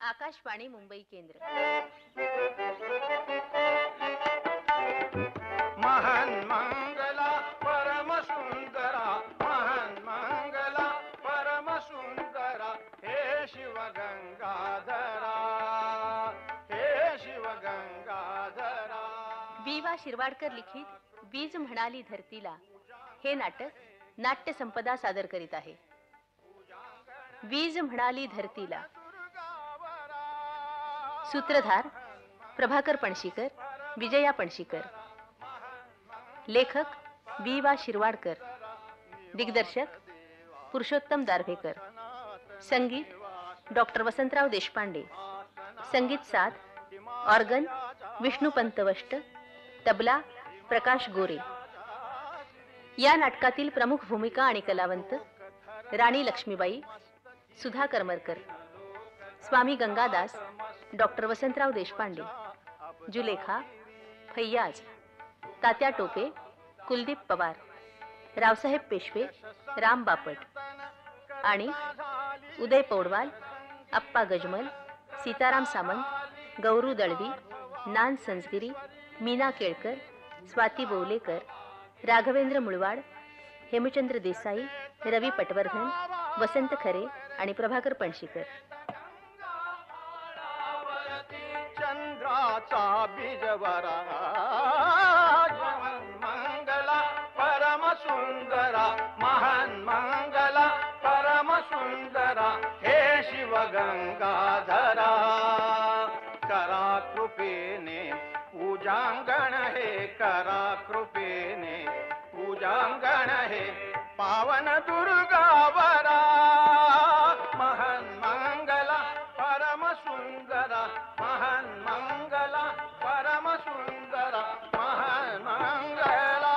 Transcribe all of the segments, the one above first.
आकाशवाणी मुंबई केंद्र. महान मंगला परम सुंदरा, महान मंगला परम सुंदरा, हे शिव गंगाधरा, हे शिव गंगाधरा. वि वा शिरवाडकर लिखित बीज म्हणाली धरतीला हे नाटक नाट्य संपदा सादर करीत आहे. बीज म्हणाली धरतीला. सूत्रधार प्रभाकर पणशीकर, विजया पणशीकर. लेखक वि वा शिरवाडकर. दिग्दर्शक पुरुषोत्तम दारव्हेकर. संगीत डॉक्टर वसंतराव देशपांडे. संगीत साथ ऑर्गन विष्णुपंत वष्ट, तबला प्रकाश गोरे. या नाटकातील प्रमुख भूमिका आणि कलावंत: राणी लक्ष्मीबाई, सुधा करमरकर. स्वामी गंगादास डॉक्टर वसंतराव देशपांडे. जुलेखा फैयाज, तात्या टोपे कुलदीप पवार, रावसाहेब पेशवे राम बापट आणि उदय पौडवाल, अप्पा गजमल, सीताराम सामंत, गौरू दळवी, नान संसगिरी, मीना केळकर, स्वाती बोवलेकर, राघवेंद्र मुळवाड, हेमचंद्र देसाई, रवी पटवर्धन, वसंत खरे आणि प्रभाकर पणशीकर. चंद्राचा बीजवरा, महान मंगला परम सुंदरा, महान मंगला परम सुंदरा, हे शिव गंगाधरा. करा कृपेने उजांगण हे, करा कृपेने उजांगण हे, पावन दुर्गावरा. महान मंगला परम सुंदरा, महान मंगला परम सुंदरा, महान मंगला.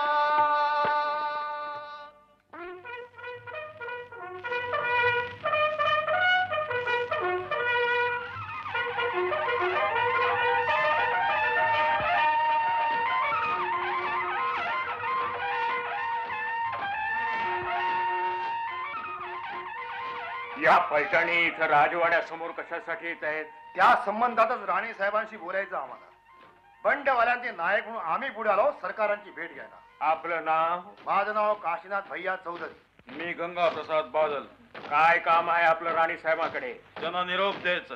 या पैठणी इथं राजवाड्यासमोर कशासाठी येत आहेत? त्या संबंधातच राणे साहेबांशी बोलायचं आम्हाला. बंडवाल्यांचे नायक म्हणून आम्ही पुढे आलो सरकारांची भेट घ्यायला. आपलं नाव? माझं नाव काशीनाथ भैया चौधरी. मी गंगा प्रसाद बादल. काय काम आहे आपलं राणी साहेबांकडे? त्यांना निरोप द्यायचा.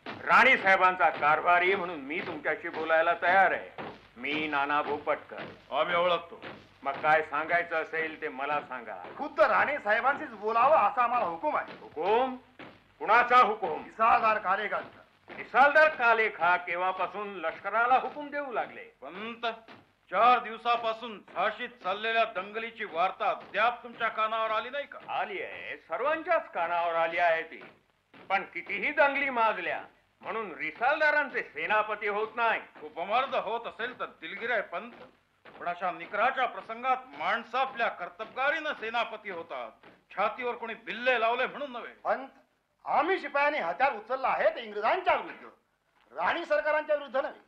राणी साहेबांचा कारभारी म्हणून मी तुमच्याशी बोलायला तयार आहे. मी नाना भोपटकर. आम्ही ओळखतो. मग काय सांगायचं असेल ते मला सांगा. खुद्द राणे साहेबांशीच बोलावं असा आम्हाला हुकूम आहे. हुकूम? कुणाचा हुकूम? इसाळदार कालेगांचा. इसालदार कालेखा केव्हापासून लष्कराला हुकूम देऊ लागले? पंत, 4 दिवसापासून झाशीत चाललेल्या दंगलीची वार्ता अद्याप तुमच्या कानावर आली नाही का? आली आहे, सर्वांच्याच कानावर आली आहे ती. पण कितीही दंगली माजल्या म्हणून रिसालदारांचे सेनापती होत नाही. उपमर्द होत असेल तर दिलगिरी आहे पंत. पण अशा निकराच्या प्रसंगात माणसं आपल्या कर्तबगारीनं सेनापती होतात. छातीवर कोणी बिल्ले लावले म्हणून नव्हे. पंत, आम्ही शिपायांनी हत्यार उचलला आहे ते इंग्रजांच्या विरुद्ध, राणी सरकारांच्या विरुद्ध नाही.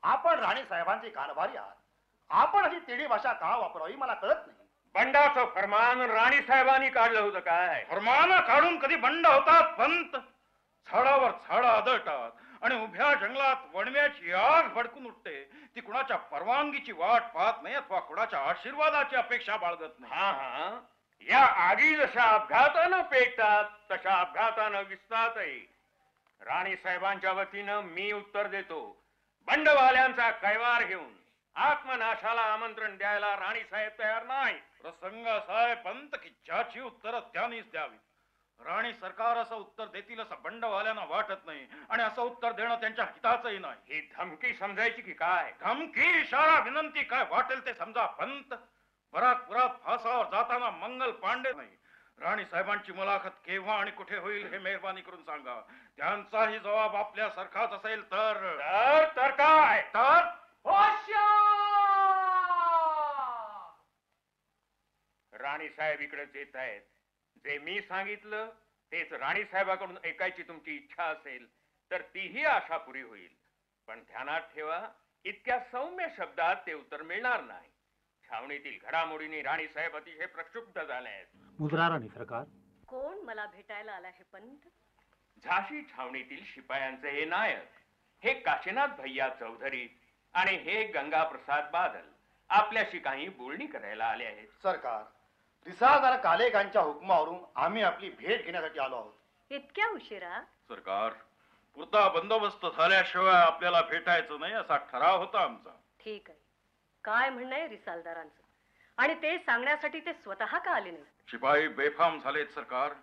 आपण राणी साहेबांचे कारभारी आहात. आपण अशी तेडी भाषा का वापरावी मला कळत नाही. बंडाचं फरमान राणी साहेबांनी काढलं होतं काय? फरमान काढून कधी बंड होतात पंत? झाडावर झाडं आदळतात आणि उभ्या जंगलात वणव्याची आग भडकून उठते. ती कुणाच्या परवानगीची वाट पाहत नाही अथवा कुणाच्या आशीर्वादाची अपेक्षा बाळगत नाही. हा हा, या आगी जशा अपघातानं पेटतात तशा अपघातानं विसतातही. राणी साहेबांच्या वतीनं मी उत्तर देतो. बंडवाल्यांचा कैवार घेऊन आत्मनाशाला आमंत्रण द्यायला राणी साहेब तयार नाही. प्रसंग असा आहे पंत की ज्याची उत्तरं त्यांनीच द्यावी. राणी सरकार असं उत्तर देतील असं बंडवाल्यांना वाटत नाही आणि असं उत्तर देणं त्यांच्या हिताचंही नाही. ही धमकी समजायची की काय? धमकी, इशारा, विनंती काय वाटेल ते समजा पंत. बराकपुरात फासावर जाताना मंगल पांडे नाही. राणी साहेबांची मुलाखत केव्हा आणि कुठे होईल हे मेहरबानी करून सांगा. त्यांचाही जबाब आपल्या सारखाच असेल तर काय तर राणी साहेब इकडेच येत आहेत. जे मी सांगितलं तेच राणी साहेबाकडून ऐकायची तुमची इच्छा असेल तर तीही आशा पुरी होईल. पण ध्यानात ठेवा, इतक्या सौम्य शब्दात ते उत्तर मिळणार नाही. छावणीतील घडामोडींनी राणी साहेब अतिशय प्रक्षुब्ध झाले आहेत. मुद्रा राणी सरकार. कोण मला भेटायला आला हे पंत? झाशी छावणीतील शिपायांचे हे नायक, हे काशीनाथ भैया चौधरी आणि हे गंगाप्रसाद बादल आपल्याशी काही बोलणी करायला आले आहेत. सरकार, रिसाळदार कालेकांच्या हुकमावरून आम्ही आपली भेट घेण्यासाठी आलो आहोत. इतक्या उशिरा? सरकार, पुरता बंदोबस्त झाल्याशिवाय आपल्याला भेटायचं नाही असा ठराव होता आमचा. ठीक आहे. काय म्हणणं आहे रिसालदारांचं? आणि ते सांगण्यासाठी ते स्वतः का आले नाही? शिपाई बेफाम झालेत सरकार.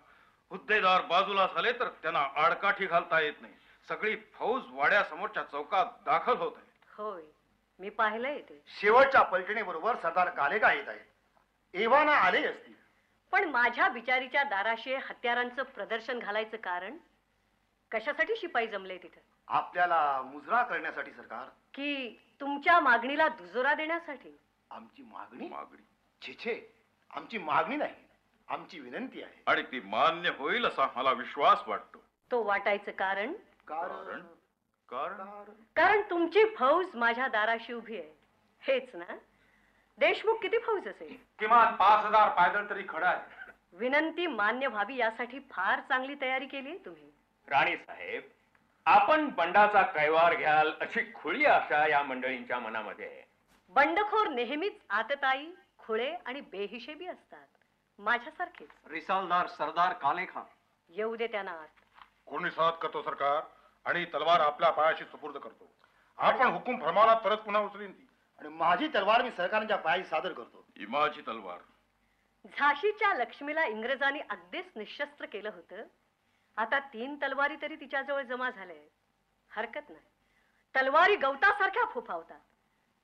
हुद्देदार बाजूला झाले तर त्यांना आडकाठी घालता येत नाही. सगळी फौज वाड्यासमोरच्या चौकात दाखल होत आहे. होय, मी पाहिलंय ते. शेवटच्या पलटणीबरोबर सरदार कालेका येत आहेत. एव्हाना आले असतील. पण माझ्या बिचारीच्या दाराशी हत्यारांचं प्रदर्शन घालायचं कारण? कशासाठी शिपाई जमले तिथं? आपल्याला मुजरा करण्यासाठी सरकार. की तुमच्या मागणीला दुजोरा देण्यासाठी? आमची मागणी? मागणी छे छे, आमची मागणी नाही, आमची विनंती आहे. आणि ती मान्य होईल असा मला विश्वास वाटतो. तो वाटायचं कारण? कारण कारण तुमची फौज माझ्या दाराशी उभी आहे, हेच ना? देशमुख किती फौज असेल? किमान 5000 पायदळ तरी खडा आहे. विनंती मान्य व्हावी यासाठी फार चांगली तयारी केली आहे तुम्ही. राणी साहेब, आपण बंडाचा कैवार घ्याल अशी खुळी आशा या मंडळींच्या मनामध्ये आहे. बंडखोर नेहमीच आतताई, खुळे आणि बेहिशेबी असतात, माझ्यासारखेच. रिसालदार सरदार कालेखा येऊ दे त्यांना आत. कोणी साथ करतो सरकार, आणि तलवार आपल्या पायाशी सुपूर्द करतो. आपण हुकूम फरमावला तरच पुन्हा उचलीन ती. आणि माझी तलवार मी सरकारच्या पायी सादर करतो. इमाची तलवार. झाशीच्या लक्ष्मीला इंग्रजांनी अगदीच निशस्त्र केलं होतं. आता 3 तलवारी तरी तिच्याजवळ जमा झाल्या आहेत. हरकत नाही, तलवारी गवतासारख्या फोफावतात.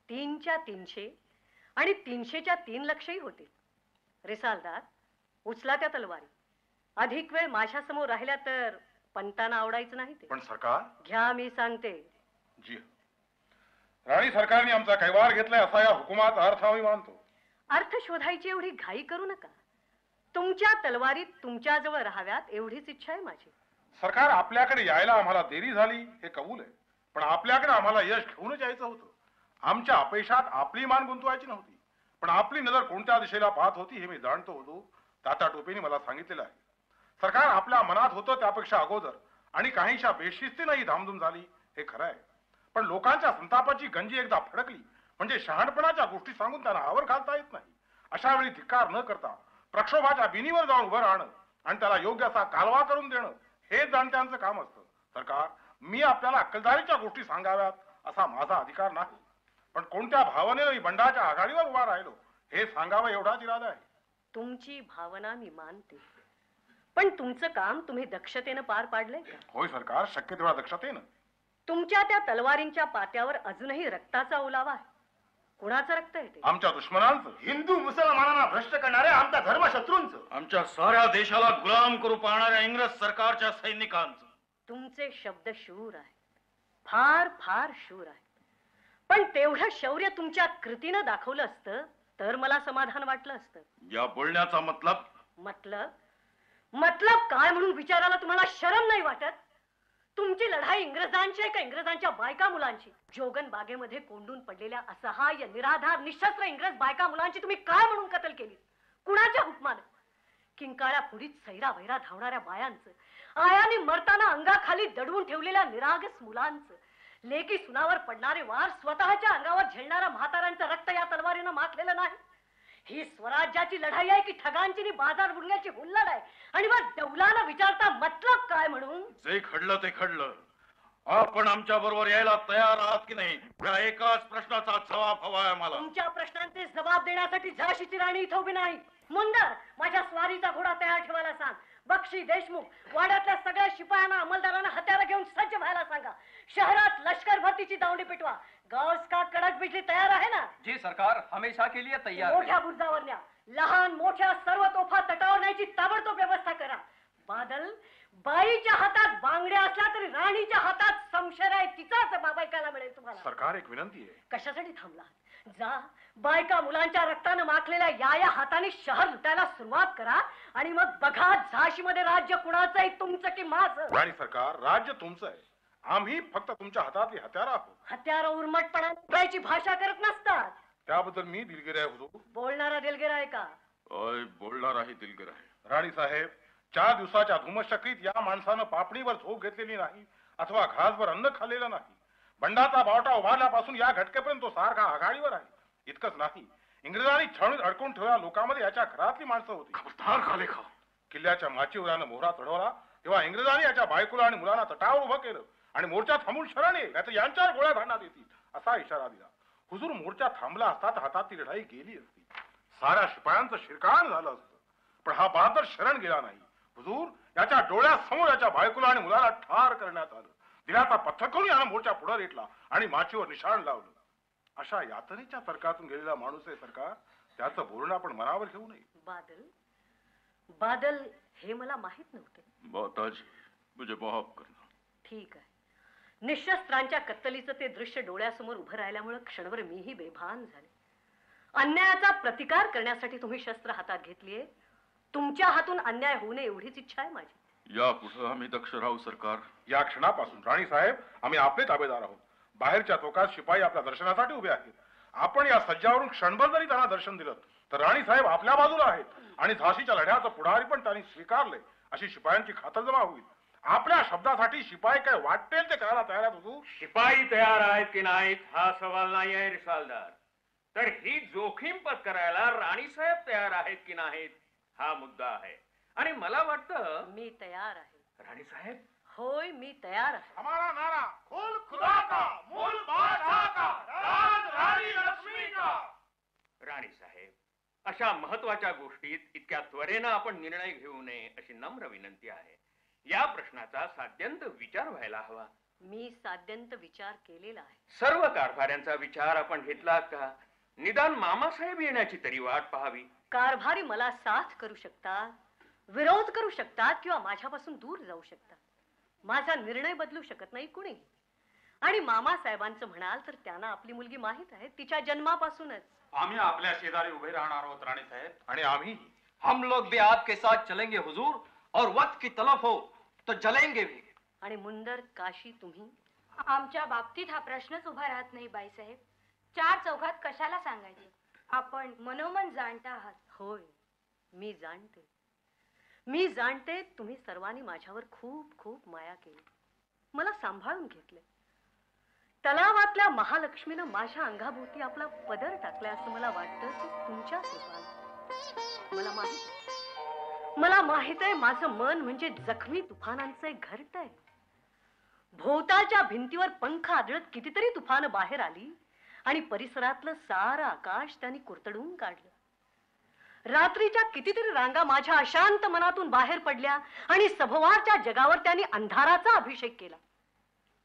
3च्या 300 आणि 300च्या 3 लक्षही होते. रिसालदार, उचला त्या तलवारी. अधिक वेळ माझ्या समोर राहिल्या तर पंतांना आवडायचं नाही ते. पण सरकार. घ्या, मी सांगते. जी, राणी सरकारने आमचा कैवार घेतलाय असा या हुकुमात अर्थ आम्ही मानतो. अर्थ शोधायची एवढी घाई करू नका. तुमच्या तलवारीत तुमच्याजवळ राहाव्यात एवढीच इच्छा आहे माझी. सरकार, आपल्याकडे यायला आम्हाला देरी झाली हे कबूल आहे, पण आपल्याकडे आम्हाला यश घेऊनच यायचं होतं. आमच्या अपयशात आपली मान गुंतवायची नव्हती, पण आपली नजर कोणत्या दिशेला पाहत होती हे मी जाणतो होतो. तात्या टोपेने मला सांगितलेलं आहे. सरकार, आपल्या मनात होतं त्यापेक्षा अगोदर आणि काहीशा बेशिस्तीनंही धामधूम झाली हे खरं आहे. पण लोकांच्या संतापाची गंजी एकदा फडकली म्हणजे शहाणपणाच्या गोष्टी सांगून त्यांना आवर घालता येत नाही. अशा वेळी धिक्कार न करता प्रक्षोभाच्या बिनीवर जाऊन उभं राहणं आणि त्याला योग्य असा कालवा करून देणं हे जाणत्यांचं काम असतं. सरकार, मी आपल्याला अक्कलदारीच्या गोष्टी सांगाव्यात असा माझा अधिकार नाही, पण कोणत्या भावनेनं मी बंडाच्या आघाडीवर उभा राहिलो हे सांगावं एवढाच इरादा आहे. तुमची भावना मी मानते, पण तुमचं काम तुम्ही दक्षतेनं पार पाडलंय का? होय सरकार, शक्य तेवढा दक्षतेनं. तुमच्या त्या तलवारींच्या पात्यावर अजूनही रक्ताचा ओलावा आहे. कुणाचं रक्त येते? आमच्या दुश्मनांचं. हिंदू मुसलमानांना भ्रष्ट करणाऱ्या आमच्या धर्मशत्रूंचं. आमच्या साऱ्या देशाला गुलाम करू पाहणाऱ्या इंग्रज सरकारच्या सैनिकांचं. तुमचे शब्द शूर आहेत, फार फार शूर आहेत. पण तेवढं शौर्य तुमच्या कृतीनं दाखवलं असतं तर मला समाधान वाटलं असतं. या बोलण्याचा मतलब? मतलब काय म्हणून विचारायला तुम्हाला शरम नाही वाटत? तुमची लढाई इंग्रजांची आहे का इंग्रजांच्या बायका मुलांची? जोगन बागेमध्ये कोंडून पडलेल्या असहाय्य निराधार निशस्त्र इंग्रज बायका मुलांची तुम्ही काय म्हणून कत्ल केली? कुणाच्या हुकमानं? किंकाळ्या फुडीत सैरा वैरा धावणाऱ्या बायांचं, आयाने मरताना अंगाखाली दडवून ठेवलेल्या निरागस मुलांचं, लेकी सुनावर पडणारे वार स्वतःच्या अंगावर झेलणाऱ्या म्हातारांचं रक्त या तलवारीनं माखलेलं नाही. ही स्वराज्याची लढाई आहे की ठगांची नि बाजार बुडण्याची हुल्लड आहे? आणि मग डौलानं विचारता मतलब काय म्हणून? जे घडलं ते घडलं. आपण आमच्या बरोबर यायला तयार आहात की नाही या एकाच प्रश्नाचा जबाब हवाय आम्हाला. तुमच्या प्रश्नांचे जबाब देण्यासाठी झाशीची राणी इथं उभी नाही. मुंदर, माझ्या स्वारीचा घोडा तयार ठेवायला सांग. बक्षी, देशमुख, वाड्यातल्या सगळ्या शिपायांना अंमलदारांना हत्यारं घेऊन सज्ज व्हायला सांगा. शहरात लष्कर भरतीची दावणी पिटवा. गावस्का कडक बिजली तयार आहे ना? जी सरकार, हमेशा के लिए तैयार. मोठ्या बुर्जावर न्या. लहान मोठ्या सर्व तोफा तटावर न्यायची ताबडतोब व्यवस्था करा. बादल, बाईच्या हातात बांगड्या असल्या तरी राणीच्या हातात समशेर आहे, तिचाच बाब ऐकायला मिळेल तुम्हाला. सरकार, एक विनंती आहे. कशासाठी थांबला? जा, बायका मुलांच्या रक्तानं माखलेल्या या हाताने शहर लुटायला सुरुवात करा आणि मग बघा झाशीमध्ये राज्य कुणाचं आहे, तुमचं की माझं? राणी सरकार, राज्य तुमचं आहे. आम्ही फक्त तुमच्या हातातली हत्यारं आहोत. हत्यारं उर्मटपणाची भाषा करत नसतात. त्याबद्दल मी दिलगिरी होतो. बोलणारा दिलगिरा आहे का? बोलणार आहे दिलगिरा आहे. राणी साहेब, 4 दिवसाच्या धुमशक्तीत या माणसानं पापणीवर झोप घेतलेली नाही अथवा घासभर अन्न खाल्लेलं नाही. बंडाचा बावटा उभारल्यापासून या घटकेपर्यंत तो सारखा आघाडीवर आहे. इतकंच नाही, इंग्रजांनी छावणीत अडकून ठेवलेल्या लोकांमध्ये याच्या घरातली माणसं होती. खबरदार कालेखा. किल्ल्याच्या माचीवरानं मोहरा चढवला तेव्हा इंग्रजांनी याच्या बायकोला आणि मुलांना तटावर उभं केलं आणि मोर्चा थांबून शरण येईल नाहीतर यांच्यावर गोळ्या घालण्यात येतील असा इशारा दिला. हुजूर, मोर्चा थांबला असता तर हातातली लढाई गेली असती. साऱ्या शिपायांचं शिरकाण झालं असतं. पण हा बहादर शरण गेला नाही. हुजूर, याच्या डोळ्यासमोर याच्या बायकोला आणि मुलाला ठार करण्यात आलं. दिलाचा पथ्थर करून यानं मोर्चा पुढे रेटला आणि माचीवर निशाण लावलं. अशा यातनेच्या तर्कातून गेलेला माणूस आहे सरकार, त्याचं बोलणं आपण मनावर घेऊ नये. बादल, बादल, हे मला माहित नव्हते. माताजी, मुझे माफ करना. ठीक आहे. निशस्त्रांच्या कत्तलीचं ते दृश्य डोळ्यासमोर उभं राहिल्यामुळे क्षणभर मीही बेभान झाले. अन्यायाचा प्रतिकार करण्यासाठी तुम्ही शस्त्र हातात घेतलीये. तुमच्या हातून अन्याय होऊ नये एवढीच इच्छा आहे माझी. यापुढे आम्ही दक्ष राहू सरकार. या क्षणापासून राणी साहेब आम्ही आपले ताबेदार आहोत. बाहेरच्या टोकात शिपाई आपल्या दर्शनासाठी उभे आहेत. आपण या सज्जावरून क्षणभर जरी त्यांना दर्शन दिलं तर राणी साहेब आपल्या बाजूला आहेत आणि झाशीच्या लढ्याचं पुढारी पण त्यांनी स्वीकारले अशी शिपायांची खातरजमा होईल. आपल्या शब्दासाठी शिपाई काय वाटेल ते करायला तयार आहेत. हुजूर, शिपाई तयार आहेत की नाहीत हा सवाल नाही आहे रिसालदार. तर ही जोखीम पत्करायला राणीसाहेब तयार आहेत की नाहीत हा मुद्दा आहे. आणि मला वाटतं मी तयार आहे. राणीसाहेब, होय, मी तयार आहे. हमारा नारा कुल खुदा का, मूल बादशाह का, राज राणी लक्ष्मी का. राणीसाहेब, अशा महत्वाच्या गोष्टीत इतक्या त्वरेनं आपण निर्णय घेऊ नये अशी नम्र विनंती आहे. या प्रश्नाचा साध्यंत विचार व्हायला हवा. मी साध्यंत विचार केलेला आहे. सर्व कारभाऱ्यांचा विचार आपण घेतला का? निदान मामासाहेब येण्याची तरी वाट पाहावी. कारभारी मला साथ करू शकतात, विरोध करू शकतात किंवा माझ्यापासून दूर जाऊ शकतात. माझा निर्णय बदलू शकत नाही कुणी. आणि मामा साहेबांचं म्हणाल तर त्यांना आपली मुलगी माहित आहे, तिच्या जन्मापासूनच. आम्ही आपल्या शेजारी उभे राहणार आहोत राणी साहेब. आणि आम्ही हम लोग भी आपके साथ चलेंगे हुजूर, और वक्त की तलब हो तो जलेंगे भी. आणि मुंदर, काशी, तुम्ही? आमच्या बाबतीत हा प्रश्नच उभा राहत नाही बाईसाहेब. 4 चौघात कशाला सांगायचं? आपण मनोमन जाणता आहात. होय, मी जाणते. मी जाणते तुम्ही सर्वांनी माझ्यावर खूप खूप माया केली, मला सांभाळून घेतले. तलावातल्या महालक्ष्मीनं माझ्या अंगाभोवती आपला पदर टाकलाय असं मला वाटतं की तुमच्या सोबत. मला माहित आहे माझं मन म्हणजे जखमी तुफानांचं एक घरट आहे. भोवतालच्या भिंतीवर पंख आदळत कितीतरी तुफानं बाहेर आली आणि परिसरातलं सारं आकाश त्यांनी कुरतडून काढलं. रात्रीच्या कितीतरी रांगा माझ्या अशांत मनातून बाहेर पडल्या आणि सभोवारच्या जगावर त्यांनी अंधाराचा अभिषेक केला.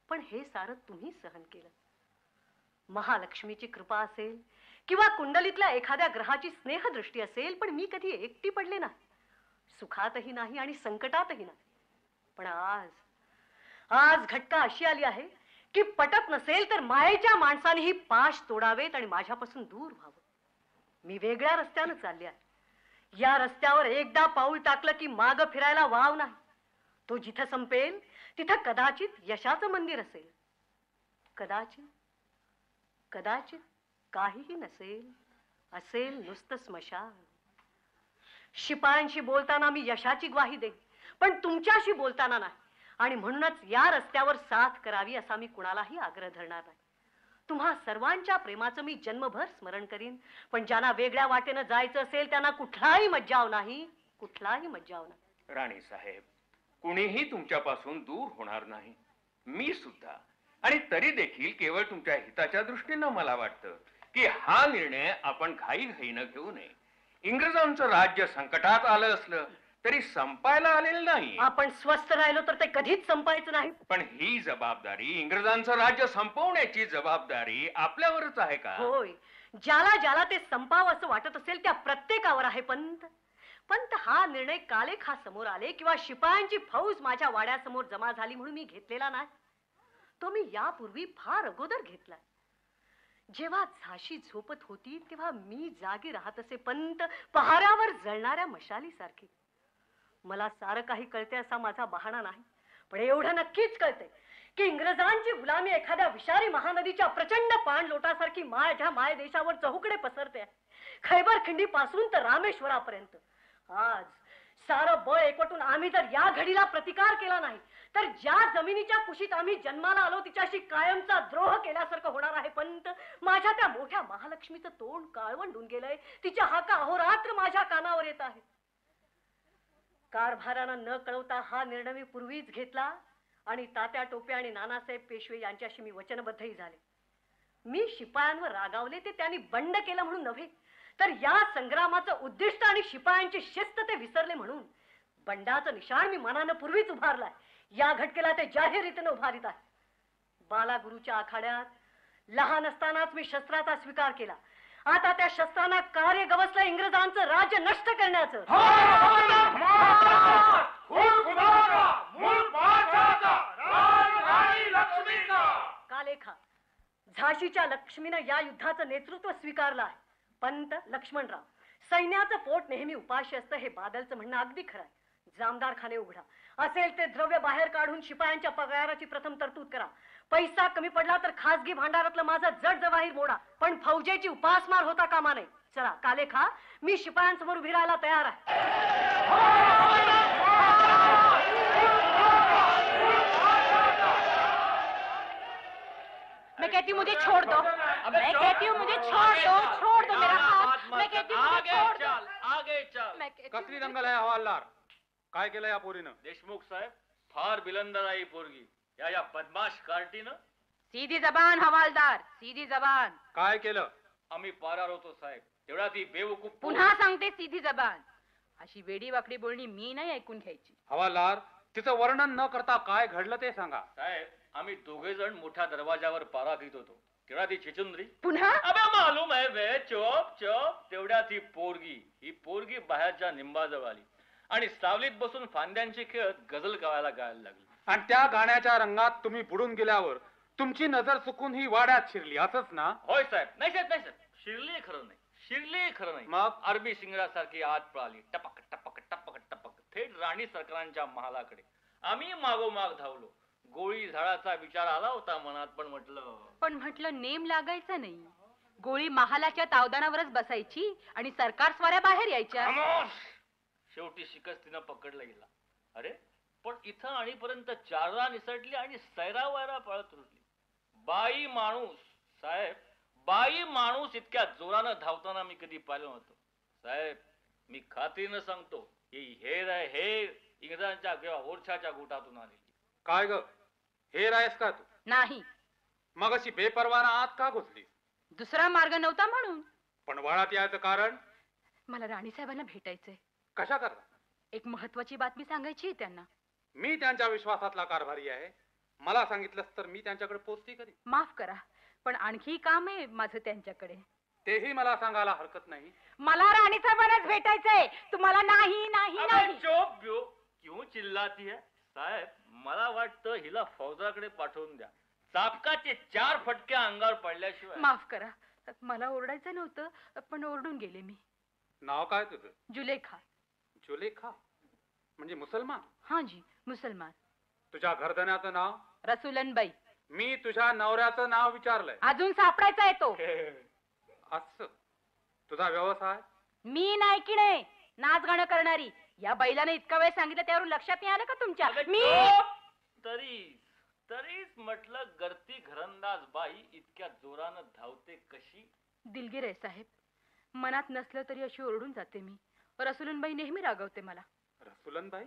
पण हे सारं तुम्ही सहन केलं. महालक्ष्मीची कृपा असेल किंवा कुंडलीतल्या एखाद्या ग्रहाची स्नेहदृष्टी असेल, पण मी कधी एकटी पडले नाही. सुखातही नाही आणि संकटातही नाही. पण आज घटका अशी आली आहे की पटत नसेल तर मायेच्या माणसानेही पाश तोडावेत आणि माझ्यापासून दूर व्हावं. मी वेगळ्या रस्त्यानं चालले आहे. या रस्त्यावर एकदा पाऊल टाकलं की माग फिरायला वाव नाही. तो जिथं संपेल तिथं कदाचित यशाचं मंदिर असेल, कदाचित कदाचित काहीही नसेल, असेल नुसतं स्मशान. शिपायांशी बोलताना मी यशाची ग्वाही देईन, पण तुमच्याशी बोलताना नाही. आणि म्हणूनच या रस्त्यावर साथ करावी असा मी कुणालाही आग्रह धरणार नाही. तुम्हा सर्वांच्या प्रेमाचं मी जन्मभर स्मरण करीन, पण ज्यांना वेगळ्या वाटेनं जायचं असेल त्यांना कुठलाही मज्जाव नाही, कुठलाही मज्जाव नाही. राणी साहेब, कुणीही तुमच्यापासून दूर होणार नाही, मी सुद्धा. आणि तरी देखील केवळ तुमच्या हिताच्या दृष्टीनं मला वाटतं की हा निर्णय आपण घाईघाईनं घेऊ नये. इंग्रजांचं राज्य संकटात आलं असलं तरी संपायला आलेलं नाही. आपण स्वस्थ राहिलो तर ते कधीच संपायचं नाही. पण ही जबाबदारी, इंग्रजांचं राज्य संपवण्याची जबाबदारी आपल्यावरच आहे का? होय, ज्याला ज्याला ते संपावं असं वाटत असेल त्या प्रत्येकावर आहे. पंत हा निर्णय कालेखा समोर आले किंवा शिपायांची फौज माझ्या वाड्यासमोर जमा झाली म्हणून मी घेतलेला नाही. तो मी यापूर्वी फार अगोदर घेतला. जेव्हा झाशी झोपत होती तेव्हा मी जागी राहत असे पंत, पहाऱ्यावर जळणाऱ्या मशालीसारखी. मला सारं काही कळते असा माझा बहाणा नाही, पण एवढं नक्कीच कळते की इंग्रजांची गुलामी एखाद्या विषारी महानदीच्या प्रचंड पाणलोटासारखी माझ्या माय देशावर चहूकडे पसरते. खैबर खिंडी पासून तर रामेश्वरापर्यंत. आज सारं बळ एकवटून आम्ही जर या घडीला प्रतिकार केला नाही तर ज्या जमिनीच्या कुशीत आम्ही जन्माला आलो तिच्याशी कायमचा द्रोह केल्यासारखं होणार आहे. पंत, माझ्या त्या मोठ्या महालक्ष्मीचं तोंड काळवंडून गेलंय. तिच्या हाका अहोरात्र माझ्या कानावर येत आहे. कारभारानं न कळवता हा निर्णय मी पूर्वीच घेतला आणि तात्या टोपे आणि नानासाहेब पेशवे यांच्याशी मी वचनबद्धही झाले. मी शिपायांवर रागावले ते त्यांनी बंड केलं म्हणून नव्हे, तर या संग्रामाचं उद्दिष्ट आणि शिपायांची शिस्त ते विसरले म्हणून बंडाचं निशाण मी मनानं पूर्वीच उभारलाय. या घटकेला ते जाहीर रीतीने उभारित आहे. बालागुरूच्या आखाड्यात लहान असतानाच मी शस्त्राचा स्वीकार केला. आता त्या शस्त्रांना कार्य गवसलं इंग्रजांचं राज्य नष्ट करण्याचं. कालेखा, झाशीच्या लक्ष्मीनं या युद्धाचं नेतृत्व स्वीकारलं आहे. पंत लक्ष्मणराव, सैन्याचं पोट नेहमी उपाशी असतं हे बादलचं म्हणणं अगदी खरं आहे. जामदार खाने उघडा, असेल ते द्रव्य बाहेर काढून शिपायांच्या पगाराची प्रथम तरतूद करा. पैसा कमी पडला तर खासगी भांडारातलं माझं जड जवाहीर मोडा, पण फौजेची उपासमार होता कामा नये. चला कालेखा, मी शिपायांसमोर उभी राहायला तयार आहे. मैं कहती हूँ मुझे छोड़ दो. मैं कहती हूँ मुझे छोड़ दो मेरा हात. मैं कहती हूँ मुझे छोड़ दो. आगे चल. मैं कहती कसली दंगल आहे हवालदार? काय केलं या पोरीनं? देशमुख साहेब, फार बिलंदर आहे पोरगी. या बदमाश कार्टीनं सीधी जबान हवालदार, सीधी जबान. काय केलं? आम्ही पारार होतो साहेब, तेवढा ती बेवकूफ पुन्हा सांगते सीधी जबान. अशी वेडी वाकडी बोलणी मी नाही ऐकून घ्यायची. हवालदार, तिचं वर्णन न करता काय घडलं ते सांगा. साहेब, आम्ही दोघे जण मोठ्या दरवाजावर पारा घेत होतो, तेवढा ती चिचुंद्री. पुन्हा अबे मालूम आहे बे, चोप चोप. तेवढ्या ती पोरगी, ही पोरगी बाहेरच्या निंबाजवळ आली आणि सावलीत बसून फांद्यांची खेळत गझल गावायला गायला लागली. आणि त्या गाण्याच्या रंगात तुम्ही बुडून गेल्यावर तुमची नजर चुकून ही वाड्यात शिरली, असंच ना? होय साहेब. नाही साहेब, नाही साहेब, शिरली खरं नाही, शिरली खरं नाही. मग? अरबी सिंगरासारखी आत पळाली, टपक टपक टपक टपक, थेट राणी सरकारांच्या महालाकडे. आम्ही मागोमाग धावलो. गोळी झाडाचा विचार आला होता मनात, पण म्हटलं नेम लागायचा नाही. गोळी महालाच्या तावदानावरच बसायची आणि सरकार स्वाऱ्या बाहेर यायच्या. शेवटी शिकस्तीनं पकडला गेला. अरे पण इथं आणीपर्यंत चारला निसटली आणि सैरा वायरा पळत रुटली. बाई माणूस साहेब, बाई माणूस इतक्या जोरानं धावताना मी कधी पाहिलं नव्हतं साहेब. मी खात्रीनं सांगतो, हे इंग्रजांच्या किंवा ओरछाच्या गोटातून आलेली. काय ग, हे रायस का तू? नाही, मग अशी बेपरवाना आत का घुसली? दुसरा मार्ग नव्हता म्हणून. पण वाळात यायचं कारण? मला राणी साहेबांना भेटायचंय. कशा करता? एक महत्वाची बातमी सांगायची त्यांना. मी त्यांच्या विश्वासातला कारभारी आहे. मला सांगितलंस तर मी त्यांच्याकडे पोचती करी. माफ करा, पण आणखी काम आहे माझं त्यांच्याकडे. तेही मला सांगायला हरकत नाही. मला राणी साहेबांनाच भेटायचंय. तुम्हाला नाही नाही नाही. चोप ब्यो, क्यों चिल्लाती है साहेब? मला वाटतं हिला फौजाकडे पाठवून द्या. चापकाचे 4 फटक्या अंगावर पडल्याशिवाय. माफ करा, मला ओरडायचं नव्हतं, पण ओरडून गेले मी. नाव काय तुझं? जुलेखा. जुलेखा म्हणजे मुसलमान? हा जी, मुसलमान. तुझ्या घरधण्याचं नाव? रसुलनबाई. मी तुझ्या नवऱ्याचं नाव विचारलंय. अजून सापडायचा आहे तो. असं? तुझा व्यवसाय? मी नाही की नाही नाच गाणं करणारी. या बैलाने इतका वेळ सांगितलं त्यावरून लक्षात नाही आलं का तुमच्या? मी तरीच म्हटलं, गर्ती घरंदाज बाई इतक्या जोरानं धावते कशी? दिलगीर आहे साहेब. मनात नसलं तरी अशी ओरडून जाते मी. रसुलनबाई नेहमी रागवते मला. रसुलनबाई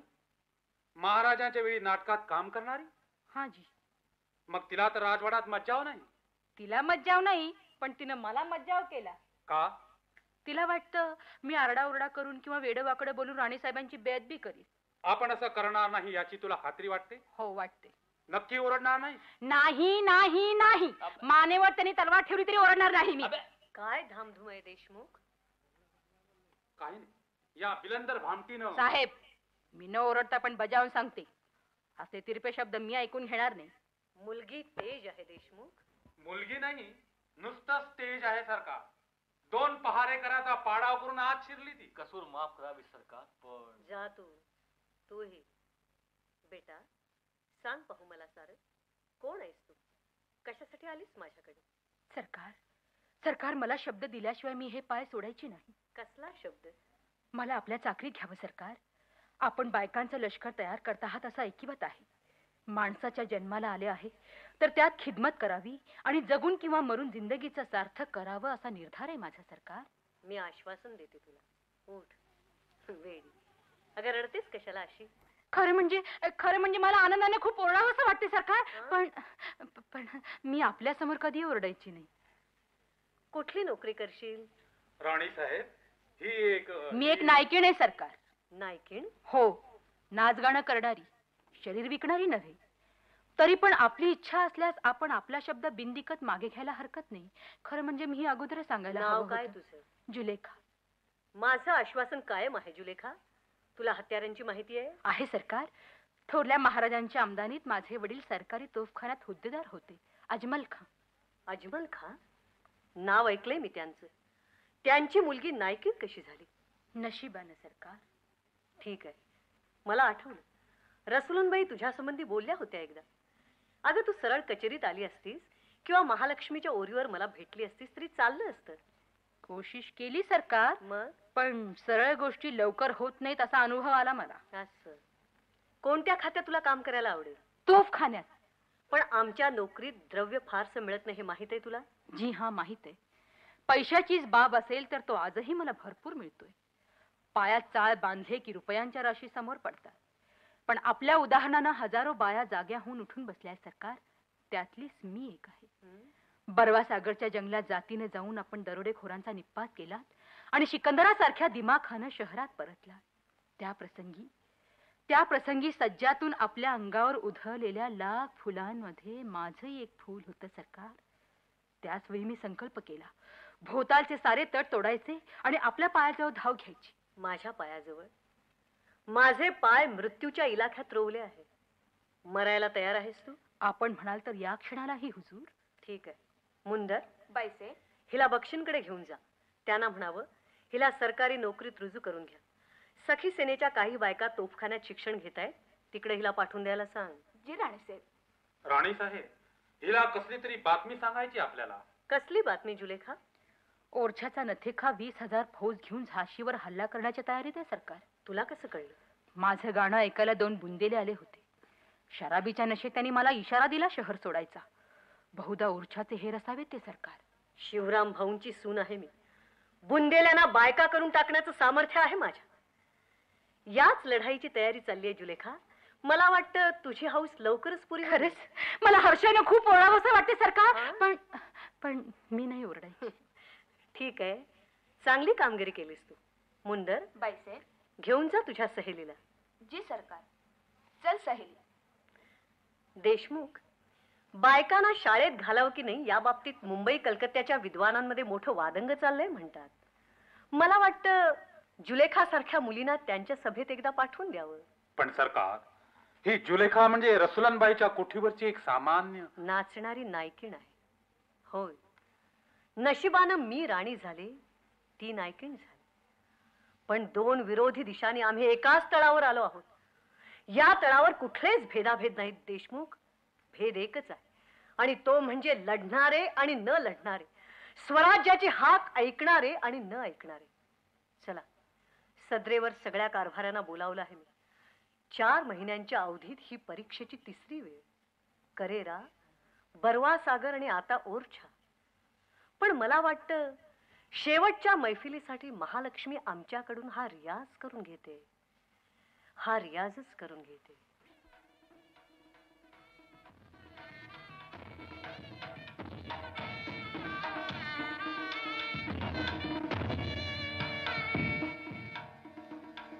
महाराजांच्या वेळी नाटकात काम करणारी? हा जी. मग तिला तर राजवाड्यात मज्जाव नाही? तिला मज्जाव नाही, पण तिनं मला मज्जाव केला. का? तिला वाटतं मी आरडाओरडा करून किंवा वेडवाकडं बोलून राणी साहेबांची बेअदबी करीन. आपण असं करणार नाही याची तुला खात्री वाटते? हो वाटते. नक्की ओरडणार नाही? नाही नाही नाही. मानेवर त्यांनी तलवार ठेवली तरी ओरडणार नाही मी. काय धामधूम आहे देशमुख? काही नाही, या बिलंदर भामटीनं. साहेब, मी न ओरडता पण बजावून सांगते, असे तिरपे शब्द मी ऐकून घेणार नाही. मुलगी तेज आहे देशमुख. मुलगी नाही, नुसतंच तेज आहे सरकार. 2 पहारेकराचा पाडाव करून आत शिरली ती. कसूर माफ करावी सरकार, पण जा तूही. बेटा सांग पाहू मला सारं. कोण आहेस तू? कशासाठी आलीस माझ्याकडे? सरकार मला शब्द दिल्याशिवाय मी हे पाय सोडायची नाही. कसला शब्द? मला आपल्या चाकरीत घ्यावं सरकार. आपण बायकांचं लष्कर तयार करत आहात असं ऐकिवत आहे. माणसाच्या जन्माला आले आहे तर त्यात खिदमत करावी आणि जगून किंवा मरून जिंदगीचं सार्थक करावं असा निर्धार आहे माझा सरकार. मी आश्वासन देते तुला. उठ वेडी. अगं रडतेस कशाला अशी? खरं म्हणजे मला आनंदाने खूप ओरडावंसं वाटते सरकार. पण पण मी आपल्या समोर कधी ओरडायची नाही. कुठली नोकरी करशील? राणी साहेब ही एक मी एक नायकीण आहे सरकार. नायकीण? हो, नाचगाणं करणारी, शरीर विकणारी नव्हे. तरी पण आपली इच्छा असल्यास आपण आपला शब्द बिनदिकत मागे घ्यायला हरकत नाही. खरं म्हणजे मी अगोदर सांगायला नाव हवं काय होतं. तुझं? जुलेखा. माझं आश्वासन कायम आहे जुलेखा. तुला हत्यारांची माहिती आहे? आहे सरकार. थोरल्या महाराजांच्या आमदानीत माझे वडील सरकारी तोफखान्यात हुद्देदार होते. अजमल खान. अजमल खान? नाव ऐकलंय मी त्यांचं. त्यांची मुलगी नायकीण कशी झाली? नशिबानं सरकार. ठीक आहे, मला आठवलं. रसलूनबाई तुझ्या संबंधी बोलल्या होत्या एकदा. अगं तू सरळ कचेरीत आली असतीस किंवा महालक्ष्मीच्या ओरीवर मला भेटली असतीस तरी चाललं असतं. कोशिश केली सरकार, मग पण सरळ गोष्टी लवकर होत नाहीत असा अनुभव आला मला. असं कोणत्या खात्यात तुला काम करायला आवडेल? तोफखान्यात. पण आमच्या नोकरीत द्रव्य फारसं मिळत नाही हे माहित आहे तुला? जी हा, माहित आहे. पैशाचीच बाब असेल तर तो आजही मला भरपूर मिळतोय. पायात चाळ बांधले की रुपयांच्या राशी समोर पडतात. पण आपल्या उदाहरणानं हजारो बाया जाग्या होऊन उठून बसल्या सरकार. त्यातलीच मी एक आहे. बरवा सागरच्या जंगलात जातीने जाऊन आपण दरोडेखोरांचा निप्पात केला आणि सिकंदरासारख्या दिमाखानं शहरात परतला. त्या प्रसंगी सज्जातून आपल्या अंगावर उधळलेल्या लाख फुलांमध्ये माझंही एक फूल होतं सरकार. त्याच वेळी मी संकल्प केला, भोवतालचे सारे तट तोडायचे आणि आपल्या पायाजवळ धाव घ्यायची. माझ्या पायाजवळ? माझे पाय मृत्यूच्या इलाख्यात रोवले आहे. मरायला तयार आहेस तू? आपण म्हणाल तर या क्षणालाही हुजूर. ठीक आहे. मुंदर, बाईसे, हिला बक्षींकडे घेऊन जा. त्यांना म्हणावं हिला सरकारी नोकरीत रुजू करून घ्या. सखी सेनेच्या काही बायका तोफखान्यात शिक्षण घेत आहेत, तिकडे हिला पाठवून द्यायला सांग. जी राणीसाहेब. राणी साहेब हिला कसली तरी बातमी सांगायची आपल्याला. कसली बातमी जुलेखा? ओरछाचा नथेखा 20,000 फौज घेऊन झाशीवर हल्ला करण्याच्या तयारीत आहे सरकार. तुला कसं कळलं? माझं गाणं ऐकायला 2 बुंदेले आले होते. शराबीच्या नशेत त्यांनी मला इशारा दिला शहर सोडायचा. बहुधा ओरछाचे हेर असावेत ते सरकार. शिवराम भाऊंची सून आहे मी. बुंदेल्यांना बायका करून टाकण्याचं सामर्थ्य आहे माझ्या. याच लढाईची तयारी चालली आहे जुलेखा. मला वाटतं तुझी हौस लवकरच पुरी होईल. खरंच मला हर्षाने खूप ओरडावंसं वाटते सरकार. पण मी नाही ओरडायची. ठीक आहे, चांगली कामगिरी केलीस तू. मुंदर, बाईसे, घेऊन जा तुझ्या सहेलीला. जी सरकार. चल सहेली. देशमुख, बायकांना शाळेत घालावं की नाही या बाबतीत मुंबई कलकत्त्याच्या विद्वानांमध्ये मोठं वादंग चाललंय म्हणतात. मला वाटतं जुलेखा सारख्या मुलींना त्यांच्या सभेत एकदा पाठवून द्यावं. पण सरकार, ही जुलेखा म्हणजे रसुलांबाईच्या कोठीवरची एक सामान्य नाचणारी नायकीण आहे. होय, नशिबानं मी राणी झाले, ती नायकीण झाली. पण 2 विरोधी दिशांनी आम्ही एकाच तळावर आलो आहोत. या तळावर कुठलेच भेदाभेद नाहीत देशमुख. भेद एकच आहे आणि तो म्हणजे लढणारे आणि न लढणारे, स्वराज्याची हाक ऐकणारे आणि न ऐकणारे. चला, सदरेवर सगळ्या कारभाऱ्यांना बोलावलं आहे मी. 4 महिन्यांच्या अवधीत ही परीक्षेची 3री वेळ. करेरा, बरवा सागर आणि आता ओरछा. पण मला वाटतं शेवटच्या मैफिलीसाठी महालक्ष्मी आमच्याकडून हा रियाज करून घेते. हा रियाजच करून घेते.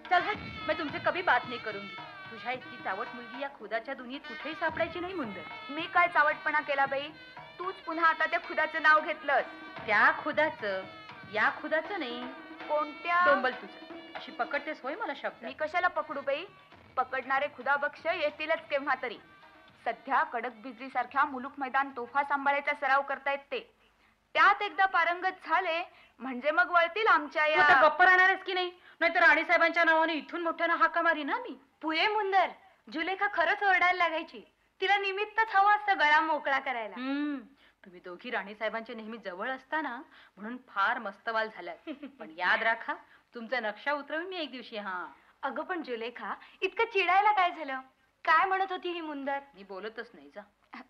चल हट, मैं तुमसे कभी बात नहीं करूंगी. तुझ्या इतकी चावट मुलगी या खुदाच्या दुनियेत कुठेही सापडायची नाही मुंदर. मी काय चावटपणा केला बाई? तूच पुन्हा आता त्या खुदाचं नाव घेतलंस. त्या खुदाचं, या खुदाचं नाही. कोणत्या? डोंबल तुझं. अशी पकडतेस होय मला शब्द? मी कशाला पकडू बाई? पकडणारे खुदा बक्ष येतीलच केव्हा तरी. सध्या कडक बिजली सारख्या मुलूक मैदान तोफा सांभाळायचा सराव करतायत ते. त्यात एकदा पारंगत झाले म्हणजे मग वळतील आमच्या या. आता गप्प राहणारच की नाही? नाहीतर राणीसाहेबांच्या नावाने इथून मोठ्यानं हाका मारी ना मी. पुये मुंदर, जुलेखा खरंच ओरडायला लागायची. तिला निमित्तच हवं असतं गळा मोकळा करायला. तुम्ही दोघी राणीसाहेबांच्या नेहमी जवळ असताना म्हणून फार मस्तवाल झालाय. पण याद राखा, तुमचा नक्षा उतरवी मी एक दिवशी. हा, अगं पण जुलेखा, इतकं चिडायला काय झालं? काय म्हणत होती ही मुंदर? मी बोलतच नाही जा.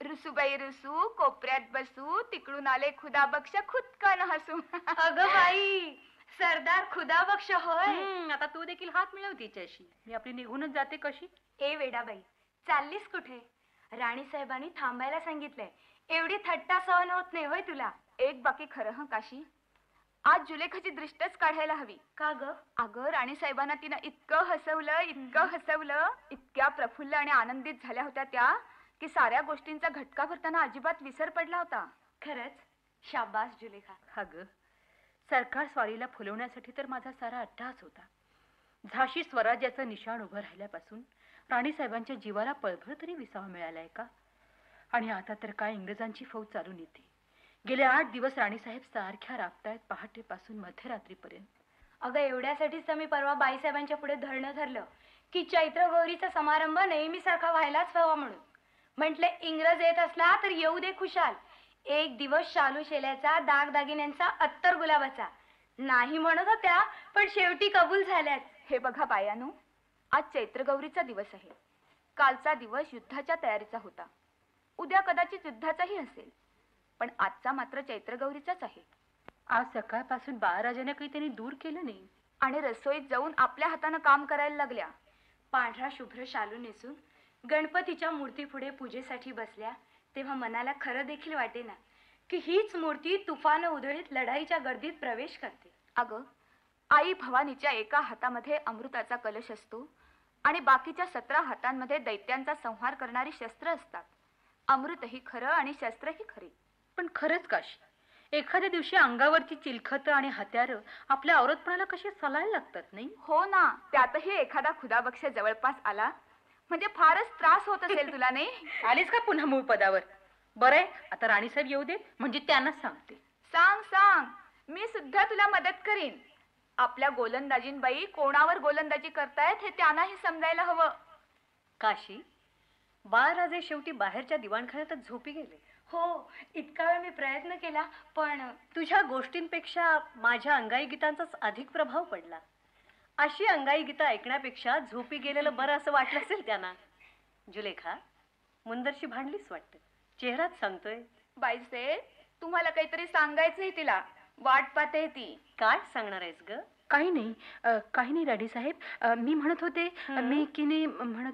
रुसूबाई रुसू, कोपऱ्यात बसू, तिकडून आले खुदा बक्ष खुदकन हसू. अगं बाई, सरदार खुदा बक्ष होय. आता तू देखील हात मिळव तिच्याशी. मी आपली निघूनच जाते कशी. ए वेडाबाई, चाललीस कुठे? राणी साहेबांनी थांबायला सांगितलंय. एवढी थट्टा सहन होत नाही होय तुला? एक बाकी खरं हं काशी, आज जुलेखाची दृष्टच काढायला हवी. का ग? अगं राणी साहेबांना तिनं इतकं हसवलं, इतक्या प्रफुल्ल आणि आनंदित झाल्या होत्या त्या, की साऱ्या गोष्टींचा घटका भरताना अजिबात विसर पडला होता. खरंच शाबास जुलेखा. अगं, सरकार स्वारीला फुलवण्यासाठी तर माझा सारा अट्टहास होता. झाशी स्वराज्याचं निशाण उभं राहिल्यापासून राणीसाहेबांच्या जीवाला पळभर तरी विसावा मिळालाय का? आणि आता तर काय इंग्रजांची फौज चालून येते. गेले 8 दिवस राणीसाहेब सारख्या राबतायत, पहाटेपासून मध्यरात्रीपर्यंत. अगं एवढ्यासाठीच तर मी परवा बाईसाहेबांच्या पुढे धरणं धरलं की चैत्र गौरीचा समारंभ नेहमीसारखा व्हायलाच हवा म्हणून. म्हटले इंग्रज येत असला तर येऊ दे खुशाल. एक दिवस शालू शेल्याचा, दागदागिन्यांचा, अत्तर गुलाबाचा. नाही म्हणत होत्या पण शेवटी कबूल झाल्यात. हे बघा बायानो, आज चैत्र गौरीचा दिवस आहे. कालचा दिवस युद्धाच्या तयारीचा होता. उद्या कदाचित युद्धाचाही असेल, पण आजचा मात्र चैत्र गौरीचाच आहे. आज सकाळपासून बाळराजाने काही त्यांनी दूर केलं नाही. आणि रसोईत जाऊन आपल्या हातानं काम करायला लागल्या. पांढरा शुभ्र शालू नेसून गणपतीच्या मूर्तीपुढे पूजेसाठी बसल्या, तेव्हा मनाला खरं देखील वाटेना की हीच मूर्ती तुफान उधळीत लढाईच्या गर्दीत प्रवेश करते. अगं, आई भवानीच्या एका हातामध्ये अमृताचा कलश असतो आणि बाकीच्या 17 हातांमध्ये दैत्यांचा संहार करणारी शस्त्र असतात. अमृतही खरं आणि शस्त्रही खरी. पण खरंच काशी, एखाद्या दिवशी अंगावरची चिलखत आणि हत्यारं आपल्या औरतपणाला कशी सलायला लागतात नाही? हो ना, त्यातही एखादा खुदाबक्ष जवळपास आला म्हणजे फारच त्रास होत असेल तुला नाही? आलीस का पुन्हा मूळ पदावर? बरंय, आता राणीसाहेब येऊ दे, म्हणजे त्यांनाच सांगते. सांग, मी सुद्धा तुला मदत करीन. आपल्या गोलंदाजींबाई कोणावर गोलंदाजी करतायत हे त्यांनाही समजायला हवं. काशी, बाळराजे शेवटी बाहेरच्या दिवाणखान्यातच झोपी गेले. हो, इतका वेळ मी प्रयत्न केला, पण तुझ्या गोष्टींपेक्षा माझ्या अंगाई गीतांचाच अधिक प्रभाव पडला. अशी अंगाई गीतं ऐकण्यापेक्षा झोपी गेलेलं बरं असं वाटलं असेल त्यांना. जुलेखा, मुंदरशी भांडलीच वाटतं. चेहराच सांगतोय. बाईसे, तुम्हाला काहीतरी सांगायचंय तिला. वाट पाहते ती. काय सांगणार आहेस ग? काही नाही राणीसाहेब. मी म्हणत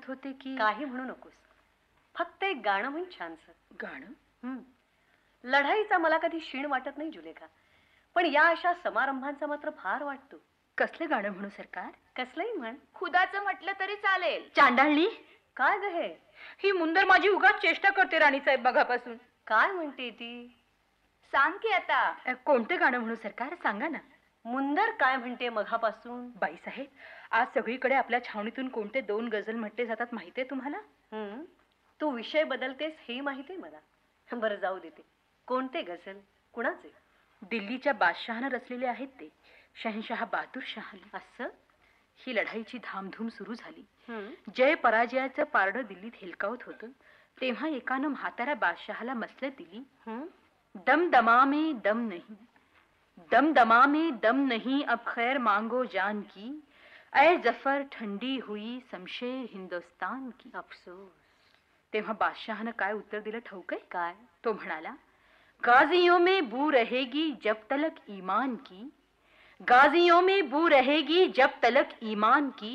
होते की काही म्हणू नकोस. फक्त एक गाणं म्हण छानसं. गाणं? लढाईचा मला कधी क्षीण वाटत नाही जुलेखा, पण या अशा समारंभांचा मात्र फार वाटतो. कसलं गाणं म्हणू सरकार? कसलंही म्हण. खुदाचं म्हटलं तरी चालेल. चांडाळली? काय ग हे? ही मुंदर माझी उगाच चेष्टा करते राणीसाहेब बघापासून. काय म्हणते ती? सांग की आता. कोणतं गाणं म्हणू सरकार? सांगा ना. मुंदर काय म्हणते मघापासून? बाईसाहेब, आज सगळीकडे आपल्या छावणीतून कोणते 2 गझल म्हटले जातात माहितीये तुम्हाला? तू विषय बदलतेस हे माहितीये मला. बरं, जाऊ देते. कोणते गझल? कुणाचे? दिल्लीच्या बादशहानं रचलेले आहेत ते. शहनशाह बहादूर शहाने. असं? ही लढाईची धामधूम सुरू झाली. जय पराजयाचं पारडं दिल्लीत हेलकावत होतं, तेव्हा एकानं म्हाताऱ्या बादशहाला मसलत दिली. दमदमा में दम नहीं अब खैर मांगो जान की, ऐ जफर ठंडी हुई शमशेर हिंदुस्तान की. अफसोस. तेव्हा बादशहानं काय उत्तर दिलं ठाऊक आहे? काय? तो म्हणाला, गाजियों में बू रहेगी जब तलक ईमान की, गाजियों में बू रहेगी जब तलक ईमान की,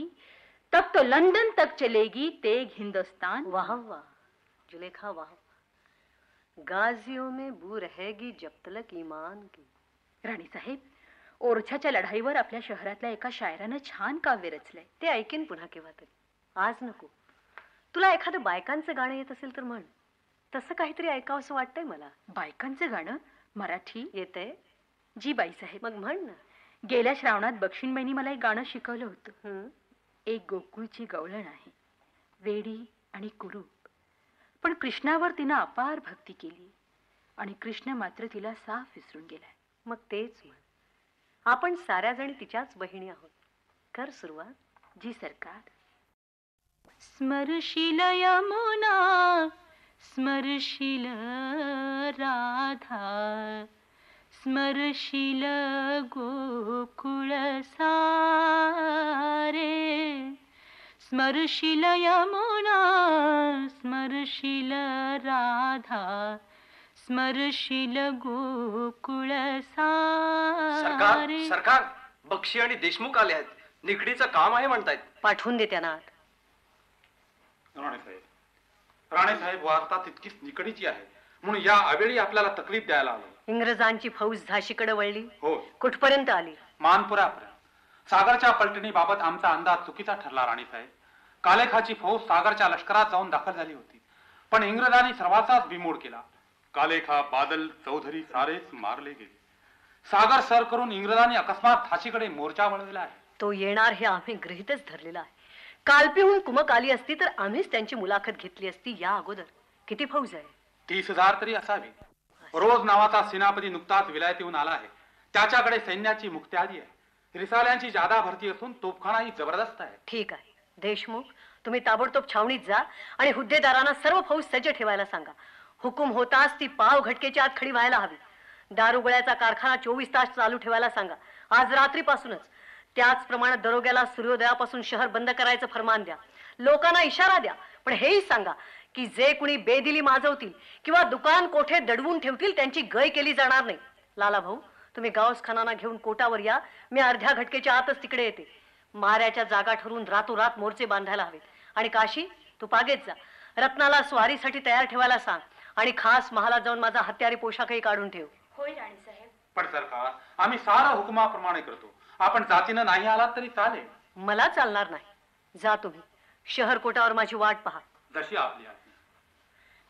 तब तो लंदन तक चलेगी तेग हिंदुस्तान. वाह वाह जुलेखा, वाह. गाजियों में बू रहेगी जब तलक ईमान की. राणीसाहेब, ओरछाच्या लढाईवर आपल्या शहरातल्या एका शायरानं छान काव्य रचलंय. ते ऐकेन पुन्हा केव्हा तरी. आज नको. तुला एखादं बायकांचं गाणं येत असेल तर म्हण. तसं काहीतरी ऐकावं असं वाटतंय मला. बायकांचं गाणं? मराठी येतंय? जी बाईसाहेब. मग म्हण ना. गेल्या श्रावणात बक्षीणबाईंनी मला एक गाणं शिकवलं होतं. एक गोकुळची गवळण आहे, वेडी आणि कुरूप, पण कृष्णावर तिनं अपार भक्ती केली आणि कृष्ण मात्र तिला साफ विसरून गेलाय. मग तेच म्हण. आपण साऱ्या जणी तिच्याच बहिणी आहोत. कर सुरुवात. जी सरकार. स्मरशील यमुना, स्मरशील राधा, स्मरशील गोकुळ सारे, स्मरशील यमुना, स्मरशील राधा, स्मरशील गोकुळ सरकार सारे. सरकार, बक्षी आणि देशमुख आले आहेत. निकडीचं काम आहे म्हणतायत. पाठवून दे त्यांना. राणेसाहेब वार्ता तितकीच निकडीची आहे म्हणून या आवेळी आपल्याला तकलीफ द्यायला आलो. इंग्रजांची फौज झाशीकडे वळली. हो, कुठपर्यंत आली? मानपुरापर्यंत. सागरच्या पलटणीबाबत आमचा अंदाज चुकीचा ठरला राणीसाहेब. कालेखाची फौज सागरच्या लष्करात जाऊन दाखल झाली होती, पण इंग्रजांनी सर्वांचाच बिमोड केला. कालेखा, बादल, चौधरी सारेच मारले गेले. सागर सर करून इंग्रजांनी अकस्मात झाशीकडे मोर्चा वळविला आहे. तो येणार हे आम्ही गृहीतच धरलेला आहे. कालपीहून कुमक आली असती तर आम्हीच त्यांची मुलाखत घेतली असती. या अगोदर किती फौज आहे? 30,000 तरी असावी. रोज नावाचा सेनापती नुकताच विलायतीहून आला आहे. त्याच्याकडे सैन्याची मुक्त्यादी आहे. रिसाल्यांची जादा भरती असून तोफखानाही जबरदस्त आहे. ठीक आहे देशमुख, तुम्ही ताबडतोब छावणीत जा आणि हुद्देदारांना सर्व फौज सज्ज ठेवायला सांगा. हुकूम होताच ती पाव घटकेच्या आत खडी व्हायला हवी. दारुगोळ्याचा कारखाना 24 तास चालू ठेवायला सांगा, आज रात्रीपासूनच. त्याचप्रमाणे दरोग्याला सूर्योदयापासून शहर बंद करायचं फरमान द्या. लोकांना इशारा द्या, पण हेही सांगा की जे कुणी बेदिली माजवतील किंवा दुकान कोठे दडवून ठेवतील त्यांची गय केली जाणार नाही. लाला भाऊ, तुम्ही गावसखानांना घेऊन कोटावर या. मी अर्ध्या घटकेच्या आतच तिकडे येते. माऱ्याच्या जागा ठरवून रातोरात मोर्चे बांधायला हवेत. आणि काशी, तू पागेत जा. रत्नाला स्वारीसाठी तयार ठेवायला सांग आणि खास महालात जाऊन माझा हत्यारी पोशाखही काढून ठेव. होय राणीसाहेब. पण सरकार, आम्ही सारं हुकुमाप्रमाणे करतो. आपण जातीनं नाही आलात तरी चालेल. मला चालणार नाही. जा तुम्ही. शहर कोटावर माझी वाट पहा. जशी आपली आज्ञा.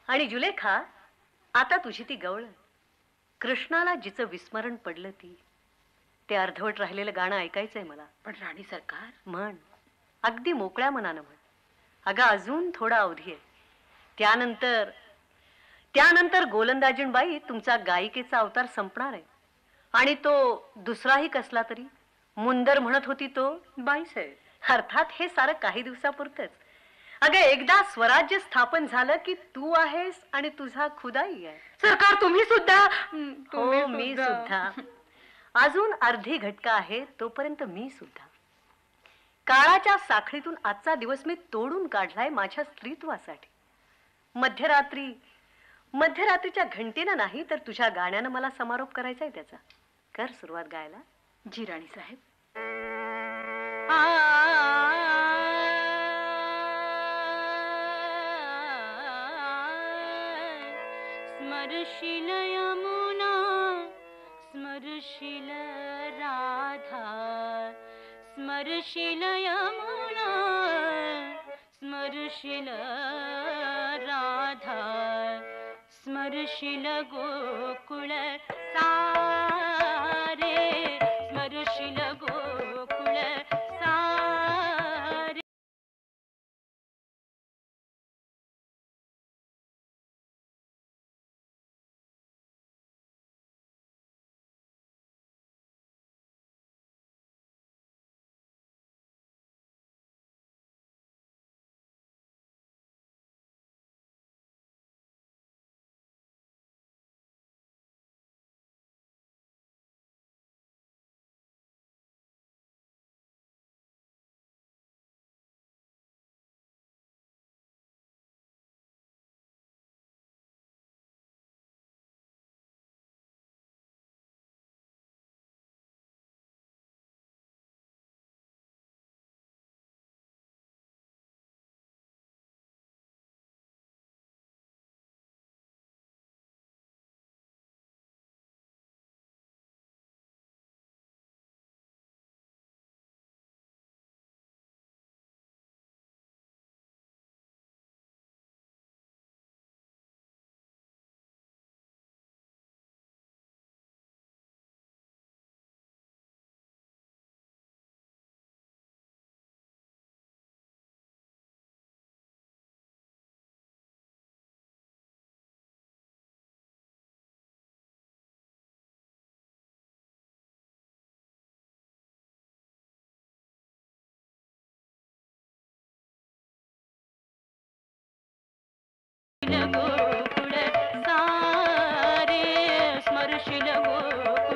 आणि जुलेखा, आता तुझी ती गवळ. कृष्णाला जिचं विस्मरण पडलं ते अर्धवट राहिलेलं गाणं ऐकायचंय मला. पण राणी सरकार, म्हण, अगदी मोकळ्या मनानं म्हण. अगं अजून थोडा अवधी आहे. त्यानंतर गोलंदाजीणबाई तुमचा गायिकेचा अवतार संपणार आहे. आणि तो दुसराही कसला तरी. मुंदर म्हणत होती तो बाईसाहेब. अर्थात हे सारं काही दिवसापुरतच. अगं एकदा स्वराज्य स्थापन झालं की तू आहेस आणि तुझा खुदाई आहे. सरकार तुम्ही सुद्धा. हो, मी सुद्धा. अजून अर्धी घटका आहे, तोपर्यंत मी सुद्धा. काळाच्या साखळीतून आजचा दिवस मी तोडून काढलाय माझ्या स्त्रीत्वासाठी. मध्यरात्रीच्या घंटेनं नाही तर तुझ्या गाण्यानं मला समारोप करायचा आहे त्याचा. कर सुरुवात गायला. जी राणी साहेब. स्मरशील यमुना, स्मरशील राधा, स्मरशील यमुना, स्मरशील राधा, स्मरशील गोकुळ सारे, स्मरशील गोकुळ सारे. गोकुळ सारे, स्मरशील गोकुळ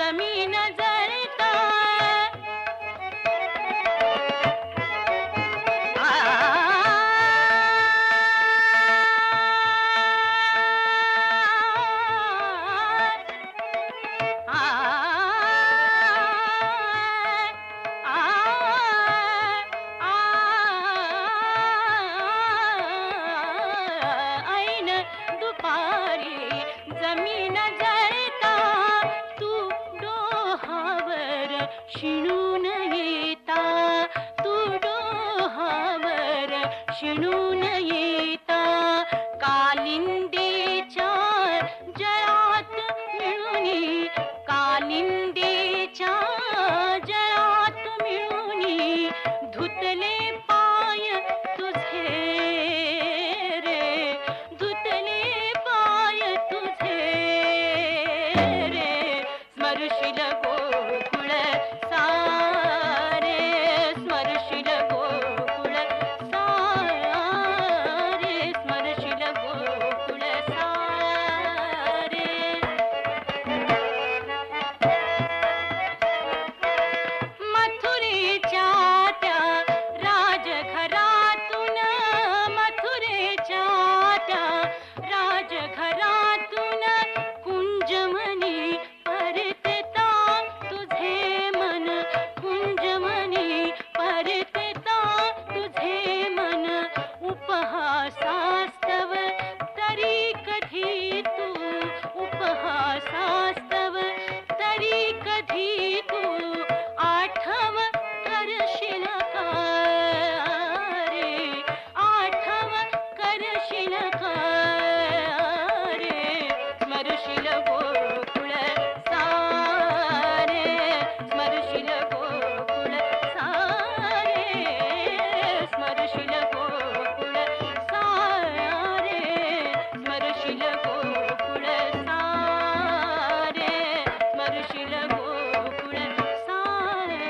जमीन जळता ऐन दुपारी जमीन जळता तू डोहावर शिणून येता तू डोहावर शिणून येता कालिंदेच्या जळात मिळुनी कालिंदेच्या जळात मिळुनी धुतले पाय तुझे रे धुतले पाय तुझे रे स्मरशील गोकुळ सारे स्मरशील गोकुळ सारे स्मरशील गोकुळ सारे मथुरेच्या त्या राजघरातून मथुरेच्या त्या राजघरातून कुंजमनी परतता तुझे मन कुंजमनी परतता तुझे मन उपहासास्तव तरी कधी तू उपहासास्तव तरी कधी तू आठव करशील का रे आठव करशील का रे स्मरशील गोकुळ सारे स्मरशील गोकुळ सारे स्मरशील गोकुळ सारे स्मरशील गोकुळ सारे स्मरशील गोकुळ सारे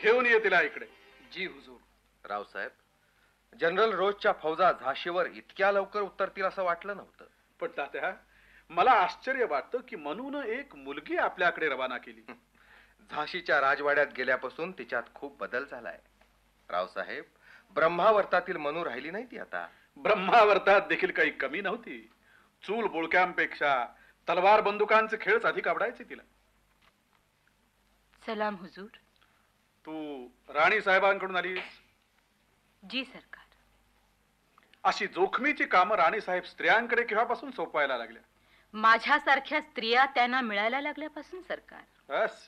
घेऊन ये तिला इकडे. जी हुजूर. रावसाहेब, जनरल रोजच्या फौजा झाशीवर इतक्या लवकर उतरतील असं वाटलं नव्हतं. पण तात्या, मला आश्चर्य वाटतं की मनून एक मुलगी आपल्याकडे रवाना केली. झाशीच्या राजवाड्यात गेल्यापासून तिच्यात खूप बदल झालाय. रावसाहेब, ब्रह्मावर्तातील मनू राहिली नाही ती आता. ब्रह्मावर्तात देखील काही कमी नव्हती. चूल बोळक्यांपेक्षा तलवार बंदुकांचे खेळच अधिक आवडायचे तिला. सलाम हुजूर. तू राणी साहेबांकडून आलीस. जी सरकार. अशी जोखमीची कामं राणी साहेब स्त्रियांकडे केव्हापासून सोपवायला लागल्या? माझ्यासारख्या स्त्रिया त्यांना मिळायला लागल्यापासून सरकार. अस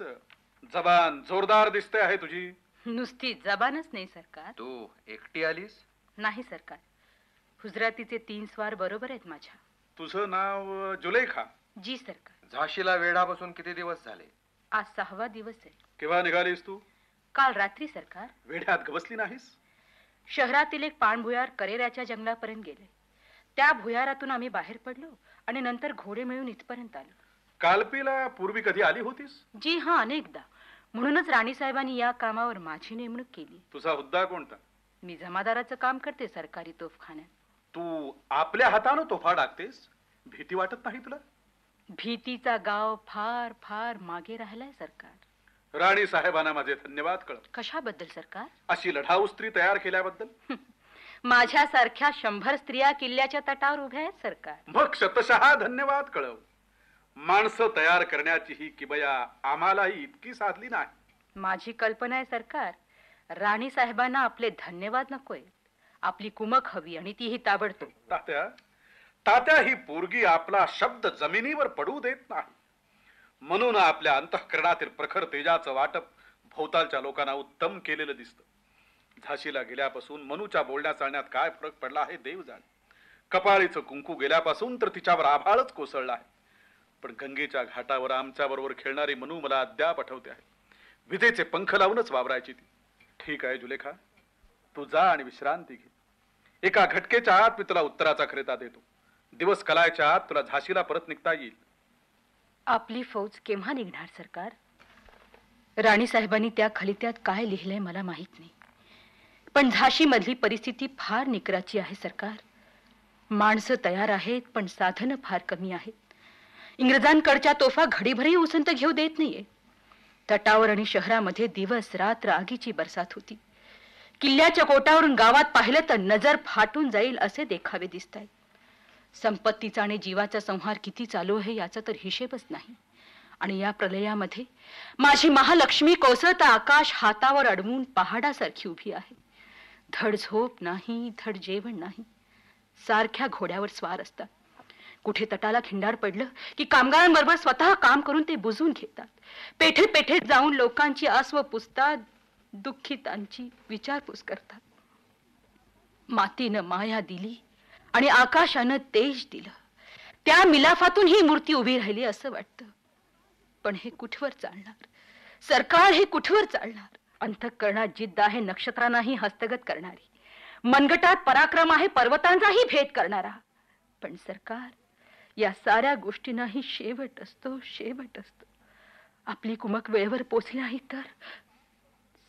जबान जोरदार दिसते आहे तुझी. नुसती जबानच नाही सरकार. तू एकटी आलीस? नाही सरकार, हुजरातीचे 3 स्वार बरोबर आहेत माझ्या. तुझं नाव जुलेखा? जी सरकार. झाशीला वेढा बसून किती दिवस झाले? आज 6वा दिवस आहे. केव्हा निघालीस तू? काल रात्री सरकार. वेढ्यात गबसली नाहीस? शहरातील एक पाणभुयार करेऱ्याच्या जंगलापर्यंत गेले. त्या भुयारातून आम्ही बाहेर पडलो आणि नंतर घोडे मिळून इथपर्यंत आलो. कालपीला पूर्वी कधी आली होतीस? जी हा, अनेकदा. म्हणूनच राणी साहेबांनी या कामावर माझी नेमणूक केली. तुझा हुद्दा कोणता? मी जमादाराचं काम करते सरकारी तोफखान्यात. तू आपल्या हातानं तोफा टाकतेस, भीती वाटत नाही तुला? भीतीचा गाव फार फार मागे राहिलाय सरकार. राणी साहेबांना माझे धन्यवाद कळव. कशाबद्दल सरकार? अशी लढाऊ स्त्री तयार केल्याबद्दल. माझ्यासारख्या 100 स्त्रिया किल्ल्याच्या तटावर उभ्या आहेत सरकार. मग शतशः धन्यवाद कळव. माणसं तयार करण्याची ही किबया आम्हालाही इतकी साधली नाही. माझी कल्पना आहे सरकार, राणी साहेबांना आपले धन्यवाद नकोय, आपली कुमक हवी आणि तीही ताबडतोब. तात्या ही पोरगी आपला शब्द जमिनीवर पडू देत नाही. म्हणून आपल्या अंतःकरणातील प्रखर तेजाचं वाटप भोवतालच्या लोकांना उत्तम केलेलं दिसतं. झाशीला गेल्यापासून मनूच्या बोलण्या चालण्यात काय फरक पडला आहे देव जाणे. कपाळीचं कुंकू गेल्यापासून तर तिच्यावर आभाळच कोसळला आहे. पण गंगेच्या घाटावर आमच्या बरोबर खेळणारी मनू मला अद्याप आठवते आहे. विजेचे पंख लावूनच वावरायची ती. ठीक आहे जुलेखा, तू जा आणि विश्रांती घे. एका घटकेच्या आत मी तुला उत्तराचा खरेता देतो. दिवस कलायच्या आत तुला झाशीला परत निघता येईल. आपली फौज केव्हा निघणार सरकार? राणी साहेबांनी त्या खलित्यात काय लिहिलंय मला माहित नाही, पण झाशी मधली परिस्थिती फार निकराची आहे सरकार. माणसं तयार आहेत, पण साधनं फार कमी आहेत. इंग्रजांकडच्या तोफा घडीभरही उसंत घेऊ देत नाहीये. तटावर आणि शहरामध्ये दिवस रात्र आगीची बरसात होती. किल्ल्याच्या कोटावरून गावात पाहिलं तर नजर फाटून जाईल असे देखावे दिसतायत. संपत्तीचा आणि जीवाचा संहार किती चालू आहे याचा तर हिशेबच नाही. आणि या प्रलयामध्ये माझी महालक्ष्मी कोसळता आकाश हातावर अडवून पहाडासारखी उभी आहे. धड झोप नाही, धड जेवण नाही. सारख्या घोड्यावर स्वार असतात. कुठे तटाला खिंडार पडलं की कामगारांबरोबर स्वतः काम करून ते बुजवून घेतात. पेठे पेठेत जाऊन लोकांची आसव पुसतात, दुःखितांची विचारपूस करतात. मातीनं माया दिली आणि आकाशानं तेज दिलं. त्या मिलाफातून ही मूर्ती उभी राहिली असं वाटतं. पण हे कुठवर चालणार सरकार, हे कुठवर चालणार? अंतःकरणात जिद्द आहे नक्षत्रांनाही हस्तगत करणारी, मनगटात पराक्रम आहे पर्वतांचाही भेद करणारा. पण सरकार, या साऱ्या गोष्टींनाही शेवट असतो, शेवट असतो. आपली कुमक वेळेवर पोचली नाही तर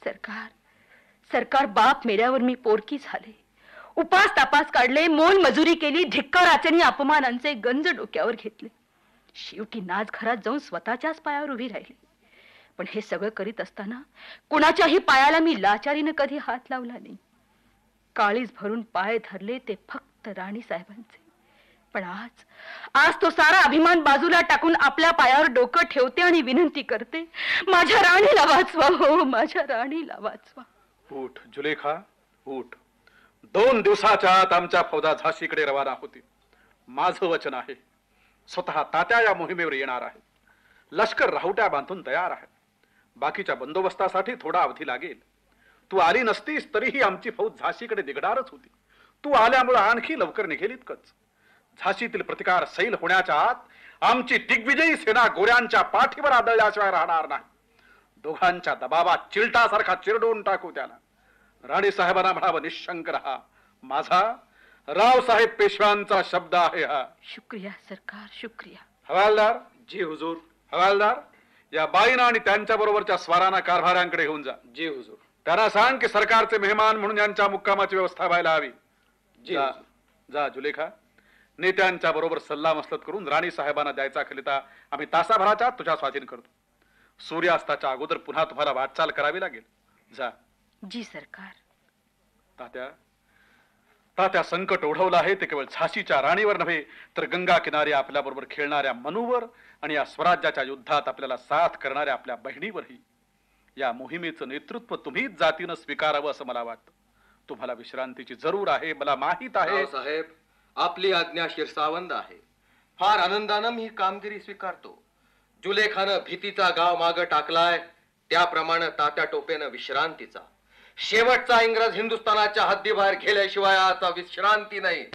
सरकार, सरकार बाप मेल्यावर मी पोरकी झाले, उपास तापास काढले, मोल मजुरी केली, धिक्काराचे आणि अपमानांचे गंज डोक्यावर घेतले. शेवटी नाच घरात जाऊन स्वतःच्याच पायावर उभी राहिली. पण हे सगळं करीत असताना कुणाच्याही पायाला मी लाचारीनं कधी हात लावला नाही. काळीज भरून पाय धरले ते फक्त राणी साहेबांचे. पण आज तो सारा अभिमान बाजूला टाकून आपल्या पायावर डोकं ठेवते आणि विनंती करते, माझ्या राणीला वाचवा, हो माझ्या राणीला वाचवा. उठ जुलेखा, उठ. 2 दिवसाच्या आत आमच्या फौजा झाशीकडे रवाना होती. माझं वचन आहे, स्वतः तात्या या मोहिमेवर येणार आहे. लष्कर राहुट्या बांधून तयार आहे. बाकीच्या बंदोबस्तासाठी थोडा अवधी लागेल. तू आली नसतीस तरीही आमची फौज झाशीकडे निघणारच होती. तू आल्यामुळे आणखी लवकर निघेल इतकंच. झाशीतील प्रतिकार सैल होण्याच्या आत आमची दिग्विजयी सेना गोऱ्यांच्या पाठीवर आदळल्याशिवाय राहणार नाही. दोघांच्या दबावात चिलटासारखा चिरडून टाकू त्याला. राणी साहेबांना म्हणावं, निशंक रहा. माझा रावसाहेब पेशव्यांचा शब्द आहे हा. शुक्रिया सरकार, शुक्रिया. हवालदार. जी हुजूर. हवालदार, या बाईना आणि त्यांच्या बरोबरच्या स्वारांना कारभाऱ्यांकडे घेऊन जा. जी हुजूर. त्यांना सांग की सरकारचे मेहमान म्हणून यांच्या मुक्कामाची व्यवस्था व्हायला हवी. जा जा जुलेखा. नेत्यांच्या बरोबर सल्ला मसलत करून राणी साहेबांना द्यायचा खलिता आम्ही तासाभराच्या तुझ्या स्वाधीन करतो. सूर्यास्ताच्या अगोदर पुन्हा तुम्हाला वाटचाल करावी लागेल. जा. जी सरकार. तात्या संकट ओढवलं आहे ते केवळ झाशीच्या राणीवर नव्हे तर गंगा किनारी आपल्या बरोबर खेळणाऱ्या मनूवर आणि या स्वराज्याच्या युद्धात आपल्याला साथ करणाऱ्या आपल्या बहिणीवरही. या मोहिमेचं नेतृत्व तुम्हीच जातीनं स्वीकारावं असं मला वाटतं. तुम्हाला विश्रांतीची जरूर आहे, मला माहीत आहे. साहेब, आपली आज्ञा शिरसावंद आहे. फार आनंदानं मी ही कामगिरी स्वीकारतो. जुलेखानं भीतीचा गाव माग टाकलाय, त्याप्रमाणे तात्या टोपेनं विश्रांतीचा. शेवटचा इंग्रज हिंदुस्थानाच्या हद्दीबाहेर गेल्याशिवाय आता विश्रांती नाही.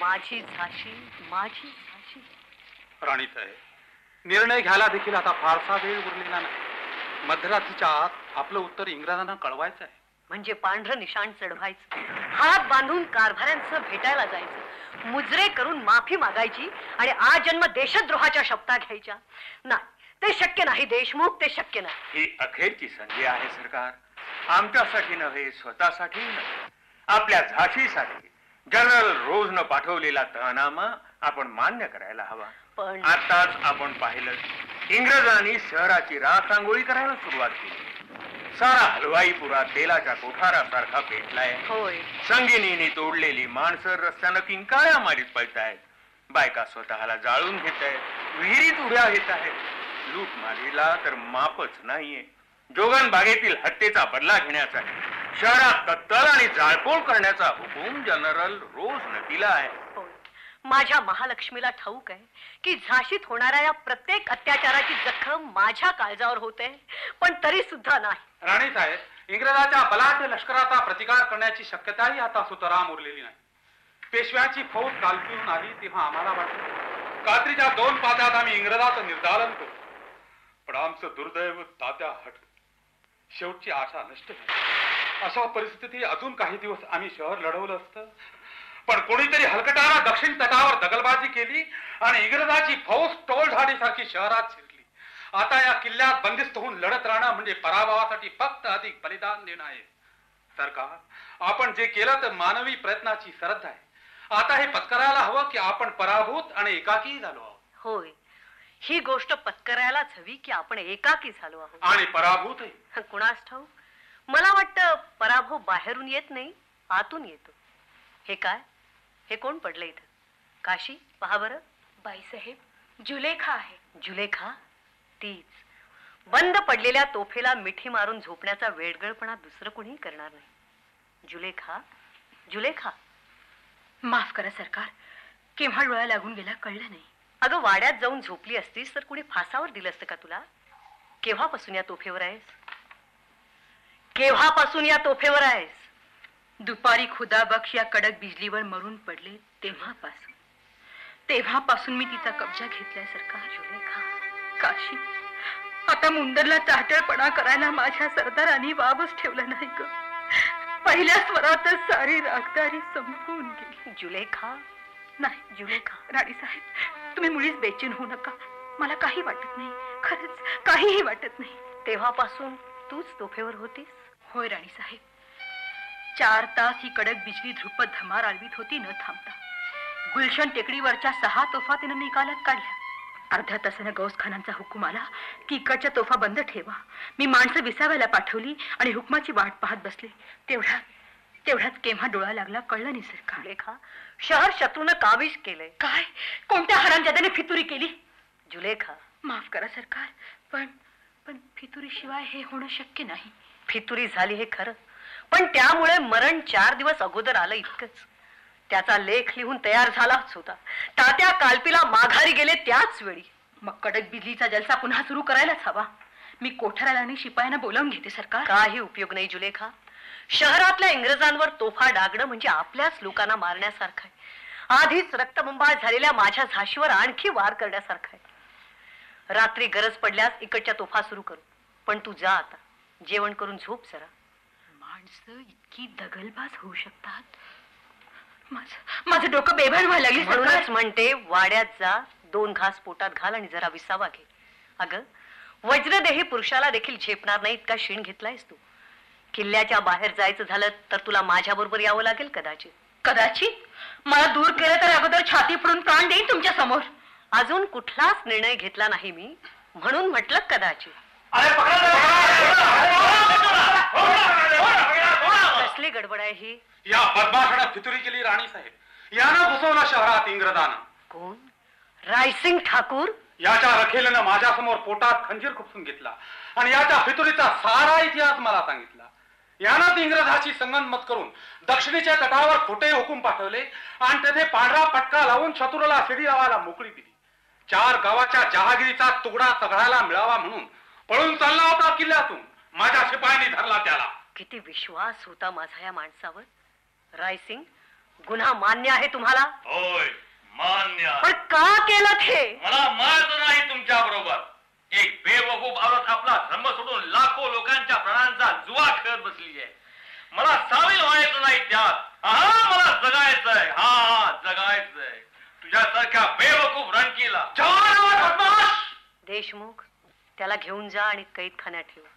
माझी झाशी, माझी झाशी. राणी साहेब, निर्णय घ्यायला देखील आता फारसा वेळ उरलेला नाही. मध्यरात्रीच्या आत आपलं उत्तर इंग्रजांना कळवायचं आहे. म्हणजे पांढरं निशाण चढवायचं, हात बांधून कारभाऱ्यांसह भेटायला जायचं, मुजरे करून माफी मागायची आणि आजन्म देशद्रोहाच्या शपथा घ्यायच्या. नाही, ते शक्य नाही देशमुख, ते शक्य नाही. ही अखेरची संधी आहे सरकार. आमच्यासाठी नव्हे, स्वतःसाठी नव्हे, आपल्या झाशीसाठी जनरल रोजनं पाठवलेला तहनामा आपण मान्य करायला हवा. पण आताच आपण पाहिलं, इंग्रजांनी शहराची राखांगोळी करायला सुरुवात केली. सारा हलवाई पुरा तेलाच्या कोठारासारखा पेटलाय. होय, संगिनीने तोडलेली माणसं रस्त्यानं किंकाळ्या मारीत पळतायत. बायका स्वतःला जाळून घेत आहेत, विहिरीत उड्या घेत आहेत. लूटमारीला तर मापच नाहीये. जोगन बागेतील हत्येचा बदला घेण्याचा, शहरात कत्तल आणि जाळपोळ करण्याचा हुकूम जनरल रोजनं दिला आहे. माझ्या महालक्ष्मीला ठाऊक आहे की झाशीत होणाऱ्या या प्रत्येक अत्याचाराची जखम माझ्या काळजावर होते, पण तरी सुद्धा नाही. राणी साहेब, इंग्रजाच्या बलाढ्य लष्कराचा प्रतिकार करण्याची शक्यताही आता सुतराम उरलेली नाही. पेशव्याची फौज कालपिहून आली तेव्हा आम्हाला वाटलं कात्रीच्या 2 पात्यात आम्ही इंग्रजाचं निर्दालन करू. पण आमचं दुर्दैव तात्या हट, शेवटची आशा नष्ट झाली. अशा परिस्थितीत अजून काही दिवस आम्ही शहर लढवलं असतं, पण कोणीतरी हलकटाला दक्षिण तटावर दगलबाजी केली आणि इंग्रजाची फौज टोळधाडीसारखी शहरात शिरली. आता या किल्ल्यात बंदिस्त होऊन लढत राहणं म्हणजे पराभवासाठी फक्त अधिक बलिदान देणं आहे. सरकार, आपण जे केलं तर मानवी प्रयत्नाची श्रद्धा आहे. आता हे पत्करायला हवं की आपण पराभूत आणि एकाकी झालो आहोत. होय, ही गोष्ट पत्करायलाच हवी की आपण एकाकी झालो आहोत आणि पराभूत आहे. कुणास ठाऊक, मला वाटतं पराभव बाहेरून येत नाही, आतून येतो. हे काय, हे कोण पडलं इथं? काशी, पहा बरं. बाईसाहेब, जुलेखा आहे. जुलेखा? तीच. बंद पडलेल्या तोफेला मिठी मारून झोपण्याचा वेडगळपणा दुसरं कुणीही करणार नाही. जुलेखा, जुलेखा. माफ करा सरकार, केव्हा डोळा लागून गेला कळलं नाही. अगं, वाड्यात जाऊन झोपली असतीस तर कुणी फासावर दिलं असतं का तुला? केव्हापासून या तोफेवर आहेस? केव्हापासून या तोफेवर आहेस? दुपारी खुदाबख्श या कडक बिजलीवर मरून पडले तेव्हापासून मी तिचा कब्जा घेतलाय सरकार. जुलेखा, काशी, आता मुंडरला चाहटळपणा करायला माझ्या सरदारांनी वावच ठेवलं नाही ग. पहिल्या स्वरातच सारी रागदारी संपून गेली. जुलेखा. नाही जुलेखा, राणी साहेब, तुम्ही मुळीच बेचैन होऊ नका. मला काही वाटत नाही, खरंच काहीही वाटत नाही. तेव्हापासून तूच तोफेवर होतीस? होय राणी साहेब. 4 तास ही कडक बिजली ध्रुपद धमार आळवीत होती न थांबता. गुलशन टेकडीवरच्या 6 तोफा तिनं निकालात काढल्या. अर्ध्या तासानं गौसखानांचा हुकूम आला की इकडच्या तोफा बंद ठेवा. मी माणसं विसाव्याला पाठवली आणि हुकमाची वाट पाहत बसले. तेवढ्याच केव्हा डोळा लागला कळलं नाही सरकार. जुलेखा, शहर शत्रूनं काबीज केलंय. काय? कोणत्या हरामजाद्याने फितुरी केली? जुलेखा, माफ करा सरकार, पण फितुरी शिवाय हे होणं शक्य नाही. फितुरी झाली हे खरं, पण त्यामुळे मरण 4 दिवस अगोदर आलं इतकंच. त्याचा लेख लिहून तयार झालाच होता. तात्या कालपीला माघारी गेले त्याच वेळी. मग कडक बिजलीचा जलसा पुन्हा सुरू करायलाच हवा. मी कोठाराला आणि शिपायांना बोलावून घेते सरकार. काही उपयोग नाही जुलेखा. शहरातल्या इंग्रजांवर तोफा डागणं म्हणजे आपल्याच लोकांना मारण्यासारखं आहे. आधीच रक्तबंबाळ झालेल्या माझ्या झाशीवर आणखी वार करण्यासारखं आहे. रात्री गरज पडल्यास इकडच्या तोफा सुरू करू, पण तू जा आता, जेवण करून झोप जरा. माणसं इतकी दगलबाज होऊ शकतात? माझं डोकं बेभान व्हायला लागले. म्हणूनच म्हणते, वाड्यात जा, 2 घास पोटात घाल आणि जरा विसावा घे. अगं, वज्रदेही पुरुषाला देखील झेपणार नाही इतका शीण घेतलायस तू. किल्ल्याच्या बाहेर जायचं झालं तर तुला माझ्या बरोबर यावं लागेल कदाचित. कदाचित? मला दूर केलं तर अगोदर छाती फोडून प्राण देईन तुमच्या समोर. अजून कुठलाच निर्णय घेतला नाही मी, म्हणून म्हटलं कदाचित. कसली गडबड आहे ही? या बदमाशानं फितुरी केली राणी साहेब. यानं घुसवलं शहरात इंग्रजानं. कोण? रायसिंग ठाकूर? याच्या रखेलनं माझ्यासमोर पोटात खंजीर खुपसून घेतला आणि याच्या फितुरीचा सारा इतिहास मला सांगितला. यानं इंग्रजाची संगनमत करून दक्षिणेच्या तटावर खोटे हुकूम पाठवले आणि तेथे पांढरा पटका लावून शत्रूला शिडी लावायला मोकळी दिली. 4 गावाच्या जहागिरीचा तुकडा सगळ्याला मिळावा म्हणून पळून चालला होता किल्ल्यातून. माझ्या शिपायांनी धरला त्याला. किती विश्वास होता माझा या माणसावर. रायसिंग, गुन्हा मान्य आहे तुम्हाला? होय, मान्य. पण का केलं हे? मला मारत नाही तुमच्या बरोबर. एक बेवकूफ औरत आपला धर्म सोडून लाखो लोकांच्या प्राणांचा जुवा खेळत बसली आहे. मला सामील व्हायचं नाही त्यात. मला जगायचंय. जगायचंय तुझ्यासारख्या बेवकूफ रणकीला. देशमुख, त्याला घेऊन जा आणि कैदखान्यात ठेवा.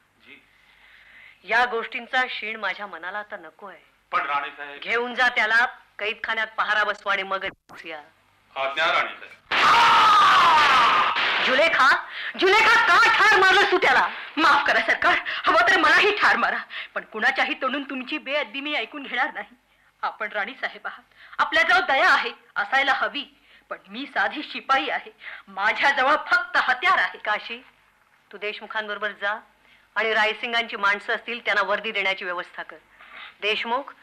या गोष्टींचा शीण माझ्या मनाला आता नको आहे. पण राणी साहेब, घेऊन जा त्याला, कैदखान्यात पहारा बसवा आणि मग या. आज्ञा राणी साहेब. जुलेखा, जुलेखा, का ठार मारलं तू त्याला? माफ करा सरकार, हवं तर मलाही ठार मारा, पण कुणाच्याही तोंडून तुमची बेअदबी मी ऐकून घेणार नाही. आपण राणी साहेब आहात, आपल्याजवळ दया आहे, असायला हवी, पण मी साधी शिपाई आहे. माझ्याजवळ फक्त हत्यार आहे. काशी, तू देशमुखांबरोबर जा आणि रायसिंगांची माणसं असतील त्यांना वर्दी देण्याची व्यवस्था कर. देशमुख,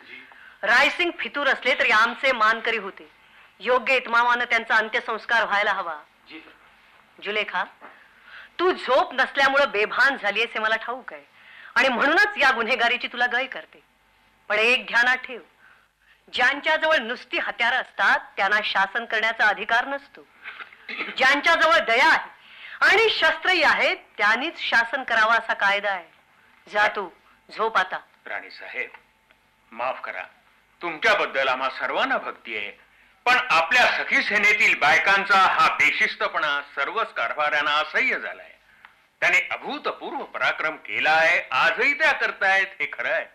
रायसिंग फितूर असले तरी आमचे मानकरी होते. योग्य इतमामानं त्यांचा अंत्यसंस्कार व्हायला हवा. जुलेखा, तू झोप नसल्यामुळे बेभान झालीयस हे मला ठाऊक आहे आणि म्हणूनच या गुन्हेगारीची तुला गय करते. पण एक ध्यानात ठेव, ज्यांच्याजवळ नुसती हत्यारं असतात त्यांना शासन करण्याचा अधिकार नसतो. ज्यांच्याजवळ दया आहे आणि शस्त्रही आहेत त्यांनीच शासन करावा असा कायदा आहे. जा तू झोप आता. राणी साहेब, माफ करा, तुमच्याबद्दल आम्हा सर्वांना भक्ती आहे, पण आपल्या सखी सेनेतील बायकांचा हा बेशिस्तपणा सर्वच कारभाऱ्यांना असह्य झालाय. त्याने अभूतपूर्व पराक्रम केला आहे, आजही त्या करतायत, हे खरं आहे.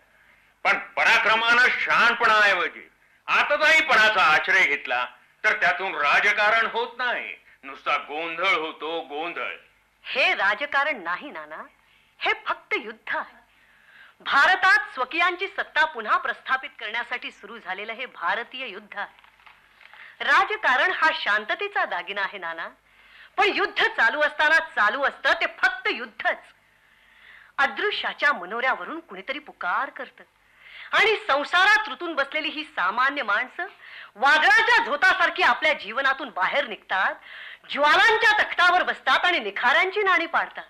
पण पराक्रमानं शहाणपणाऐवजी आतताईपणाचा आश्रय घेतला तर त्यातून राजकारण होत नाही, नुसता गोंधळ होतो, गोंधळ. हे राजकारण नाही नाना, हे फक्त युद्ध आहे. भारतात स्वकीयांची सत्ता पुन्हा प्रस्थापित करण्यासाठी सुरू झालेलं हे भारतीय युद्ध आहे. राजकारण हा शांततेचा दागिना आहे नाना, पण युद्ध चालू असताना चालू असतं ते फक्त युद्धच. अदृश्याच्या मनोऱ्यावरून कुणीतरी पुकार करतं आणि संसारात रुतून बसलेली ही सामान्य माणसं वादळाच्या झोतासारखी आपल्या जीवनातून बाहेर निघतात, ज्वालांच्या तख्तावर बसतात आणि निखाऱ्यांची नाणी पाडतात.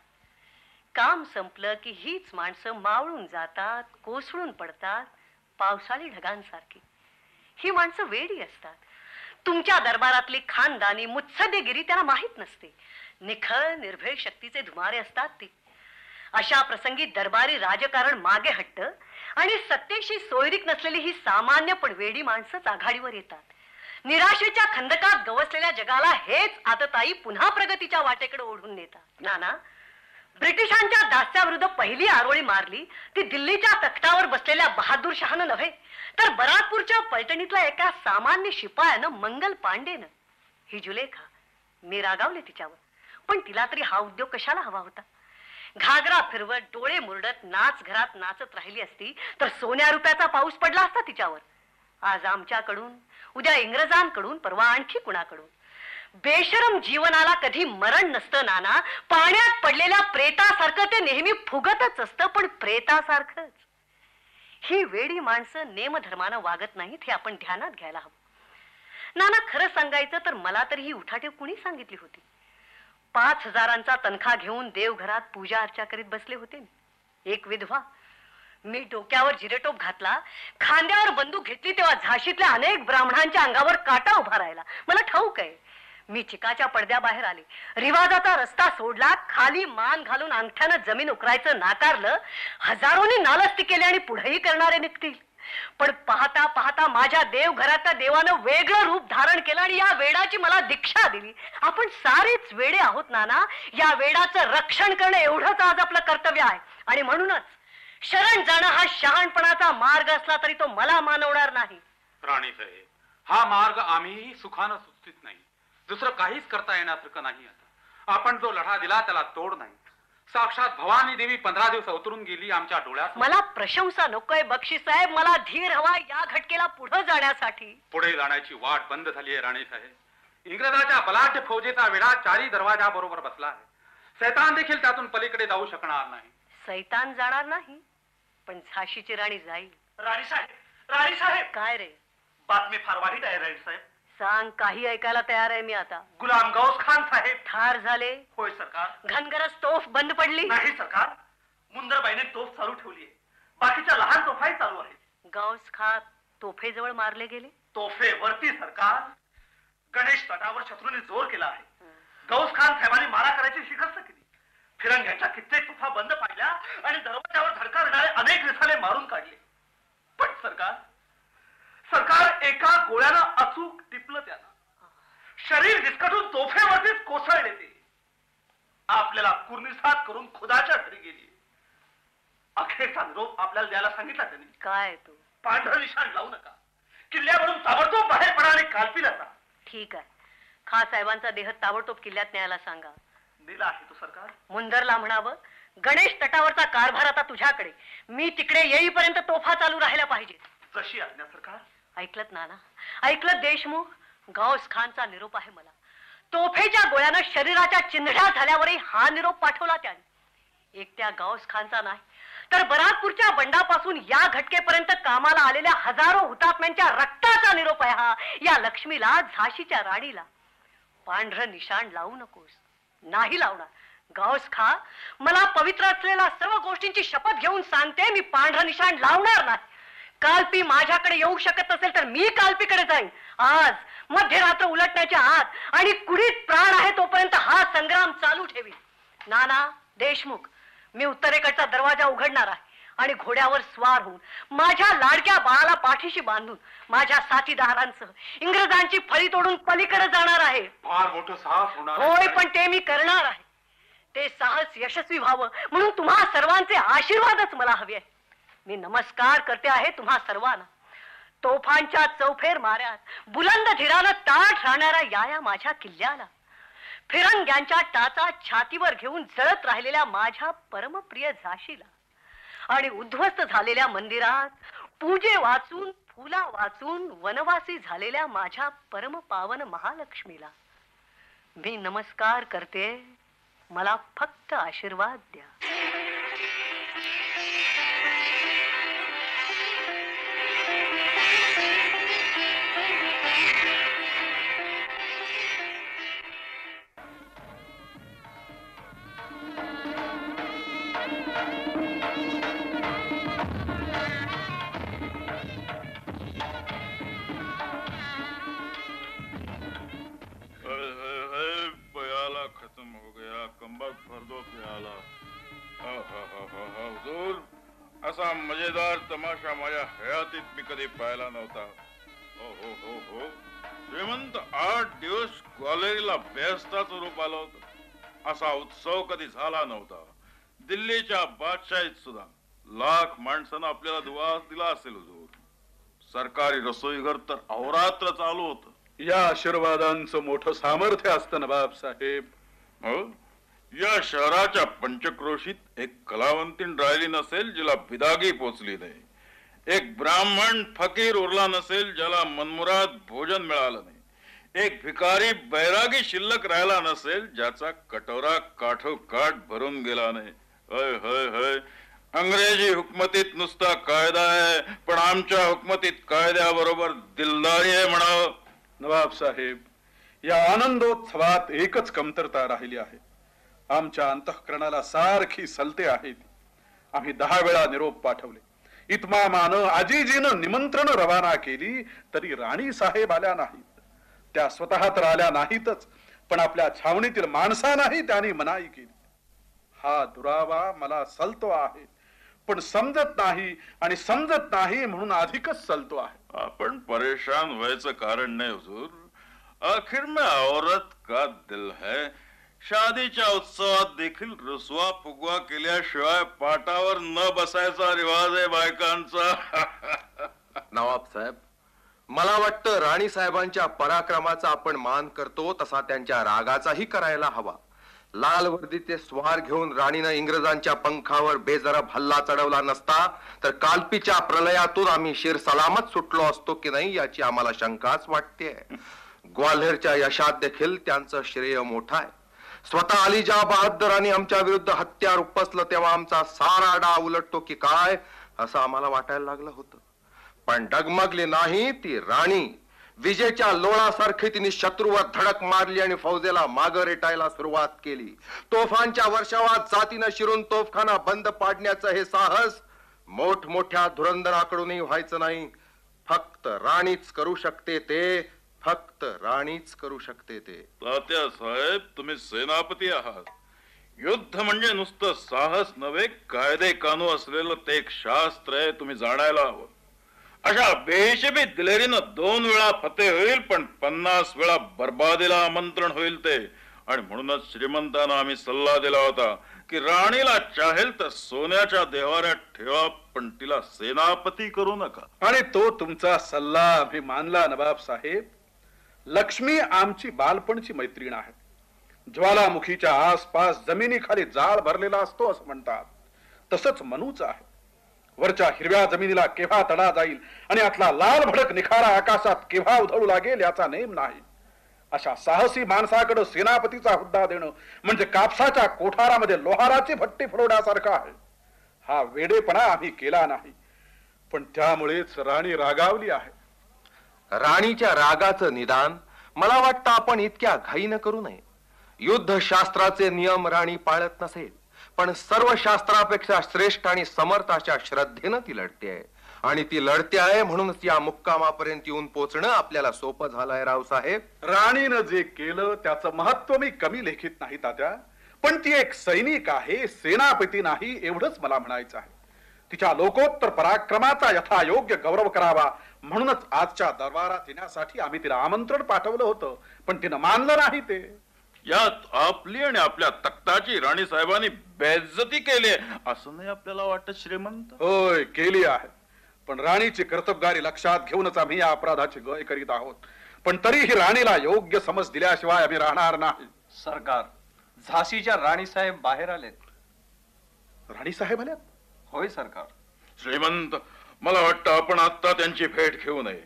काम संपलं की हीच माणसं मावळून जातात, कोसळून पडतात, पावसाळी ढगांसारखी. ही माणसं वेडी असतात. तुमच्या दरबारातली खानदानी मुत्सद्देगिरी त्यांना माहित नसते. निखळ निर्भय शक्तीचे धुमारे असतात ते. अशा प्रसंगी दरबारी राजकारण मागे हटतं आणि सत्तेशी सोयरीक नसलेली ही सामान्य पण वेडी माणसंच आघाडीवर येतात. निराशेच्या खंदकात गवसलेल्या जगाला हेच आतताई पुन्हा प्रगतीच्या वाटेकडे ओढून नेतात. नाना, ब्रिटिशांच्या दास्याविरुद्ध पहिली आरोळी मारली ती दिल्लीच्या तख्तावर बसलेल्या बहादूर शहानं नव्हे, तर बराकपूरच्या पलटणीतल्या एका सामान्य शिपायानं, मंगल पांडेनं. ही जुलेखा, मी रागावले तिच्यावर, पण तिला तरी हा उद्योग कशाला हवा होता? घागरा फिरवत, डोळे मुरडत नाच घरात नाचत राहिली असती तर सोन्या रुपयाचा पाऊस पडला असता तिच्यावर. आज आमच्याकडून, उद्या इंग्रजांकडून, परवा आणखी कुणाकडून. बेशरम जीवनाला कधी मरण नसतं नाना. पाण्यात पडलेल्या प्रेतासारखं ते नेहमी फुगतच असतं, पण प्रेतासारखंच. ही वेडी माणसं नेमधर्मानं वागत नाहीत हे आपण ध्यानात घ्यायला हवं. नाना, खरं सांगायचं तर मला तर ही उठाठेव कुणी सांगितली होती? 5,000चा तनखा घेऊन देवघरात पूजा अर्चा करीत बसले होते मी, एक विधवा. मी डोक्यावर जिरेटोप घातला, खांद्यावर बंदूक घेतली तेव्हा झाशीतल्या अनेक ब्राह्मणांच्या अंगावर काटा उभा राहिला. मला ठाऊक आहे. मी चिकाच्या पडद्याबाहेर आले, रिवाजाचा रस्ता सोडला, खाली मान घालून अंगठ्यानं जमीन उकरायचं नाकारलं. हजारोनी नालस्ती केली आणि पुढेही करणारे निघतील. पण पाहता पाहता माझ्या देवघरातल्या देवानं वेगळं रूप धारण केलं आणि या वेडाची मला दीक्षा दिली. आपण सारेच वेडे आहोत नाना. या वेडाचं रक्षण करणं एवढंच आज आपलं कर्तव्य आहे. आणि म्हणूनच शरण जाणं हा शहाणपणाचा मार्ग असला तरी तो मला मानवणार नाही. राणीसाहेब, हा मार्ग आम्हीही सुखानं सुचत नाही. दुसरं काहीच करता येण्यासारखं नाही. आता आपण जो लढा दिला त्याला तोड नाही. साक्षात भवानी देवी 15 दिवस उतरून गेली आमच्या डोळ्यात. मला प्रशंसा नकोय बक्षी साहेब, मला धीर हवा या घटकेला पुढे जाण्यासाठी. पुढे जाण्याची वाट बंद झाली आहे राणीसाहेब. इंग्रजाच्या बलाढ्य फौजेचा वेढा चारी दरवाजा बरोबर बसला आहे. सैतान देखील त्यातून पलीकडे जाऊ शकणार नाही. सैतान जाणार नाही, पण झाशीची राणी जाईल. राणी साहेब, काय रे? बातमी फार वाईट आहे राणी साहेब. सांग, काही ऐकायला तयार आहे मी आता. गुलाम गौस खान साहेब ठार झाले. होय सरकार. घनगरज तोफ बंद पडली. नाही सरकार, मुंदरबाईने तोफ चालू ठेवली आहे. बाकीच्या लहान तोफाही चालू आहेत. गौस खान तोफेजवळ मारले गेले. तोफेवरती सरकार गणेश तटावर शत्रूंनी जोर केला आहे. गौस खान साहेबांनी मारा करायची शिकस्त केली. फिरंग्यांच्या कित्येक तोफा बंद पाडल्या आणि दरवाजावर धडकारणारे अनेक रिसाले मारून काढले. पण सरकार एका गोळ्यानं अचूक टिपलं त्याला. शरीर विस्कटून तोफेवरतीच कोसळले ते. आपल्याला कुर्निसात करून खुदाच्या घरी गेली. अखेरचा निरोप आपल्याला द्यायला सांगितला त्यांनी. काय तू? पांढरं निशाण लावू नका. किल्ल्यावरून ताबडतोब बाहेर पडा आणि कालपील असा. ठीक आहे. खा साहेबांचा देह ताबडतोब किल्ल्यात न्यायला सांगा. दिला आहे तो सरकार. मुंदरला म्हणावं, गणेश तटावरचा कारभार आता तुझ्याकडे. मी तिकडे येईपर्यंत तोफा चालू राहायला पाहिजे. जशी आज्ञा सरकार. ऐकलत नाना, ऐकलत देशमुख? गौस खानचा निरोप आहे मला. तोफेच्या गोळ्यानं शरीराच्या चिंधड्या झाल्यावरही हा निरोप पाठवला त्याने. एकट्या गौस खानचा नाही तर बराकपूरच्या बंडापासून या घटकेपर्यंत कामाला आलेल्या हजारो हुतात्म्यांच्या रक्ताचा निरोप आहे हा. या लक्ष्मीला, झाशीच्या राणीला. पांढरं निशाण लावू नकोस. नाही लावणार. गौस खा, मला पवित्र असलेल्या सर्व गोष्टींची शपथ घेऊन सांगते, मी पांढरं निशाण लावणार नाही. कालपी माझ्याकडे येऊ शकत नसेल तर मी कालपीकडे जाईन. आज मध्यरात्र उलटण्याच्या आत आणि कुडीत प्राण आहे तोपर्यंत हा संग्राम चालू ठेवी. नाना देशमुख, मी उत्तरेकडचा दरवाजा उघडणार आहे आणि घोड्यावर स्वार होऊन माझ्या लाडक्या बाळाला पाठीशी बांधून माझ्या साथीदारांसह इंग्रजांची फळी तोडून पलीकडे जाणार आहे. फार मोठं साहस होणार आहे. होय, पण ते मी करणार आहे. ते साहस यशस्वी व्हावं म्हणून तुम्हा सर्वांचे आशीर्वादच मला हवे आहेत. मी नमस्कार करते आहे तुम्हा सर्वांना. तोफांच्या चौफेर माऱ्यात बुलंद धीरानं ताठ राहणाऱ्या या माझ्या किल्ल्याला, फिरंग्यांच्या टाचा छातीवर घेऊन जळत राहिलेल्या माझ्या परमप्रिय झाशीला आणि उद्ध्वस्त झालेल्या मंदिरात पूजे वाचून फुला वाचून वनवासी झालेल्या माझ्या परम पावन महालक्ष्मीला मी नमस्कार करते. मला फक्त आशीर्वाद द्या. खत्म हो गया, कंबक भर दो प्याला. हुजूर, असा मजेदार तमाशा माझ्या हयातीत मी कधी पाहिला नव्हता. हो हो हो, श्रीमंत 8 दिवस ग्वालेरीला बेस्ताचं रूप आलं होतं. असा उत्सव कधी झाला नव्हता. दिल्लीच्या बादशाहीत सुद्धा लाख माणसानं आपल्याला दुवास दिला असेल हुजूर. सरकारी रसोईघर तर अहोरात्र चालू होतं. या आशीर्वादांचं मोठं सामर्थ्य असतं नवाब साहेब. हो, या शहराच्या पंचक्रोशीत एक कलावंतीण राहिली नसेल जिला बिदागी पोचली नाही. एक ब्राह्मण फकीर उरला नसेल ज्याला मनमुराद भोजन मिळालं नाही. एक भिकारी बैरागी शिल्लक राहिला नसेल ज्याचा कटोरा काठोकाठ भरून गेला नाही. हय हय हय, अंग्रेजी हुकमतीत नुसता कायदा आहे, पण आमच्या हुकमतीत कायद्याबरोबर दिलदारी आहे म्हणावं. नवाब साहेब, या आनंदोत्सवात एकच कमतरता राहिली आहे. आमच्या अंतःकरणाला सारखी सलते आहेत. आम्ही 10 वेळा निरोप पाठवले. इतमामानं आजीजीनं निमंत्रण रवाना केली तरी राणी साहेब आल्या नाहीत. त्या स्वतः तर आल्या नाहीतच, पण आपल्या छावणीतील माणसांनाही त्यांनी मनाई केली. हा दुरावा मला सलतो आहे, पण समजत नाही आणि समजत नाही म्हणून अधिकच सलतो आहे. आपण परेशान व्हायचं कारण नाही हुजूर. आखिर में औरत का दिल है. शादीच्या उत्सवात देखील रुसवा फुगवा केल्याशिवाय पाटावर न बसायचा रिवाज आहे बायकांचा. नवाब साहेब, मला वाटतं राणी साहेबांच्या पराक्रमाचा आपण मान करतो तसा त्यांच्या रागाचाही करायला हवा. लाल वर्दीचे स्वार घेऊन राणीनं इंग्रजांच्या पंखावर बेजराब हल्ला चढवला नसता तर कालपीच्या प्रलयातून आम्ही शिर सलामत सुटलो असतो की नाही याची आम्हाला शंकाच वाटते. ग्वाल्हेरच्या यशात देखील त्यांचं श्रेय मोठं आहे. स्वतः अलीजा बहादरांनी आमच्या विरुद्ध हत्यार उपसलं तेव्हा आमचा सारा डाव उलटतो की काय असं आम्हाला वाटायला लागलं होतं. पण डगमगली नाही ती राणी. विजेच्या लोळासारखी तिने शत्रूवर धडक मारली आणि फौजेला मागं रेटायला सुरुवात केली. तोफांच्या वर्षावात जातीनं शिरून तोफखाना बंद पाडण्याचं हे साहस मोठमोठ्या धुरंदराकडूनही व्हायचं नाही. फक्त राणीच करू शकते ते. फक्त राणीच करू शकते ते. तात्या साहेब, तुम्ही सेनापती आहात. युद्ध म्हणजे नुसतं साहस नव्हे, कायदे कानून असलेलं ते एक शास्त्र आहे. तुम्ही जाणायला हवं. अशा बेहिशेबी दिलेरीनं 2 वेळा फते होईल, पण 50 वेळा बर्बादीला आमंत्रण होईल ते. आणि म्हणूनच श्रीमंतांना आम्ही सल्ला दिला होता की राणीला चाहेल तर सोन्याच्या देवाऱ्यात ठेवा, पण तिला सेनापती करू नका. आणि तो तुमचा सल्ला आम्ही मानला नवाब साहेब. लक्ष्मी आमची बालपणची मैत्रीण आहे. ज्वालामुखीच्या आसपास जमिनीखाली जाळ भरलेला असतो असं म्हणतात, तसंच मनूच आहे. वरच्या हिरव्या जमिनीला केव्हा तडा जाईल आणि आतला लाल भडक निखारा आकाशात केव्हा उधळू लागेल याचा नेम नाही. अशा साहसी माणसाकडे सेनापतीचा हुद्दा देणं म्हणजे कापसाच्या कोठारामध्ये लोहाराची भट्टी फोडण्यासारखं आहे. हा वेडेपणा आम्ही केला नाही, पण त्यामुळेच राणी रागावली आहे. राणीच्या रागाचं निदान मला वाटतं आपण इतक्या घाईनं करू नये. युद्धशास्त्राचे नियम राणी पाळत नसेल, पण सर्व शास्त्रापेक्षा श्रेष्ठ आणि समर्थ अशा श्रद्धेनं ती लढते. आणि ती लढते आहे म्हणूनच या मुक्कामापर्यंत येऊन पोचणं आपल्याला सोपं झालंय रावसाहेब. राणीनं जे केलं त्याचं महत्व मी कमी लेखित नाही तात्या, पण ती एक सैनिक आहे, सेनापती नाही एवढंच मला म्हणायचं आहे. तिच्या लोकोत्तर पराक्रमाचा यथायोग्य गौरव करावा म्हणूनच आजच्या दरबारात येण्यासाठी आम्ही तिला आमंत्रण पाठवलं होतं, पण तिनं मानलं नाही. ते यात आपली आणि आपल्या तख्ताची राणी साहेबांनी बेइज्जती केली असं नाही आपल्याला वाटत श्रीमंत? होय, केली आहे, पण राणीची कर्तबगारी लक्षात घेऊनच आम्ही या अपराधाची गय करीत आहोत. पण तरीही राणीला योग्य समज दिल्याशिवाय आम्ही राहणार नाही. सरकार, झाशीच्या राणीसाहेब बाहेर आलेत. राणीसाहेब आल्यात? होय सरकार. श्रीमंत, मला वाटतं आपण आता त्यांची भेट घेऊ नये.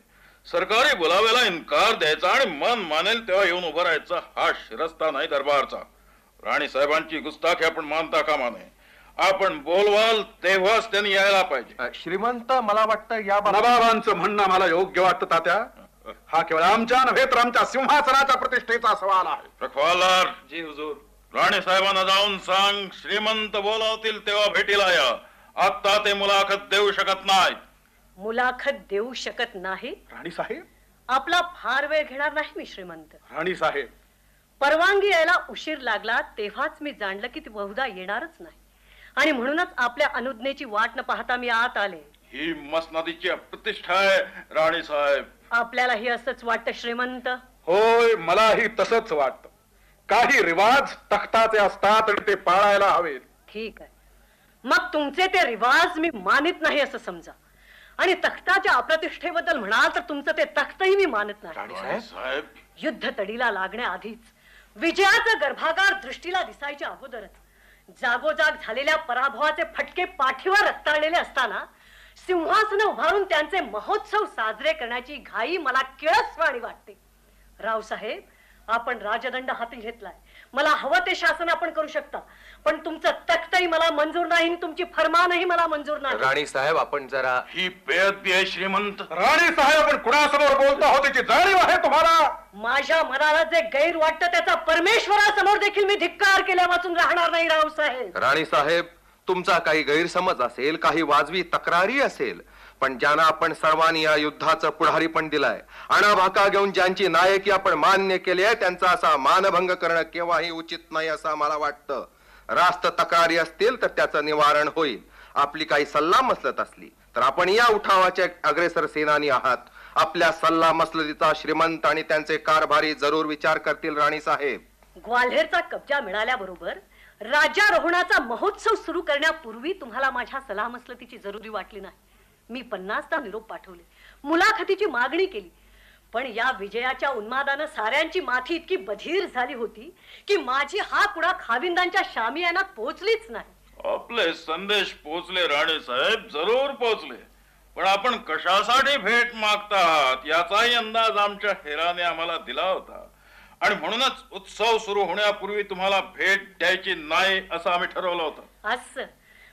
सरकारी बोलाव्याला इन्कार द्यायचा आणि मन मानेल तेव्हा येऊन उभं राहायचा हा शिरस्ता नाही दरबारचा. राणी साहेबांची गुस्ताखी आपण मानता कामा नये. आपण बोलवाल तेव्हाच त्यांनी यायला पाहिजे. श्रीमंत, मला वाटतं या नवाबांचं म्हणणं मला योग्य वाटतं तात्या. हा केवळ आमच्या नव्हे तर आमच्या सिंहासनाच्या प्रतिष्ठेचा सवाल आहे. रखवालदार, जी हुजूर. राणी साहेबांना जाऊन सांग श्रीमंत बोलावतील तेव्हा भेटीला या. आता ते मुलाखत देऊ शकत नाहीत. मुलाखत देऊ शकत नाही? राणी साहेब, आपला फार वेळ घेणार नाही मी श्रीमंत. राणी साहेब, परवानगी यायला उशीर लागला तेव्हाच मी जाणलं की ती बहुधा येणारच नाही, आणि म्हणूनच आपल्या अनुज्ञेची वाट न पाहता मी आत आले. ही मसनदीची अप्रतिष्ठा आहे राणी साहेब. आपल्यालाही असंच वाटतं श्रीमंत? होय, मलाही तसंच वाटतं. काही रिवाज तख्ताचे असतात आणि ते पाळायला हवेत. ठीक आहे, मग तुमचे ते रिवाज मी मानित नाही असं समजा, आणि तख्ताच्या अप्रतिष्ठेबद्दल म्हणाल तर तुमचं ते तख्तही मी मानत नाही. साहेब, युद्ध तडीला लागण्याआधीच, विजयाचा गर्भागार दृष्टीला दिसायच्या अगोदरच जागोजाग झालेल्या पराभवाचे फटके पाठीवर रक्ताळलेले असताना सिंहासन उभारून त्यांचे महोत्सव साजरे करण्याची घाई मला किळसवाणी वाटते. रावसाहेब, आपण राजदंड हाती घेतलाय, मला हवं ते शासन आपण करू शकता, पण तुमचं तख्तही मला मंजूर नाही, तुमची फरमानही मला मंजूर नाही. राणी साहेब, आपण जरा ही बेअदबी आहे श्रीमंत. राणी साहेब, आपण कुणासमोर बोलतो आहोत त्याची जाणीव आहे तुम्हाला? माझ्या मनाला जे गैर वाटतं त्याचा परमेश्वरासमोर देखील मी धिक्कार केल्यापासून राहणार नाही. रावसाहेब, राणी साहेब, तुमचा काही गैरसमज असेल, काही वाजवी तक्रारी असेल, पण ज्यांना आपण सर्वांनी या युद्धाचं पुढारी पण दिलाय, अणाभाका घेऊन ज्यांची नायकी आपण मान्य केली आहे, त्यांचा असा मानभंग करणं केव्हाही उचित नाही असं मला वाटतं. रास्त तक्रारी असतील तर त्याचं निवारण होईल. आपली काही सल्ला मसलत असली तर आपण या उठावाचे अग्रेसर सेनानी आहात. आपल्या सल्ला मसलतीचा श्रीमंत आणि त्यांचे कारभारी जरूर विचार करतील. राणी साहेब, ग्वाल्हेरचा कब्जा मिळाल्याबरोबर राज्यारोहणाचा महोत्सव सुरू करण्यापूर्वी तुम्हाला माझ्या सलामसलतीची जरुरी वाटली नाही. मी 50टा निरोप पाठवले, मुलाखतीची मागणी केली, पण या विजयाच्या उन्मादानं साऱ्यांची माथी इतकी बधीर झाली होती की माझी हा कुडा खाविंदांच्या शामियानात पोहोचलीच नाही. आपले संदेश पोचले राणी साहेब, जरूर पोचले, पण आपण कशासाठी भेट मागता आहात याचाही अंदाज आमच्या हेराने आम्हाला दिला होता, आणि म्हणूनच उत्सव सुरू होण्यापूर्वी तुम्हाला भेट द्यायची नाही असं आम्ही ठरवलं होतं. असं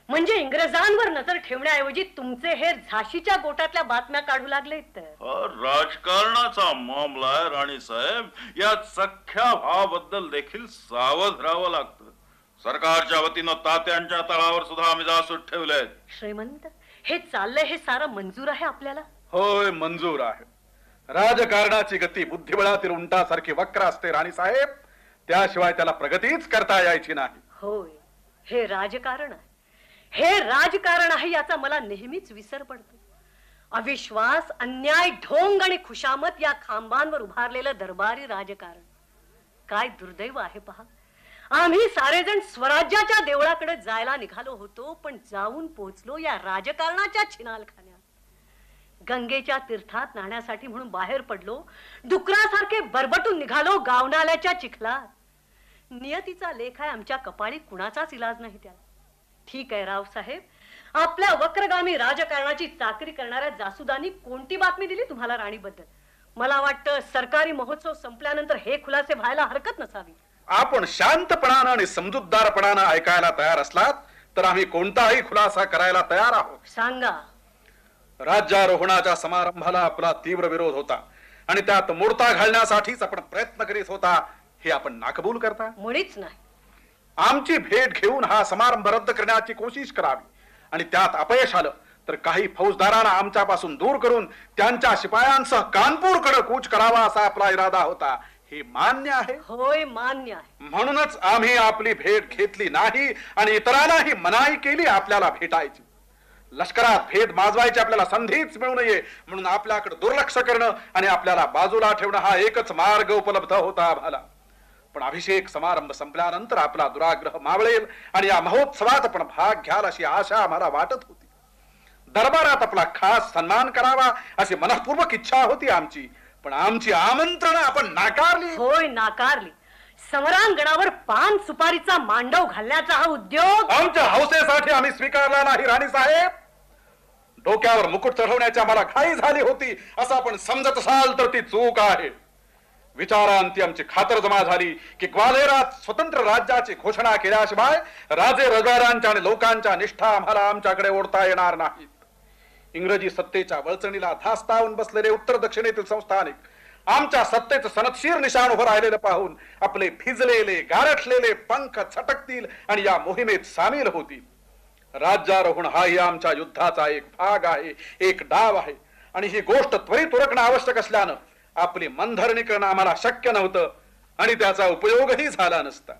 म्हणजे इंग्रजांवर नजर ठेवण्याऐवजी तुमचे हे झाशीच्या गोटातल्या बातम्या काढू लागले तर? राजकारणाचा मामला आहे राणी साहेब. या सख्या भावाबद्दल देखील सावध राहावं लागतं. सरकारच्या वतीनं तात्यांच्या तळावर सुद्धा आम्ही जासूद ठेवले. श्रीमंत, हे चाललंय हे सारं मंजूर आहे आपल्याला? होय, मंजूर आहे. राजकारणाची गती बुद्धिबळातील उंटासारखी वक्र असते राणी साहेब, त्याशिवाय त्याला प्रगतीच करता यायची नाही. होय, हे राजकारण आहे, हे राजकारण आहे याचा मला नेहमीच विसर पडतो. अविश्वास, अन्याय, ढोंग आणि खुशामत या खांबांवर उभारलेलं दरबारी राजकारण. काय दुर्दैव आहे पहा, आम्ही सारेजण स्वराज्याच्या देवळाकडे जायला निघालो होतो, पण जाऊन पोहोचलो या राजकारणाच्या छिनालखान्यात. गंगेच्या तीर्थात नाहण्यासाठी म्हणून बाहेर पडलो, डुकरासारखे बरबटून निघालो गावनाल्याच्या चिखलात. नियतीचा लेख आहे आमच्या कपाळी, कुणाचाच इलाज नाही त्याला. ठीक आहे रावसाहेब, आपल्या वक्रगामी राजकारणाची चाकरी करणाऱ्या जासुदांनी कोणती बातमी दिली तुम्हाला राणीबद्दल? मला वाटतं सरकारी महोत्सव संपल्यानंतर हे खुलासे व्हायला हरकत नसावी. आपण शांतपणानं आणि समजूतदारपणानं ऐकायला तयार असलात तर आम्ही कोणताही खुलासा करायला तयार आहोत. सांगा. राज्यारोहणाच्या समारंभाला आपला तीव्र विरोध होता आणि त्यात मोडता घालण्यासाठीच आपण प्रयत्न करीत होता, हे आपण नाकबूल करता? मुळीच नाही. आमची भेट घेऊन हा समारंभ रद्द करण्याची कोशिश करावी, आणि त्यात अपयश आलं तर काही फौजदारांना आमच्यापासून दूर करून त्यांच्या शिपायांसह कानपूरकडे कूच करावा असा आपला इरादा होता. हे मान्य आहे? होय, मान्य आहे. म्हणूनच आम्ही आपली भेट घेतली नाही आणि इतरांनाही मनाई केली आपल्याला भेटायची. लष्करात भेद माजवायची आपल्याला संधीच मिळू नये म्हणून आपल्याकडे दुर्लक्ष करणं आणि आपल्याला बाजूला ठेवणं हा एकच मार्ग उपलब्ध होता आम्हाला. पण अभिषेक समारंभ संपल्यानंतर आपला दुराग्रह मावळेल आणि या महोत्सवात आपण भाग घ्याल अशी आशा आम्हाला वाटत होती. दरबारात आपला खास सन्मान करावा अशी मनःपूर्वक इच्छा होती आमची. पण आमची आमंत्रण आपण नाकारली. होय, नाकारली. समरांगणावर पान सुपारीचा मांडव घालण्याचा हा उद्योग आमच्या हौसेसाठी आम्ही स्वीकारला नाही राणी साहेब. डोक्यावर मुकुट चढवण्याची मला घाई झाली होती असं आपण समजत असाल तर ती चूक आहे. विचारांती आमची खातर जमा झाली की ग्वाल्हेरात स्वतंत्र राज्याची घोषणा केल्याशिवाय राजे रजवाड्यांच्या आणि लोकांच्या निष्ठा आम्हाला आमच्याकडे ओढता येणार नाहीत. इंग्रजी सत्तेच्या वळचणीला धास्तावून बसलेले उत्तर दक्षिणेतील संस्थानिक आमच्या सत्तेचं सनदशीर निशाण उभं राहिलेलं पाहून आपले भिजलेले गारठलेले पंख छटकतील आणि या मोहिमेत सामील होतील. राज्यारोहण हाही आमच्या युद्धाचा एक भाग आहे, एक डाव आहे आणि ही गोष्ट त्वरित उरकणं आवश्यक असल्यानं आपली मनधरणी करणं आम्हाला शक्य नव्हतं आणि त्याचा उपयोगही झाला नसता.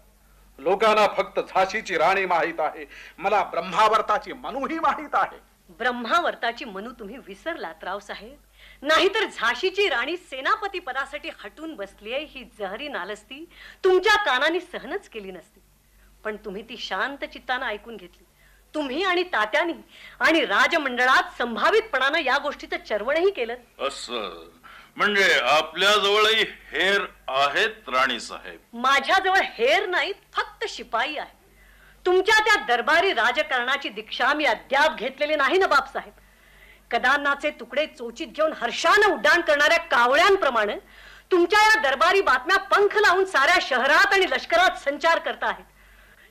लोकांना फक्त झाशीची राणी माहीत आहे, मला ब्रह्मावर्ताची मनूही माहीत आहे. ब्रह्मावर्ताची मनू तुम्ही विसरलात राव साहेब. नाहीतर झाशीची राणी सेनापती पदासाठी हटून बसलीये ही जहरी नालस्ती तुमच्या कानाने सहनच केली नसती. पण तुम्ही ती शांत चित्तानं ऐकून घेतली. तुम्ही आणि तात्यांनी आणि राजमंडळात संभावितपणानं या गोष्टीचं चर्वणही केलं. असं म्हणजे आपल्या जवळही हेर आहेत राणी साहेब? माझ्याजवळ हेर नाहीत, फक्त शिपाई आहे. तुमच्या त्या दरबारी राजकारणाची दीक्षा मी अद्याप घेतलेली नाही ना बापसाहेब. कदानाचे तुकडे चोचीत घेऊन हर्षानं उड्डाण करणाऱ्या कावळ्यांप्रमाणे तुमच्या या दरबारी बातम्या पंख लावून साऱ्या शहरात आणि लष्करात संचार करता आहेत.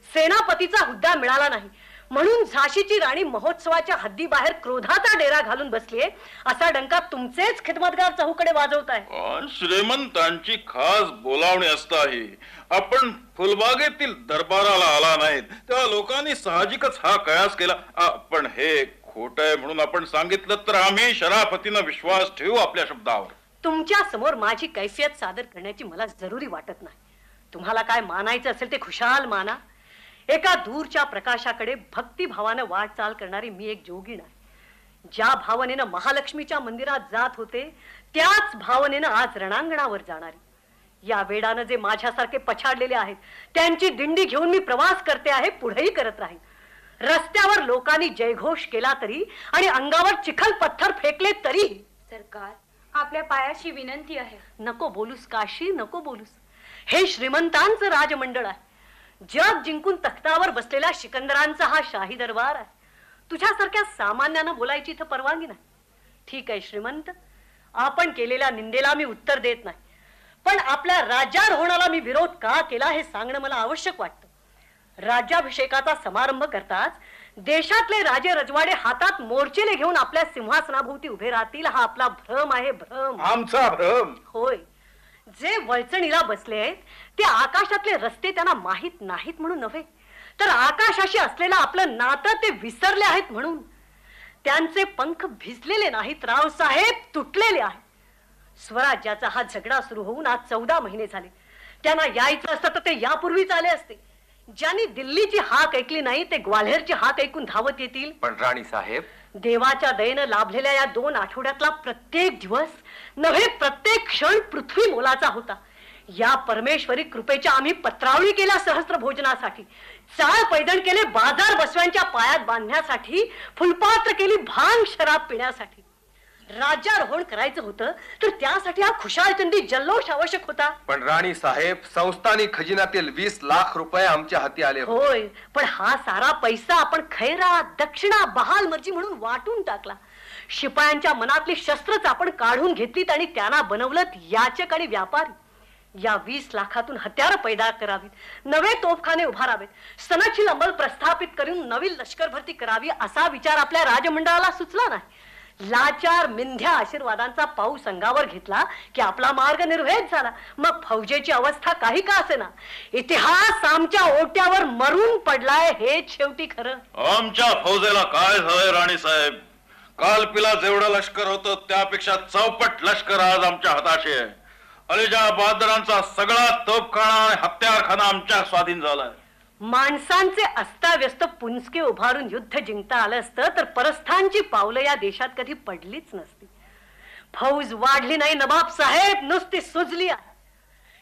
सेनापतीचा हुद्दा मिळाला नाही म्हणून झाशीची राणी महोत्सवाच्या हद्दीबाहेर क्रोधाचा डेरा घालून बसलीये असा डंका तुमचेच खिदमतगार चहूकडे वाजवताय. श्रीमंतांची खास बोलावणी असताही आपण फुलबागेतील दरबाराला आला नाहीत तेव्हा लोकांनी साहजिकच हा कयास केला. पण हे खोट आहे म्हणून आपण सांगितलं तर आम्ही शराफतीनं विश्वास ठेवू आपल्या शब्दावर. तुमच्या समोर माझी कैफियत सादर करण्याची मला जरुरी वाटत नाही. तुम्हाला काय मानायचं असेल ते खुशाल माना. एका दूरच्या प्रकाशाकडे भक्तिभावानं वाटचाल करणारी मी एक जोगीण आहे. ज्या भावनेनं महालक्ष्मीच्या मंदिरात जात होते त्याच भावनेनं आज रणांगणावर जाणारी. या वेडानं जे माझ्यासारखे पछाडलेले आहेत त्यांची दिंडी घेऊन मी प्रवास करते आहे, पुढेही करत राहीन. रस्त्यावर लोकांनी जयघोष केला तरी आणि अंगावर चिखल पत्थर फेकले तरी. सरकार, आपल्या पायाशी विनंती आहे. नको बोलूस काशी, नको बोलूस. हे श्रीमंतांचं राजमंडळ आहे. जग जिंकून तख्तावर बसलेल्या सिकंदरांचा हा शाही दरबार आहे. तुझ्यासारख्या सामान्यानं बोलायची इथं परवानगी नाही. ठीक आहे श्रीमंत, आपण केलेल्या निंदेला मी उत्तर देत नाही, पण आपल्या राज्यारोहणाला मी विरोध का केला हे सांगणं मला आवश्यक वाटतं. राज्याभिषेकाचा समारंभ करताच देशातले राजे रजवाडे हातात मोर्चेले घेऊन आपल्या सिंहासनाभोवती उभे राहतील हा आपला भ्रम आहे. भ्रम, आमचा भ्रम. होय, जे वळचणीला बसले आहेत ते आकाशातले रस्ते त्यांना माहित नाहीत म्हणून नव्हे, तर आकाशाशी असलेलं आपलं नातं ते विसरले आहेत म्हणून. त्यांचे पंख भिजलेले नाहीत रावसाहेब, तुटलेले आहेत. स्वराज्याचा हा झगडा सुरू होऊन आज 14 महिने झाले. त्यांना यायचं असतं तर ते यापूर्वीच आले असते. ज्यांनी दिल्लीची हाक ऐकली नाही ते ग्वाल्हेरची हाक ऐकून धावत येतील. पण राणी साहेब, देवाच्या दयेनं लाभलेल्या या 2 आठवड्यातला प्रत्येक दिवस नव्हे प्रत्येक क्षण पृथ्वी मोलाचा होता. या परमेश्वरी कृपेच्या आम्ही पत्रावळी केल्या सहस्त्र भोजनासाठी, चाळ पैदण केले बाजार बसव्यांच्या पायात बांधण्यासाठी, फुलपात्र केली भांग शराब पिण्यासाठी. राज्यारोहण करायचं होतं तर त्यासाठी हा खुशालचंदी जल्लोष आवश्यक होता. पण राणी साहेब, संस्थानी खजिन्यातील 20 लाख रुपये आमच्या हाती आले. होय, पण हा सारा पैसा आपण खैरात, दक्षिणा, बहाल मर्जी म्हणून वाटून टाकला. शिपायांच्या मनातली शस्त्रच आपण काढून घेतलीत आणि त्यांना बनवलं याचक आणि व्यापारी. या 20 लाखातून हत्यारं पैदा करावीत, नवे तोफखाने उभारावेत, सनदशील अंमल प्रस्थापित करून नवीन लष्कर भरती करावी असा विचार आपल्या राजमंडळाला सुचला नाही. लाचार मिंध्या आशीर्वादांचा पाऊस अंगावर घेतला की आपला मार्ग निर्भेद झाला. मग फौजेची अवस्था काही का असेना, इतिहास आमच्या ओट्यावर मरून पडलाय हेच शेवटी खरं. आमच्या फौजेला काय झालंय राणी साहेब? कालपीला जेवढं लष्कर होतं त्यापेक्षा चौपट लष्कर आज आमच्या हाताशी आहे. अलीजा बहादरांचा सगळा तोफखाना आणि हत्यारखाना आमच्या स्वाधीन झालाय. माणसांचे अस्ताव्यस्त पुंजके उभारून युद्ध जिंकता आलं असतं तर परस्थानची पावलं या देशात कधी पडलीच नसती. फौज वाढली नाही नवाब साहेब, नुसती सुजली आहे.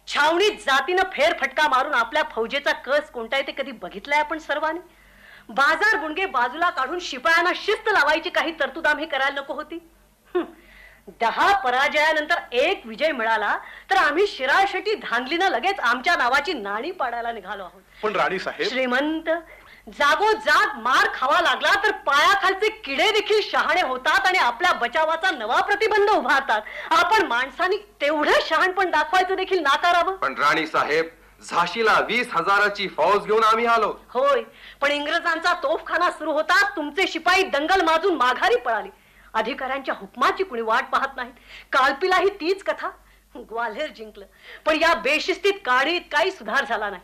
छावणीत जातीनं फेरफटका मारून आपल्या फौजेचा कस कोणता आहे ते कधी बघितलंय आपण सर्वांनी? बाजार गुणगे बाजूला काढून शिपायांना शिस्त लावायची काही तरतूद आम्ही करायला नको होती? 10 पराजयानंतर 1 विजय मिळाला तर आम्ही शिराळशेटी धांदलीनं लगेच आमच्या नावाची नाणी पाडायला निघालो आहोत. पण राणी साहेब, श्रीमंत, जागोजाग मार खावा लागला तर पायाखालचे किडे देखील शहाणे होतात आणि आपल्या बचावाचा नवा प्रतिबंध उभारतात. आपण माणसांनी तेवढं शहाणपण दाखवायचं देखील नाकारावं. पण राणी साहेब, झाशीला 20,000ची फौज घेऊन आम्ही आलो. होय, पण इंग्रजांचा तोफखाना सुरू होता. तुमचे शिपाई दंगल माजून माघारी पळाले. अधिकाऱ्यांच्या हुकमाची कुणी वाट पाहत नाही. कालपीलाही तीच कथा. ग्वाल्हेर जिंकलं, पण या बेशिस्तीत काढीत काही सुधार झाला नाही.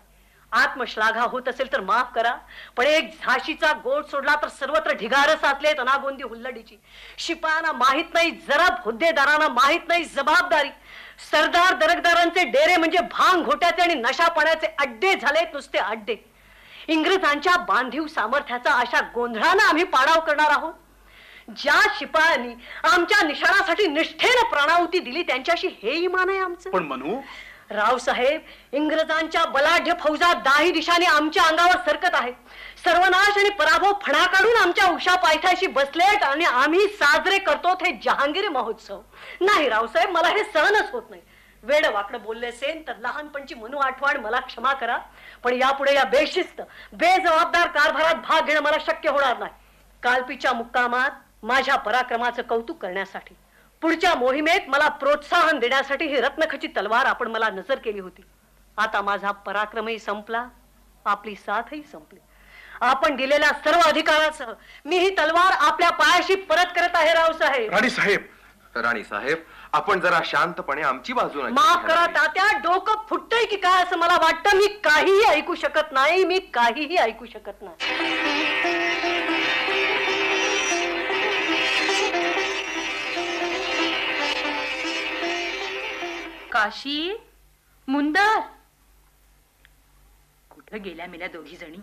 आत्मश्लाघा होत असेल तर माफ करा, पण एक झाशीचा गोट सोडला तर सर्वत्र ढिगार साचले तनागोंदी हुल्लडीची. शिपायांना माहित नाही जरब, हुद्देदारांना माहित नाही जबाबदारी. सरदार दरकदारांचे डेरे म्हणजे भांग घोट्याचे आणि नशापणाचे अड्डे झालेत, नुसते अड्डे. इंग्रजांच्या बांधीव सामर्थ्याचा अशा गोंधळानं आम्ही पाडाव करणार आहोत. ज्या शिपायांनी आमच्या निशाणासाठी निष्ठेनं प्राणाहुती दिली त्यांच्याशी हे इमान आहे आमचं. पण मनू रावसाहेब, इंग्रजांच्या बलाढ्य फौजा 10 दिशाने आमच्या अंगावर सरकत आहेत. सर्वनाश आणि पराभव फणा काढून आमच्या उषा पायथ्याशी बसलेत आणि आम्ही साजरे करतो हे जहांगीर महोत्सव. नाही रावसाहेब, मला हे सहनच होत नाही. वेड वाकडं बोलले असेल तर लहानपणची मनू आठवण मला क्षमा करा, पण यापुढे या बेशिस्त बेजबाबदार कारभारात भाग घेणं मला शक्य होणार नाही. कालपीच्या मुक्कामात माझ्या पराक्रमाचं कौतुक करण्यासाठी, पुढच्या मोहिमेत मला प्रोत्साहन देण्यासाठी ही रत्नखचित तलवार आपण मला नजर केली होती. आता माझा पराक्रमही संपला, आपली साथही संपली. आपण दिलेल्या सर्व अधिकारासह मी ही तलवार आपल्या पायाशी परत करत आहे. रावसाहेब, राणी साहेब, आपण जरा शांतपणे आमची बाजू नका. माफ करा तात्या, डोकं फुटतंय की काय असं मला वाटतं. मी काहीही ऐकू शकत नाही, मी काहीही ऐकू शकत नाही. काशी, मुंदर, कुठं गेल्या मेल्या दोघी जणी?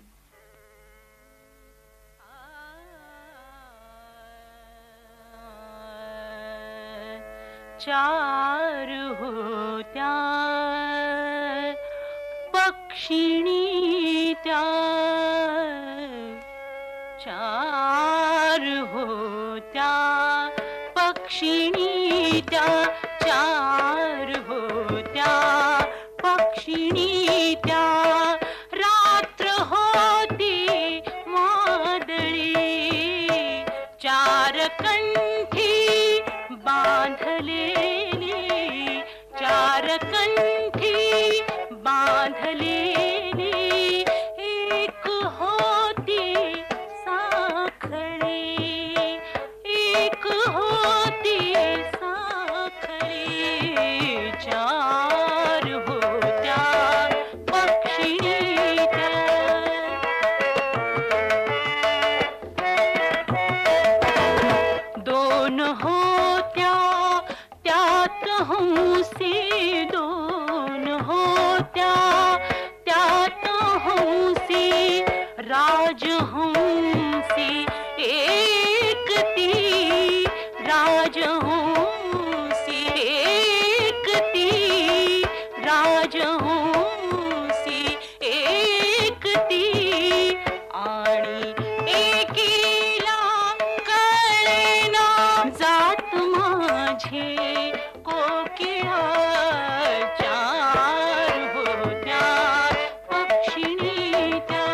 चार होत्या पक्षिणी त्या, चार होत्या पक्षिणी त्या, चार होत्या पक्षिणी त्या. रात्र होती वादळी, चार कंठी बांधलेली, चार कंठी बांधलेली. एक होती साखळी, एक होती साखळी. चार होत्या पक्षिणी त्या. दोन होत्या त्यात हंसी, दोन होत्या त्यात हंसी. राजहंसी एक ती, राजहंसी एक ती, राजहंसी एक ती. आणि एकीला कळेना जात माझी कोकिळा. चार होत्या पक्षिणी त्या.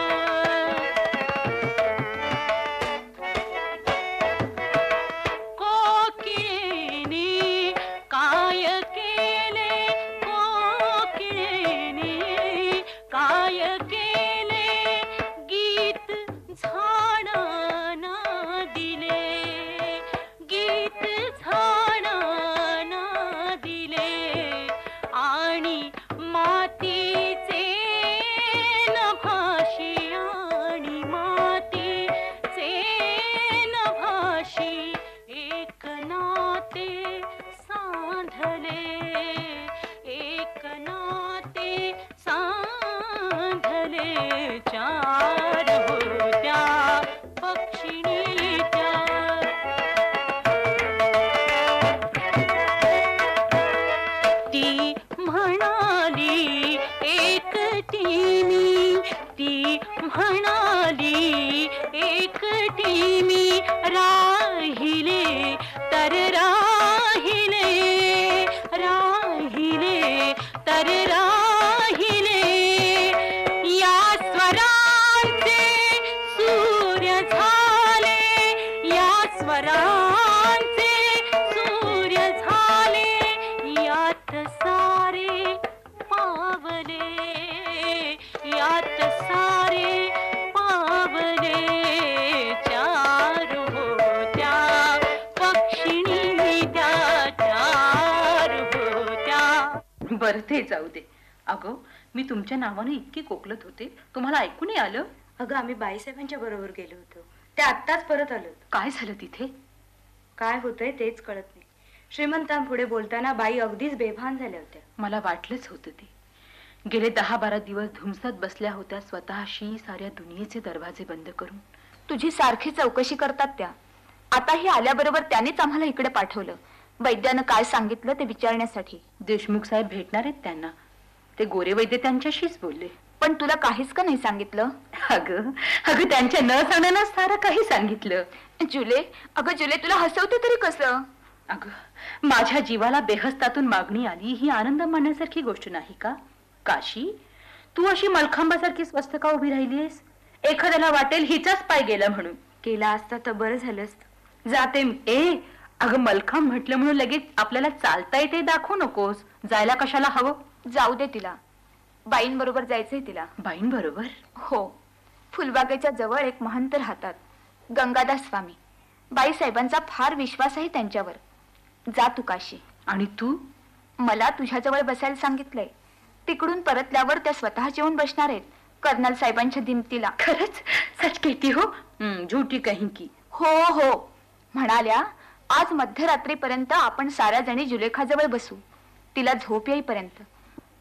चार होत्या पक्षिणी त्या. ती म्हणाली एकटी मी, ती म्हणाली एकटी मी, राहिले तर राहिले, राहिले तर राहिले. या स्वरांचे सूर्य झाले, या स्वरांचे सूर्य झाले, यात सारे पावले, यात सारे पावले. चार होत्या पक्षिणी त्या, चार होत्या. बरं ते जाऊ दे. अगं मी तुमच्या नावाने इतकी कोकलत होते, तुम्हाला ऐकू नाही आलं? अगं आम्ही बाईसाहेबांच्या बरोबर गेलो होतो, ते आत्ताच परत आलो. काय झालं तिथे? काय होतंय तेच कळत नाही. श्रीमंतांपुढे बोलताना बाई अगदीच बेभान झाल्या होत्या. मला वाटलंच होतं ते. गेले 10-12 दिवस धुमसत बसल्या होत्या स्वतःशी, साऱ्या दुनियेचे दरवाजे बंद करून. तुझी सारखी चौकशी करतात त्या. आताही आल्याबरोबर त्यानेच आम्हाला इकडे पाठवलं, वैद्यानं काय सांगितलं ते विचारण्यासाठी. देशमुख साहेब भेटणार आहेत त्यांना. ते गोरे वैद्य त्यांच्याशीच बोलले. पण तुला काहीच का नाही सांगितलं? अगं अगं त्यांच्या न सांगण्यानं सारं काही सांगितलं. जुले, अगं जुले, तुला हसवते तरी कसं? अगं माझ्या जीवाला बेहस्तातून मागणी आली ही आनंद मानण्यासारखी गोष्ट नाही का? काशी, तू अशी मलखांबासारखी स्वस्थ का उभी राहिलीस? एखाद्याला वाटेल हिचाच पाय गेला म्हणून. केला असता तर बरं झालं असतं. जाते ए. अगं मलखांब म्हटलं म्हणून लगेच आपल्याला चालता येते दाखवू नकोस. जायला कशाला हवं? जाऊ दे तिला. बाईंबरोबर जायचंय तिला. बाईंबरोबर? हो. फुलबागेच्या जवळ एक महंत राहतात, गंगादास स्वामी. बाईसाहेबांचा फार विश्वास आहे त्यांच्यावर. जा तू काशी. आणि तू? मला तुझ्याजवळ बसायला सांगितलंय. तिकडून परतल्यावर त्या स्वतः जेवून बसणार आहेत कर्नल साहेबांच्या दिमतीला. खरंच? सच कहती हो? झूठी कहीं की. हो हो. म्हणाल्या आज मध्यरात्रीपर्यंत आपण साऱ्या जणी जुलेखाजवळ बसू, तिला झोप येईपर्यंत.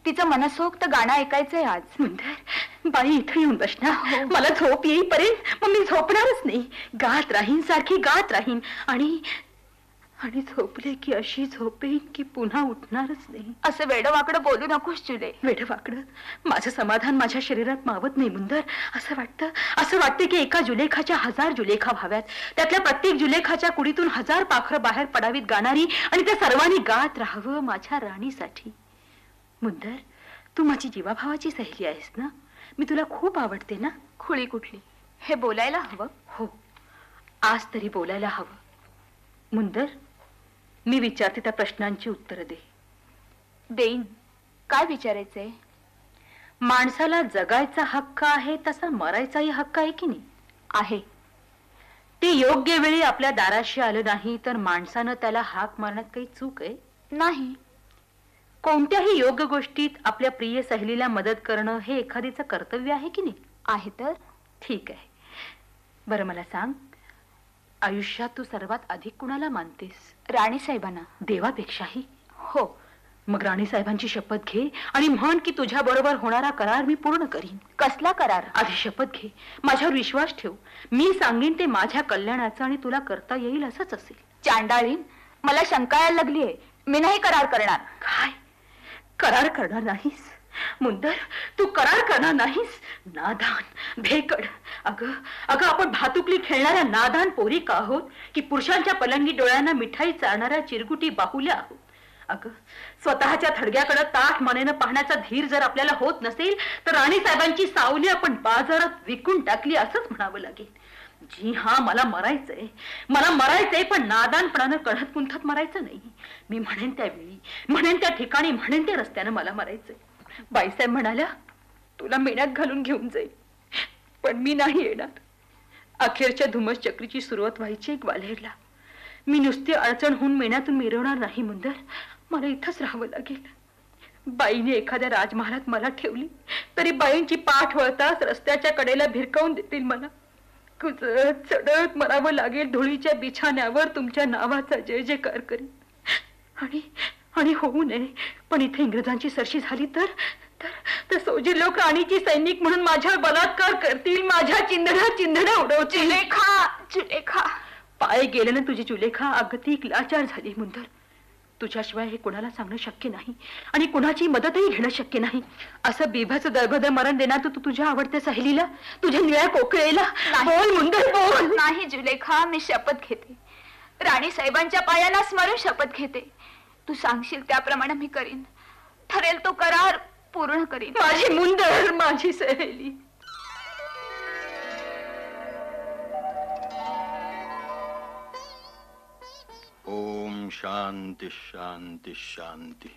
तिचं मनसोक्त गाणं ऐकायचंय आज. सुंदर बाई इथे येऊन बसणार. मला झोप येईपर्यंत मग मी झोपणारच नाही. गात राहीन, सारखी गात राहीन. आणि आणि झोपले की अशी झोपेन की पुन्हा उठणारच नाही. असं वेडवाकडं बोलू नकोस जुले. वेडवाकडं? माझं समाधान माझ्या शरीरात मावत नाही मुंदर. असं वाटतं की एका जुलेखाच्या 1000 जुलेखा व्हाव्यात. त्यातल्या प्रत्येक जुलेखाच्या कुडीतून 1000 पाखरं बाहेर पडावीत गाणारी, आणि त्या सर्वांनी गात राहावं माझ्या राणीसाठी. मुंदर, तू माझी जीवाभावाची सहेली आहेस ना? मी तुला खूप आवडते ना? खुळी कुठली, हे बोलायला हवं. हो, आज तरी बोलायला हवं. मुंदर, मी विचारते त्या प्रश्नांची उत्तरं दे. देईन. काय विचारायचंय? माणसाला जगायचा हक्क आहे तसा मरायचाही हक्क आहे की नाही? आहे. ते योग्य वेळी आपल्या दाराशी आलं नाही तर माणसानं त्याला हाक मारण्यात काही चूक आहे? नाही. कोणत्याही योग्य गोष्टीत आपल्या प्रिय सहेलीला मदत करणं हे एखादीचं कर्तव्य आहे की नाही? आहे तर. ठीक आहे. बरं मला सांग, आयुष्यात तू सर्वात अधिक कुणाला मानतेस? राणीसाहेबांना. देवापेक्षाही? हो. मग राणीसाहेबांची शपथ घे आणि म्हण की तुझ्या बरोबर होणारा करार मी पूर्ण करीन. कसला करार? आधी शपथ घे, माझ्यावर विश्वास ठेव. मी सांगेन ते माझ्या कल्याणाचं आणि तुला करता येईल असंच असेल. चांडाळीन, मला शंका यायला लागलीये. मी नाही करार करणार. काय करार करणार नाहीस? मुंदर, तू करार करणार नाहीस? नादान, भेकड. अगं आपण भातुकली खेळणाऱ्या नादान पोरी का आहोत की पुरुषांच्या पलंगी डोळ्यांना मिठाई चारणाऱ्या चिरगुटी बाहुल्या आहोत? अगं स्वतःच्या थडग्याकडे ताठ मानेनं पाहण्याचा धीर जर आपल्याला होत नसेल तर राणीसाहेबांची सावली आपण बाजारात विकून टाकली असंच म्हणावं लागेल. जी हा, मला मरायचंय, पण नादानपणानं कढत कुंथत मरायचं नाही. मी म्हणेन त्यावेळी, म्हणेन त्या ठिकाणी, म्हणेन त्या रस्त्यानं मला मरायचंय. बाईसाहेब म्हणाल्या तुला मेण्यात घालून घेऊन जाईल, पण मी नाही येणार. अखेरच्या धुमस चक्रीची सुरुवात व्हायची एक ग्वाल्हेरला. मी नुसती अडचण होऊन मेण्यातून मिरवणार नाही मुंदर. मला इथंच राहावं लागेल. बाईने एखाद्या राजमहालात मला ठेवली तरी बाईंची पाठ वळताच रस्त्याच्या कडेला भिरकावून देतील. मला कुजत चढत मरावं लागेल धुळीच्या बिछाण्यावर तुमच्या नावाचा जय जयकार करीन. आणि होऊ नये, पण इथे इंग्रजांची सरशी झाली तर सोजी लोक राणीची सैनिक म्हणून माझ्यावर बलात्कार करतील, माझ्या चिंधड्या उडवतील. जुलेखा पाय गेल्यानं तुझी जुलेखा अगतिक लाचार झाली मुंदर. तुझ्याशिवाय हे कोणाला सांगणं शक्य नाही आणि कुणाची मदतही घेणं शक्य नाही. असं बेभाचं दळभद्र मरण देणार तू तुझ्या आवडत्या सहेलीला, तुझ्या निळ्या कोकळेला. बोल मुंदर बोल. नाही जुलेखा, मी शपथ घेते, राणी साहेबांच्या पायाला स्मरून शपथ घेते. तू सांगशील त्याप्रमाणे मी करीन, ठरेल तो करार पूर्ण करीन. माझी मुंदर, माझी सहेली. ओम शांती शांती शांती.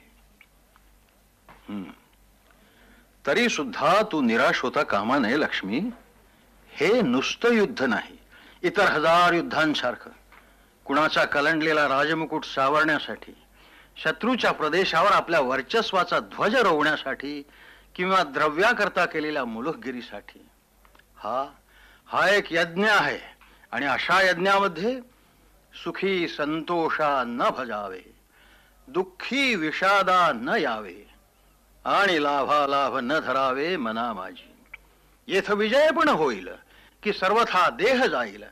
तरी सुद्धा तू निराश होता कामा नये लक्ष्मी. हे नुसतं युद्ध नाही, इतर 1000 युद्धांसारखं कुणाचा कलंडलेला राजमुकुट सावरण्यासाठी, शत्रूच्या प्रदेशावर आपल्या वर्चस्वाचा ध्वज रोवण्यासाठी किंवा द्रव्याकरता केलेल्या मुलुखगिरीसाठी हा एक यज्ञ आहे. आणि अशा यज्ञामध्ये सुखी संतोषा न भजावे, दुःखी विषादा न यावे आणि लाभालाभ न धरावे मना माझी. येथ विजय पण होईल की सर्वथा देह जाईल,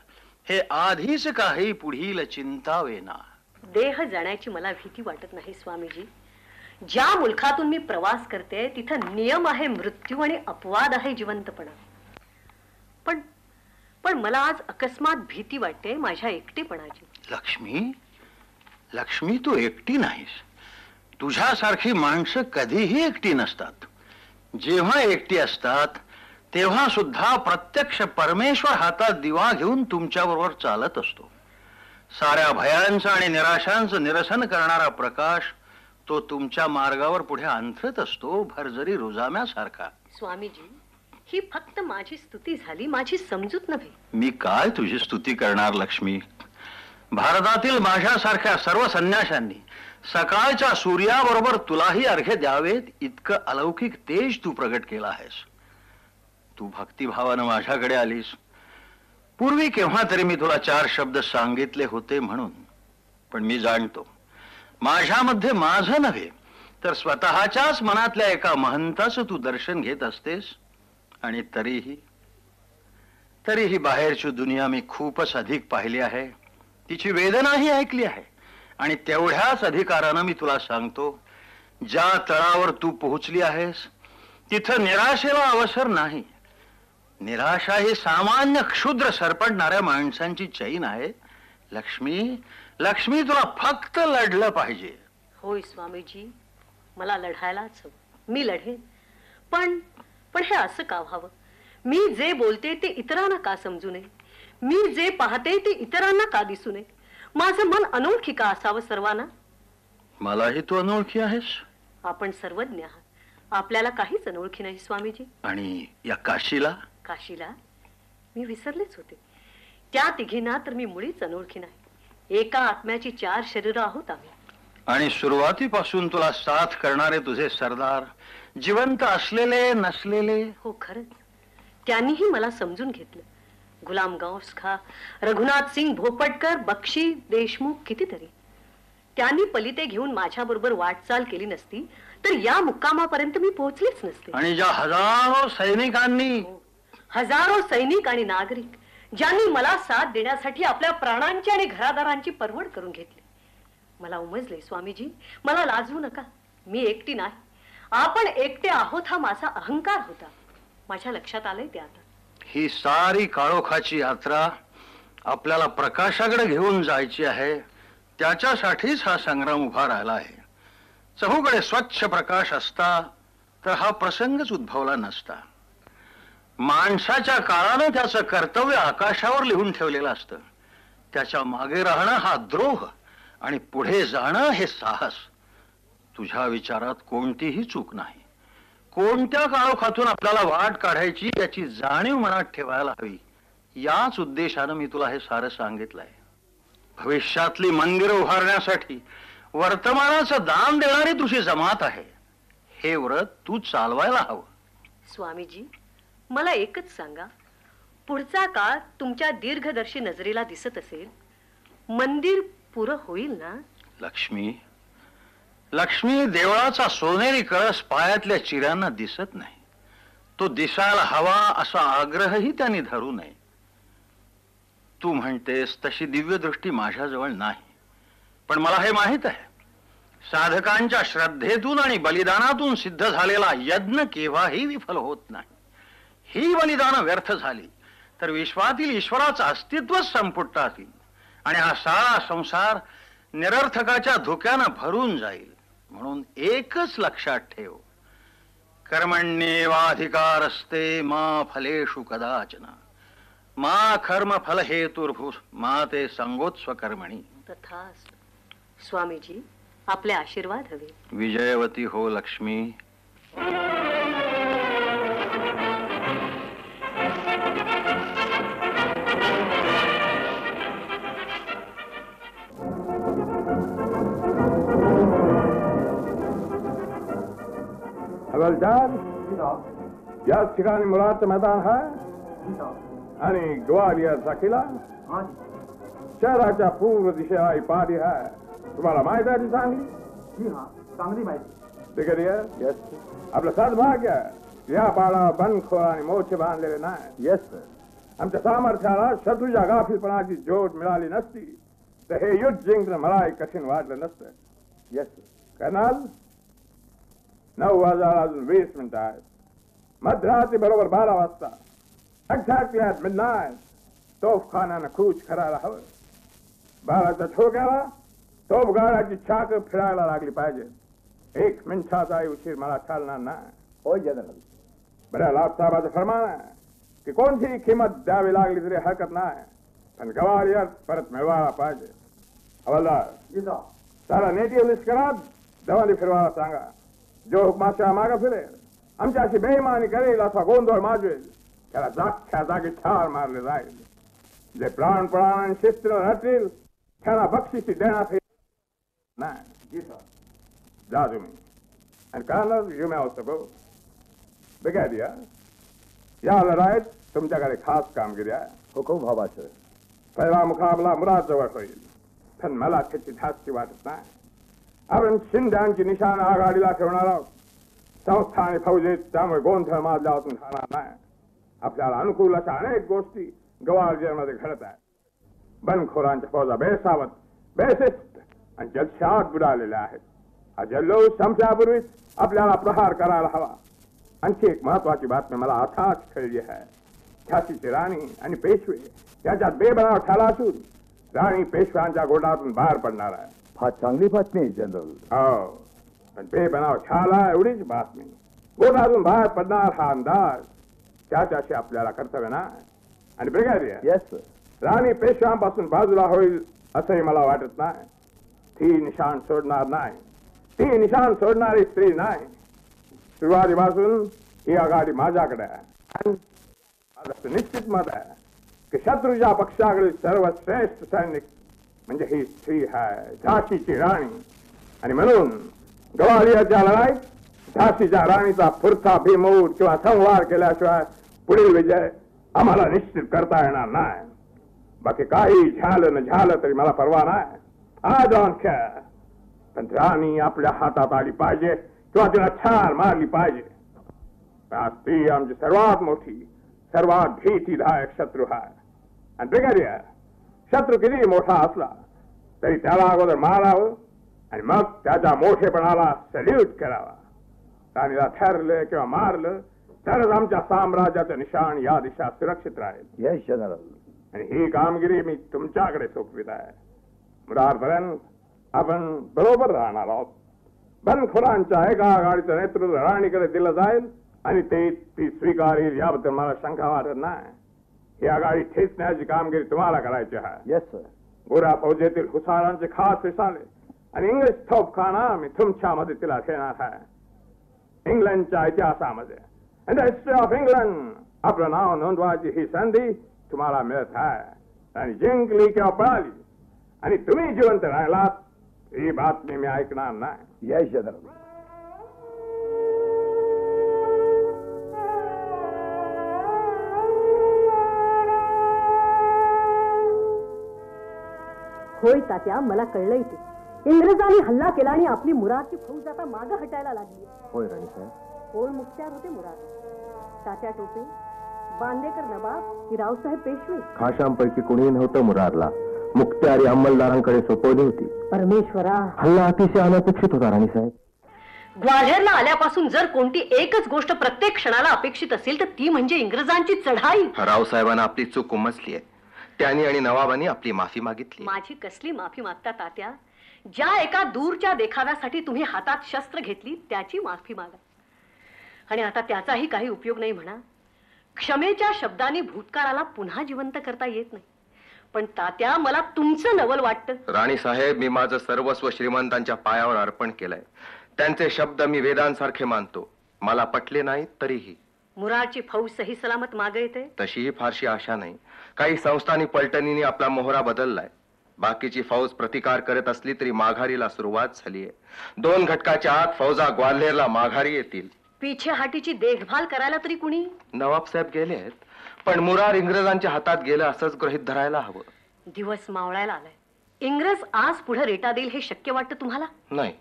हे आधीच काही पुढील चिंतावेना. देह जाण्याची मला भीती वाटत नाही स्वामीजी. ज्या मुलखातून मी प्रवास करते तिथं नियम आहे मृत्यू आणि अपवाद आहे जिवंतपणा. पण मला आज अकस्मात भीती वाटते माझ्या एकटेपणाची. लक्ष्मी तू एकटी नाहीस. तुझ्यासारखी माणसं कधीही एकटी नसतात. जेव्हा एकटी असतात तेव्हा सुद्धा प्रत्यक्ष परमेश्वर हातात दिवा घेऊन तुमच्या बरोबर चालत असतो. साऱ्या भयांचं आणि निराशांचं निरसन करणारा प्रकाश तो तुमच्या मार्गावर पुढे अंथरत असतो, भरजरी रुजाम्यासारखा. स्वामीजी, ही फक्त माझी स्तुती झाली, माझी समजूत नव्हे. मी काय तुझी स्तुती करणार लक्ष्मी. भारतातील माझ्यासारख्या सर्व संन्याशांनी सकाळच्या सूर्याबरोबर तुलाही अर्घ्य द्यावेत इतकं अलौकिक तेज तू प्रगट केलं आहेस. तू भक्तिभावानं माझ्याकडे आलीस. पूर्वी केव्हा तरी मी तुला 4 शब्द सांगितले होते म्हणून, पण मी जाणतो माझ्यामध्ये माझं नव्हे तर स्वतःच्याच मनातल्या एका महंताचं तू दर्शन घेत असतेस. आणि तरीही बाहेरची दुनिया मी खूपच अधिक पाहिली आहे, तिची वेदनाही ऐकली आहे. आणि तेवढ्याच अधिकारानं मी तुला सांगतो, ज्या तळावर तू पोहोचली आहेस तिथं निराशेला अवसर नाही. निराशा ही सामान्य क्षुद्र सरपडणाऱ्या माणसांची चैन आहे. लक्ष्मी तुला फक्त लढलं पाहिजे. होय स्वामीजी, मला लढायलाच हवं. मी लढेन. पण हे असं का व्हावं? मी जे बोलते ते इतरांना का समजू नये? मी जे पाहते ते इतरांना का दिसू नये? माझं मन अनोळखी का असावं सर्वांना? मलाही तू अनोळखी आहेस. आपण सर्वज्ञ आहात, आपल्याला काहीच अनोळखी नाही स्वामीजी. आणि या काशीला मी विसरलेच होते. त्या तिघींना तर मी मुळीच अनोळखी नाही. एका आत्म्याची 4 शरीरं आहोत आम्ही. आणि सुरुवातीपासून तुला साथ करणारे तुझे सरदार, जिवंत असलेले नसलेले. हो, खरंच त्यांनीही मला समजून घेतलं. गुलाम गौस खा, रघुनाथ सिंग भोपटकर, बक्षी, देशमुख, कितीतरी. त्यांनी पलिते घेऊन माझ्या बरोबर वाटचाल केली नसती तर या मुक्कामापर्यंत मी पोहोचलेच नसते. आणि ज्या हजारो सैनिकांनी, हजारो सैनिक आणि नागरिक ज्यांनी मला साथ देण्यासाठी आपल्या प्राणांची आणि घरादारांची परवड करून घेतली. मला उमजले स्वामीजी, मला लाजवू नका. मी एकटी नाही, आपण एकटे आहोत हा माझा अहंकार होता. माझ्या लक्षात आलंय ते आता. ही सारी काळोखाची यात्रा आपल्याला प्रकाशाकडे घेऊन जायची आहे. त्याच्यासाठीच हा संग्राम उभा राहिला आहे. चहूकडे स्वच्छ प्रकाश असता तर हा प्रसंगच उद्भवला नसता. माणसाच्या काळानं त्याचं कर्तव्य आकाशावर लिहून ठेवलेलं असतं. त्याच्या मागे राहणं हा द्रोह आणि पुढे जाणं हे साहस. तुझ्या विचारात कोणतीही चूक नाही. कोणत्या काळोखातून आपल्याला वाट काढायची याची जाणीव मनात ठेवायला हवी. याच उद्देशानं मी तुला हे सारं सांगितलंय. भविष्यातली मंदिरं उभारण्यासाठी वर्तमानाचं दान देणारी तुझी जमात आहे. हे व्रत तू चालवायला हवं. स्वामीजी, मला एकच सांगा, पुढचा काळ तुमच्या दीर्घदर्शी नजरेला दिसत असेल, मंदिर पुरं होईल ना? लक्ष्मी, लक्ष्मी, देवळाचा सोनेरी कळस पायातल्या चिऱ्यांना दिसत नाही. तो दिसायला हवा असा आग्रहही त्यांनी धरू नये. तू म्हणतेस तशी दिव्य दृष्टी माझ्याजवळ नाही, पण मला हे माहित आहे, साधकांच्या श्रद्धेतून आणि बलिदानातून सिद्ध झालेला यज्ञ केव्हाही विफल होत नाही. ही बलिदानं व्यर्थ झाली तर विश्वातील ईश्वराचं अस्तित्वच संपुष्टात येईल आणि हा सारा संसार निरर्थकाच्या धुक्यानं भरून जाईल. म्हणून एकच लक्षात ठेव, कर्मण्येवाधिकारस्ते मा फलेषु कदाचन मा कर्म फल हेतुर्भूत मा ते संगोत्स्व कर्मणी. तथास्तु. स्वामीजी, आपले आशीर्वाद हवे. विजयवती हो लक्ष्मी. हवलदार, याच ठिकाणी मुलाचं मैदान आहे आणि ग्वालियरचा किल्ला शहराच्या पूर्व दिशेला ही पारी आहे. तुम्हाला माहित आहे ती चांगली? चांगली माहिती. Brigadier, yes. आपलं सद्भाग्य आहे या पाडावर बंडखोर आणि मोर्चे बांधलेले नाही. Yes sir. आमच्या सामर्थ्याला शत्रूच्या गाफीलपणाची जोड मिळाली नसती तर हे युद्ध जिंकणं मलाही कठीण वाटलं नसतं. येस कर्नल, 9 अजून 20 मिनिटं आहेत. मध्यरात्री बरोबर 12 वाजता एक्झॅक्टली ॲट मिडनाईट तोफखान्यानं कूच करायला हवं. 12च्या ठोक्याला तोफगाडाची चाक फिरायला लागली पाहिजे. 1 मिनिटाचाही उशीर मला चालणार नाही. हो जनरल. बऱ्या लाभसाहेबाचं फरमान आहे की कोणतीही किंमत द्यावी लागली तरी हरकत नाही, पण ग्वालियर परत मिळवायला पाहिजे. हवालदार, सारा नेटिव्ह लिस्ट करा, दवाली फिरवायला सांगा. जो हुकमाच्या मागे फिरेल, आमच्याशी बेईमानी करेल असा गोंधळ माजवेल, त्याला जागच्या जागी ठार मारले जाईल. जे प्राणपणाने आणि शिस्तीनं राहतील त्यांना बक्षिसी देण्यात नाही. जा तुम्ही. आणि colonel, you may also go. Brigadier, या लढाईत तुमच्याकडे खास कामगिरी आहे. हुकूम हवा सर. पहिला मुकाबला मुरादजवळ होईल, पण मला त्याची धास्ती वाटत नाही. आपण शिंद्यांची निशाण आघाडीला ठेवणार आहोत. संस्था आणि फौजेत त्यामुळे गोंधळ माजल्यापासून राहणार नाही. आपल्याला अनुकूल अशा अनेक गोष्टी ग्वालियरमध्ये घडत आहेत. बंडखोरांच्या फौजा बेसावत, बेशिस्त आणि जलशात बुडालेल्या आहेत. हा जल्लोष संपल्यापूर्वीच आपल्याला प्रहार करायला हवा. आणखी एक महत्वाची बातमी मला आताच कळली आहे. झाशीची राणी आणि पेशवे याच्यात बेबनाव ठाला असून राणी पेशव्यांच्या गोडातून बाहेर पडणार आहे. फार चांगली बातमी जनरल. हो, पण बेबनाव ठाला एवढीच बातमी. गोडातून बाहेर पडणार हा अंदाज त्याच्याशी आपल्याला कर्तव्य नाही. आणि ब्रिगेडियर, येस सर. राणी पेशव्यांपासून बाजूला होईल असंही मला वाटत नाही. ती निशाण सोडणार नाही. ती निशाण सोडणारी स्त्री नाही. सुरुवातीपासून ही आघाडी माझ्याकडे आहे. आणि माझं निश्चित मत आहे की शत्रूच्या पक्षाकडे सर्वश्रेष्ठ सैनिक म्हणजे ही स्त्री आहे, झाशीची राणी. आणि म्हणून ग्वालियरच्या लढाईत झाशीच्या राणीचा पुरता भीमूट किंवा संहार केल्याशिवाय पुढील विजय आम्हाला निश्चित करता येणार नाही. बाकी काही झालं न झालं तरी मला परवा नाही. I don't care. पण राणी आपल्या हातात आली पाहिजे किंवा तिला ठार मारली पाहिजे. ती आमची सर्वात मोठी, सर्वात भीतीदायक शत्रू आहे. आणि ब्रिगेडियर, शत्रू किती मोठा असला तरी त्याला अगोदर मारावं आणि मग त्याच्या मोठेपणाला सल्यूट करावा. राणीला ठरलं किंवा मारलं तरच आमच्या साम्राज्याचं निशाण या दिशा सुरक्षित राहील. Yes general. आणि ही कामगिरी मी तुमच्याकडे सोपवित आहे. मुरारपर्यंत आपण बरोबर राहणार आहोत. बंडखोरांच्या एका आघाडीचं नेतृत्व राणीकडे दिलं जाईल आणि ती स्वीकारेल याबद्दल मला शंका वाटत नाही. ही आघाडी ठेचण्याची कामगिरी तुम्हाला करायची आहे. Yes sir. गोरा फौजेतील हुसारांचे खास रिसाले आणि इंग्लिश तोफखाना मी तुमच्या मदतीला ठेवणार आहे. इंग्लंडच्या इतिहासामध्ये in the history of England आपलं नाव नोंदवायची ही संधी तुम्हाला मिळत आहे. आणि जिंकली किंवा पळाली आणि तुम्ही जिवंत राहिलात ही बातमी मी ऐकणार नाही. Yes general. होय तात्या, मला कळलंय ते. इंग्रजांनी हल्ला केला आणि आपली मुरादची फौज आता मागं हटायला लागली. होय राणीसाहेब. कोण मुक्त्यार होते मुराद? तात्या टोपे, बांदेकर नवाब की रावसाहेब पेशवे? खाशांपैकी कोणीही नव्हतं मुरारला. मुक्त्यारी अंमलदारांकडे सोपवली होती. परमेश्वरा, हल्ला अतिशय अनपेक्षित होता राणीसाहेब. ग्वाल्हेरला आल्यापासून जर कोणती एकच गोष्ट प्रत्येक क्षणाला अपेक्षित असेल तर ती म्हणजे इंग्रजांची चढाई. रावसाहेबांना आपली चूक उमजली आहे. त्यांनी आणि नवाबांनी आपली माफी मागितली. माझी कसली माफी मागता तात्या? ज्या एका दूरच्या देखाव्यासाठी तुम्ही हातात शस्त्र घेतली त्याची माफी मागा. आणि आता त्याचाही काही उपयोग नाही म्हणा. क्षमेच्या शब्दाने भूतकाळाला पुन्हा जिवंत करता येत नाही. पण तात्या, मला तुमचं नवल वाटतं. राणीसाहेब, मी माझं सर्वस्व श्रीमंतांच्या पायावर अर्पण केलंय. त्यांचे शब्द मी वेदांसारखे मानतो. मला पटले नाही तरीही. मुरारची फौज सही सलामत मागे येते? तशीही फारशी आशा नाही. काही संस्थांनी पलटणींनी आपला मोहरा बदललाय. बाकीची फौज प्रतिकार करत असली तरी माघारीला सुरुवात झालीय. 2 घटकाच्या आत फौजा ग्वाल्हेरला माघारी येतील. पिछेहाटीची देखभाल करायला तरी कुणी? नवाबसाहेब गेले आहेत, पण मुरार इंग्रजांच्या हातात गेलं असंच गृहीत धरायला हवं. दिवस मावळायला आलाय. इंग्रज आज पुढे रेटा देईल हे शक्य वाटतं तुम्हाला? नाही.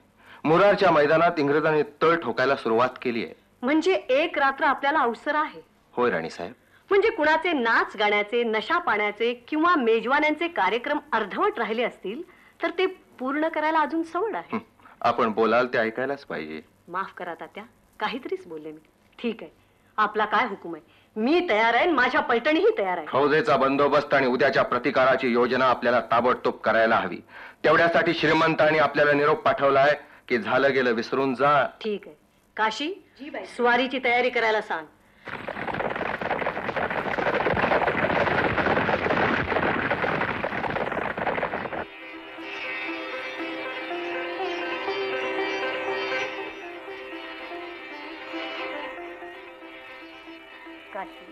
मुरारच्या मैदानात इंग्रजांनी तळ ठोकायला सुरुवात केली आहे. म्हणजे एक रात्र आपल्याला अवसर आहे. होय राणीसाहेब. म्हणजे कुणाचे नाच गाण्याचे, नशा पाण्याचे किंवा मेजवान्यांचे कार्यक्रम अर्धवट राहिले असतील तर ते पूर्ण करायला अजून सवड आहे. आपण बोलाल ते ऐकायलाच पाहिजे. माफ करा तात्या, काहीतरीच बोलले मी. ठीक आहे, आपला काय हुकूम आहे? मी तयार आहे, माझ्या पलटणीही तयार आहे. फौजेचा बंदोबस्त आणि उद्याच्या प्रतिकाराची योजना आपल्याला ताबडतोब करायला हवी. तेवढ्यासाठी श्रीमंतांनी आपल्याला निरोप पाठवलाय की झालं गेलं विसरून जा. ठीक आहे. काशी, स्वारीची तयारी करायला सांग. काशी,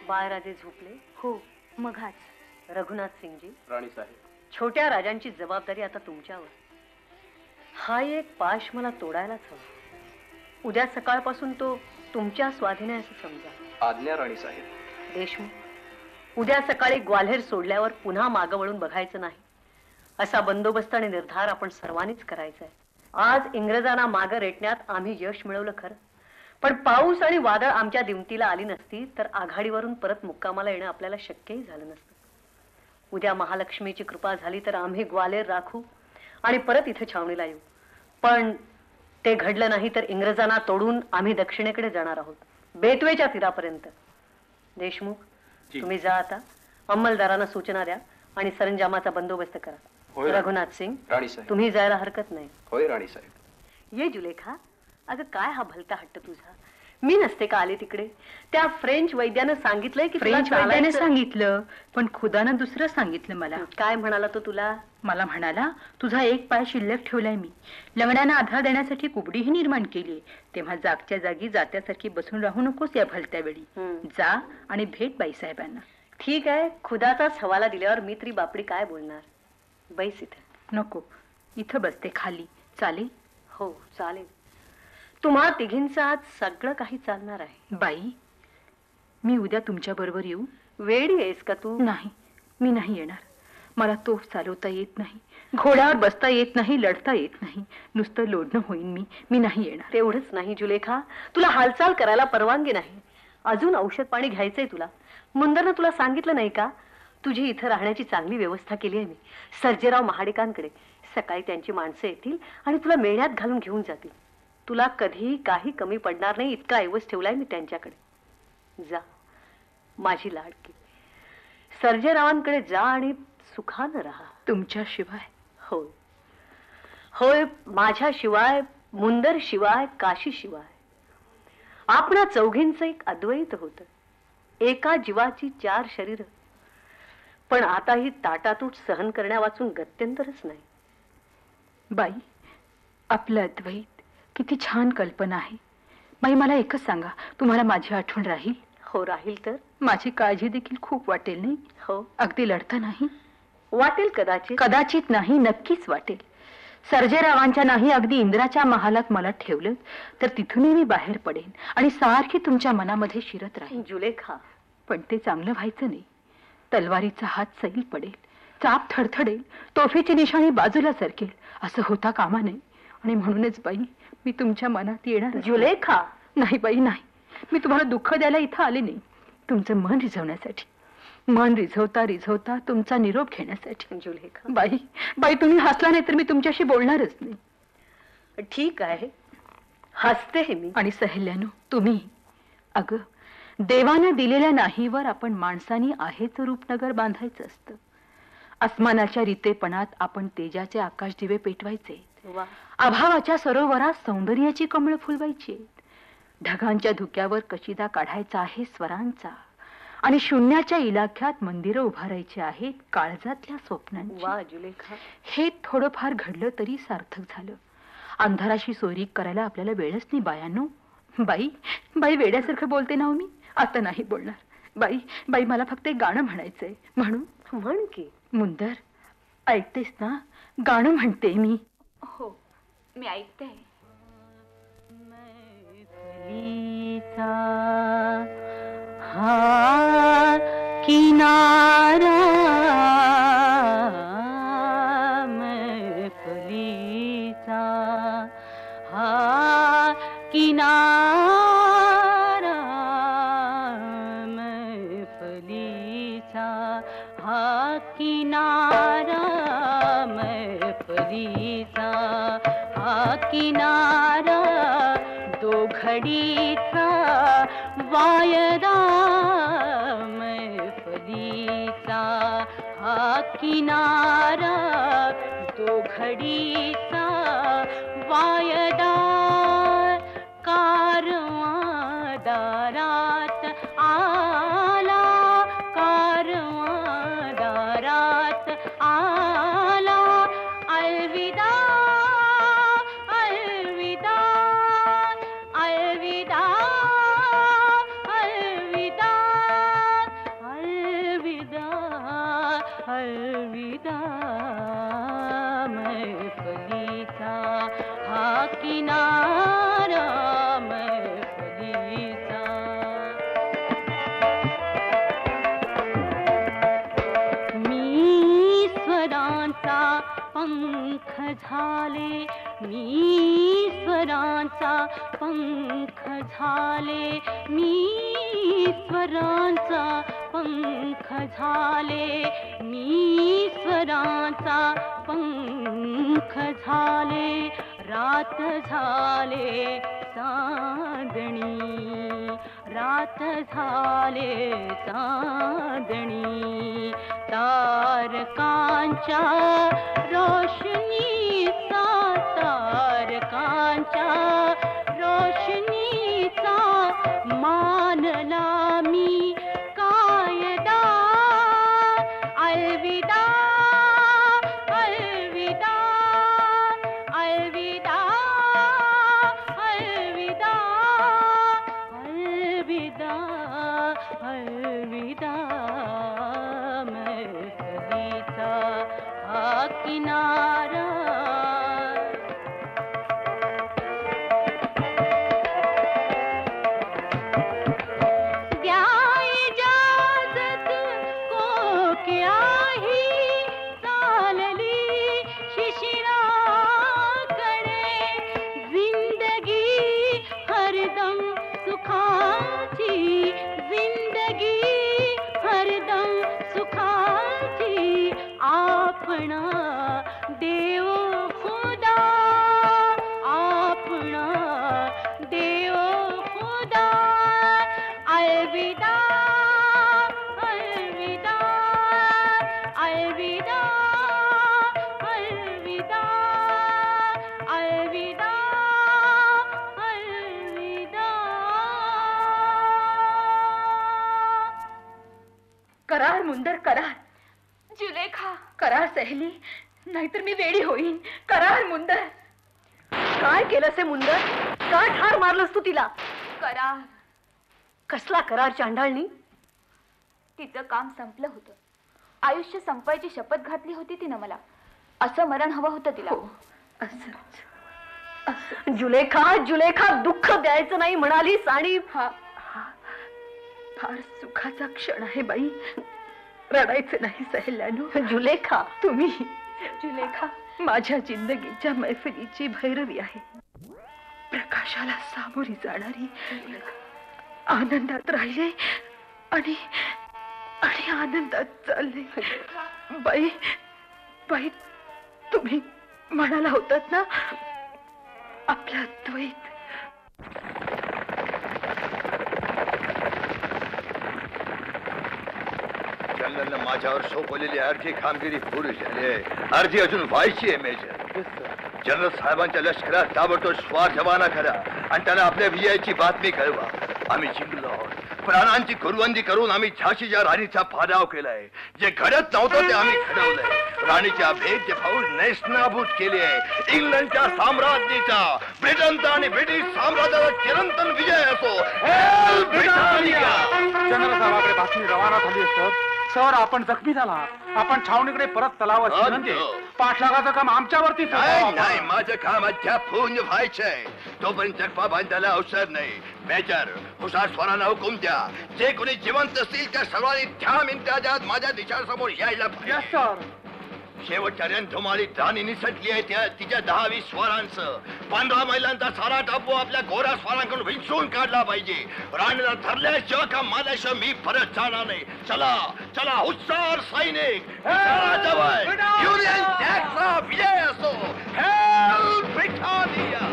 बाळराजे झोपले? हो, मघाच. रघुनाथ सिंगजी, राणीसाहेब, छोट्या राजांची जबाबदारी आता तुमच्यावर. हा एक पाश मला तोडायलाच हवा. उद्या सकाळपासून तो तुमच्या स्वाधीन आहे असं समजा. आज्ञा राणीसाहेब. देशमुख, उद्या सकाळी ग्वाल्हेर सोडल्यावर पुन्हा मागं वळून बघायचं नाही. असा बंदोबस्त आणि निर्धार आपण सर्वांनीच करायचा आहे. आज इंग्रजांना मागं रेटण्यात आम्ही यश मिळवलं खरं, पण पाऊस आणि वादळ आमच्या दिमतीला आली नसती तर आघाडीवरून परत मुक्कामाला येणं आपल्याला शक्यही झालं नसतं. उद्या महालक्ष्मीची कृपा झाली तर आम्ही ग्वाल्हेर राखू आणि परत इथे छावणीला येऊ. पण ते घडलं नाही तर इंग्रजांना तोडून आम्ही दक्षिणेकडे जाणार आहोत, बेतवेच्या तीरापर्यंत. देशमुख, तुम्ही जा आता. अंमलदारांना सूचना द्या आणि सरंजामाचा बंदोबस्त करा. रघुनाथ सिंग, तुम्ही जायला हरकत नाही. होय राणीसाहेब. ये जुलेखा. अगं काय हा भलता हट्ट तुझा? मी नसते का आले तिकडे? त्या फ्रेंच वैद्यानं सांगितलंय की फ्रेंच वैद्याने सांगितलं, पण खुदानं दुसरं सांगितलं मला. काय म्हणाला तो तुला? मला म्हणाला, तुझा एक पाय शिल्लक ठेवलाय मी. लंगड्यांना आधार देण्यासाठी कुबडीही निर्माण केली. तेव्हा जागच्या जागी जात्यासारखी बसून राहू नकोस या भलत्या वेळी. जा आणि भेट बाईसाहेबांना. ठीक आहे, खुदाचाच हवाला दिल्यावर मी तरी बापडी काय बोलणार. बैस इथं. नको, इथं बसते खाली. चालेल? हो चालेल. तुम्हा तिघींचं आज सगळं काही चालणार आहे. बाई, मी उद्या तुमच्या बरोबर येऊ? वेडी आहेस का तू? नाही, मी नाही येणार. मला तोफ चालवता येत नाही, घोड्यावर बसता येत नाही, लढता येत नाही. नुसतं लोडणं होईन मी नाही येणार. तेवढंच नाही जुलेखा, तुला हालचाल करायला परवानगी नाही. अजून औषध पाणी घ्यायचंय तुला. मुंदरनं तुला सांगितलं नाही का? तुझी इथं राहण्याची चांगली व्यवस्था केली आहे मी. सर्जेराव महाडिकांकडे. सकाळी त्यांची माणसं येतील आणि तुला मेळ्यात घालून घेऊन जातील. तुला कधीही काही कमी पडणार नाही इतका ऐवज ठेवलाय मी त्यांच्याकडे. जा माझी लाडकी. सर्जेरावांकडे जा आणि सुखानं राहा. तुमच्याशिवाय? होय होय, माझ्याशिवाय, मुंदर शिवाय, काशी शिवाय. आपणा चौघींचं एक अद्वैत होतं. एका जीवाची 4 शरीर. पण आता ही ताटातूट सहन करण्या वाचून गत्यंतरच नाही. बाई, आपलं अद्वैत किती छान कल्पना आहे. बाई, मला एकच सांगा, तुम्हाला माझी आठवण राहील? हो राहील तर. माझी काळजी देखील खूप वाटेल नाही? हो. अगदी लढता नाही वाटेल? कदाचित. कदाचित नाही, नक्कीच वाटेल. सर्जेरावांच्या नाही, अगदी इंद्राच्या महालात मला ठेवलं तर तिथूनही मी बाहेर पडेन आणि सारखी तुमच्या मनामध्ये शिरत राहील. जुलेखा, पण ते चांगलं व्हायचं नाही. तलवारीचा हात सैल पडेल, चाप थडथडेल, तोफेची निशाणी बाजूला सरकेल, असं होता कामा नये. आणि म्हणूनच बाई मी तुमच्या मनात येणार. जुलेखा, नाही बाई नाही, मी तुम्हाला दुःख द्यायला इथं आले नाही. तुमचं मन रिझवण्यासाठी, मन रिझवता रिझवता तुमचा निरोप घेण्यासाठी. जुलेखा बाई बाई तुम्ही हसला नाही तर मी तुमच्याशी बोलणारच नाही. ठीक आहे, हसते हे मी. आणि सहेल्यानो तुम्ही, अगं देवानं दिलेल्या नाहीवर आपण माणसानी आहेच रूपनगर बांधायचं असतं. आसमानाच्या रितेपणात आपण तेजाचे आकाश दिवे पेटवायचे. अभावाच्या सरोवरात सौंदर्याची कमळ फुलवायची. ढगांच्या धुक्यावर कशिदा काढायचा आहे स्वरांचा. आणि शून्याच्या इलाख्यात मंदिरं उभारायची आहेत काळजातल्या स्वप्नांची. हे थोडंफार घडलं तरी सार्थक झालं. अंधाराशी सोयरी करायला आपल्याला वेळच नाही बायांनो. बाई बाई वेड्यासारखं बोलते ना मी, आता नाही बोलणार. बाई बाई मला फक्त एक गाणं म्हणायचंय. म्हणून म्हण की. मुंदर ऐकतेस ना, गाणं म्हणते मी. हो मी ऐकते. हा किनारा मैफलीचा, हा किनारा मैफलीचा, हा किनारा मैफलीचा, हा किनारा दो घडीचा वायदा मैफलीचा, हा किनारा दो घडीचा वायदा. कारवां दारात आला, कारवां दारात आला, अलविदा अलविदा अलविदा अलविदा अलविदा अलविदा मैफलीचा, हा किनारा मैफलीचा. मी स्वरांचा पंख झाले, मी स्वरांचा पंख झाले, मी स्वरांचा पंख झाले, मी स्वरांचा पंख झाले. रात झाले चांदणी, रात झाले चांदणी, तारकांच्या रोशनीचा, तारकांच्या रोशनीचा मानला मी कायदा. अलविदा अलविदा अलविदा अलविदा अलविदा अलविदा मैफलीचा, हा किनारा. द्या इजाजत को क्या ही चालली शिशिराकडे, जिंदगी हरदम सुखाची, जिंदगी हरदम सुखाची. आपणा देव खुदा, आपणा देव खुदा. अलविदा अलविदा अलविदा अलविदा अलविदा अलविदा. करार मुंदर करार. जुलेखा करार सहेली, नाहीतर मी वेडी होईन. करार मुंदर. काय केलंस हे मुंदर? का ठार मारलंस तू तिला? करार. कसला करार चांडाळणी? तिचं काम संपलं होतं, आयुष्य संपायची शपथ घातली होती तिनं मला. असं मरण हवं होतं तिला. जुलेखा जुलेखा दुःख द्यायचं नाही म्हणालीस आणि फार सुखाचा क्षण आहे बाई. रडायचं नाही सहेल्यानो. जुलेखा, तुम्ही जुलेखा माझ्या जिंदगीच्या मैफिलीची भैरवी आहे. प्रकाशाला सामोरी जाणारी, आनंदात राहिले आणि आणि आनंदात चालले. बाई बाई, तुम्ही म्हणाला होतात ना आपला द्वैत. जनरलनं माझ्यावर सोपवलेली अर्धी कामगिरी पूर्ण झाली आहे. अर्धी अजून व्हायची आहे मेजर. जनरल साहेबांच्या लष्करात ताबडतोब स्वार रवाना करा आणि त्यांना आपल्या विजयाची बातमी कळवा. आम्ही जिंकलो आहोत. प्राणांची कुरबंदी करून आम्ही झाशीच्या राणीचा पाडाव केलाय. जे घडत नव्हतं ते आम्ही घडवलंय. राणीच्या भेट पाऊल नेस्तनाबूत केली आहे. इंग्लंडच्या साम्राज्याचा, ब्रिटनचा आणि ब्रिटिश साम्राज्याचा चिरंतन विजय असो. हेल ब्रिटानिया! जनरल साहेबांकडे बातमी रवाना झाली असत. सर, आपण जखमी झाला. आपण छावणीकडे परत तलावात म्हणजे पाठलागाचं काम आमच्यावरती. नाही, माझं काम अद्याप पूर्ण व्हायचंय. तोपर्यंत जखमा बांधायला अवसर नाही. मेजर, हुशार स्वरांना हुकूम द्या. जे कोणी जिवंत असतील त्या सर्वांनी 10 मिनिटात माझ्या दिशासमोर यायला पाहिजे. शेवटच्या रणधुमाळीत राणी निसटली आहे त्या तिच्या 10-20 स्वारांचं. 15 महिलांचा सारा टापू आपल्या गोऱ्या स्वारांकडून विंचून काढला पाहिजे. राणीला धरल्याशिवाय का मारल्याशिवाय मी परत जाणार नाही. चला चला हुशार सैनिक, जवळ युनियन जॅकचा विजय असो. हेल ब्रिटानिया!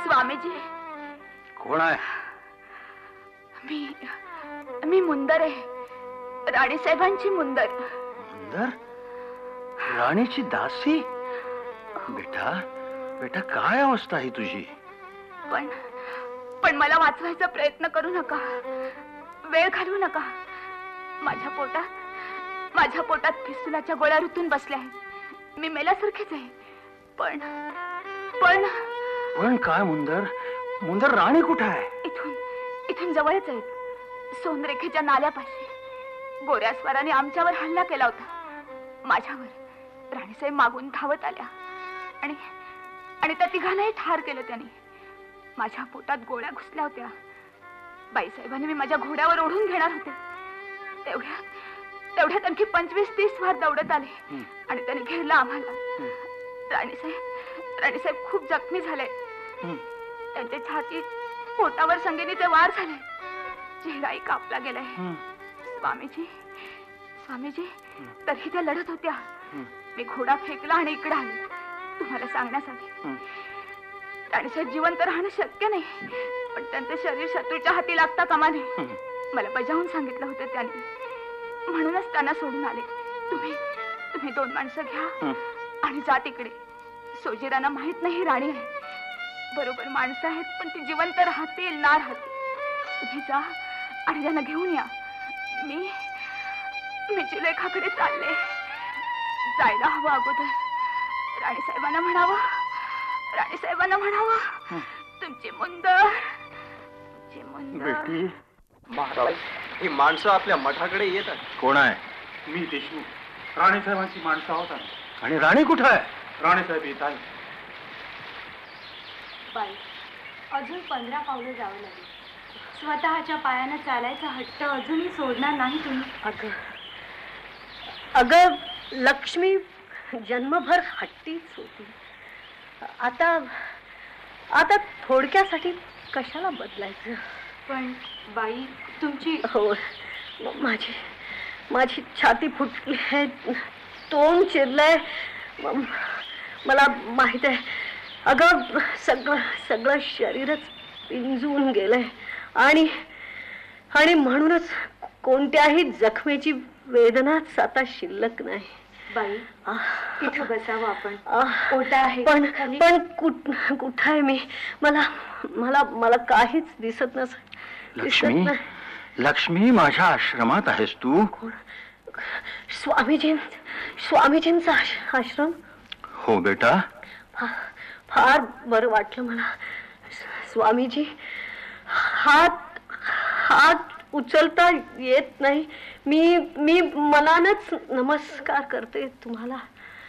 स्वामीजी, कोण आहे? मी मुंदर आहे. राणी साहेबांची मुंदर. मुंदर? राणीची दासी? बेटा बेटा, काय अवस्था आहे तुझी? पण मला वाचवायचा प्रयत्न करू नका. वेळ घालवू नका. माझ्या पोटात पिस्तुलाच्या गोळ्या रुतून बसल्या आहेत. मी मेल्यासारखेच आहे. पण काय मुंदर? मुंदर, राणी कुठे आहे? इथून जवळच आहेत. सोनरेखेच्या नाल्यापाशी गोऱ्या स्वाराने आमच्यावर हल्ला केला होता. माझ्यावर राणीसाहेब मागून धावत आल्या आणि त्या तिघांनाही ठार केलं त्यांनी. माझ्या पोटात गोळ्या घुसल्या होत्या. बाईसाहेबांनी मी माझ्या घोड्यावर ओढून घेणार होते. तेवढ्यात आणखी 25-30 स्वार दौडत आले आणि त्यांनी घेरला आम्हाला. राणीसाहेब खूप जखमी झाले. त्यांच्या छातीत पोटावर संगिनीचे वार झाले. चेहराही कापला गेलाय. स्वामीजी तरी त्या लढत होत्या. मी घोडा फेकला आणि इकडे आले तुम्हाला सांगण्यासाठी. राणीसाहेब जिवंत राहणं शक्य नाही, पण त्यांचे शरीर शत्रूच्या हाती लागता कामा नये मला बजावून सांगितलं होतं त्यांनी. म्हणूनच त्यांना सोडून आले. तुम्ही 2 माणसं घ्या आणि जा तिकडे. सोजीरांना माहित नाही राणी आहे. बरोबर माणसं आहेत, पण ती जिवंत राहतील ना राहतील. तुम्ही जा आणि त्यांना घेऊन या. मी जुलेखाकडे चालले. जायला हवं अगोदर. राणीसाहेबांना म्हणावं तुमची मुंदर. बेटी, महाराज, ही माणसं आपल्या मठाकडे येतात. कोण आहे? मी देशमुख. राणीसाहेबांची माणसं होता. आणि राणी कुठे आहे? राणीसाहेब येत आहे. बाई, अजून 15 पावलं जावं लागेल. स्वतःच्या पायानं चालायचा हट्ट अजूनही सोडणार नाही तुम्ही? अगं लक्ष्मी जन्मभर हट्टीच होती. आता थोडक्यासाठी कशाला बदलायचं? पण बाई, तुमची हो, माझी छाती फुटली आहे, तोंड चिरलंय. मला माहित आहे. अगं सगळं शरीरच पिंजून गेलंय आणि म्हणूनच कोणत्याही जखमेची वेदनाच आता शिल्लक नाही. बाई, तिथं बसावं आपण. ओटा आहे. पण कुठं आहे मी? मला काहीच दिसत लक्ष्मी, लक्ष्मी, माझ्या आश्रमात आहेस तू? स्वामीजींचा आश्रम? हो बेटा. फार बरं वाटलं मला. स्वामीजी हात उचलता येत नाही. मी मी मनानच नमस्कार करते तुम्हाला.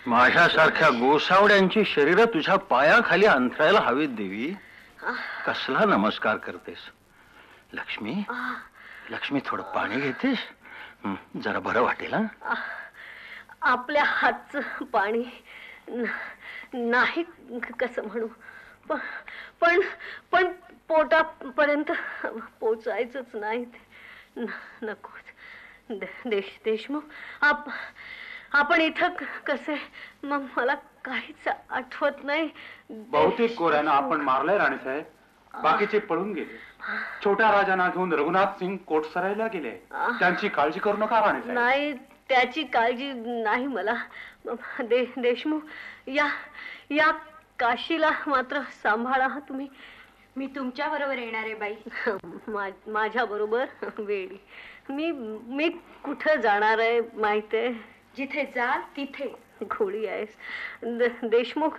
माझ्यासारख्या गोसावड्यांची शरीर तुझ्या पायाखाली अंथरायला हवीत देवी. कसला नमस्कार करतेस? लक्ष्मी, लक्ष्मी थोडं पाणी घेतेस? जरा बरं वाटेल. आपल्या हातचं पाणी नाही कसं म्हणू, पण पण पोटापर्यंत पोचायचंच नाही. नको देशमुख, आपण इथं कसे? मग मला काहीच आठवत नाही. बहुतेक कोऱ्यानं आपण मारलंय राणीसाहेब. बाकीचे पळून गेले. छोट्या राजांना घेऊन रघुनाथ सिंग कोटसरायला गेले. त्यांची काळजी करू नका राणीसाहेब. नाही, त्याची काळजी नाही मला. देशमुख, या काशीला मात्र सांभाळा तुम्ही. मी तुमच्या बरोबर येणार आहे बाई. माझ्या बरोबर? वेळी मी कुठं जाणार आहे माहितीये? जिथे जाल तिथे. घोडी आहेस देशमुख.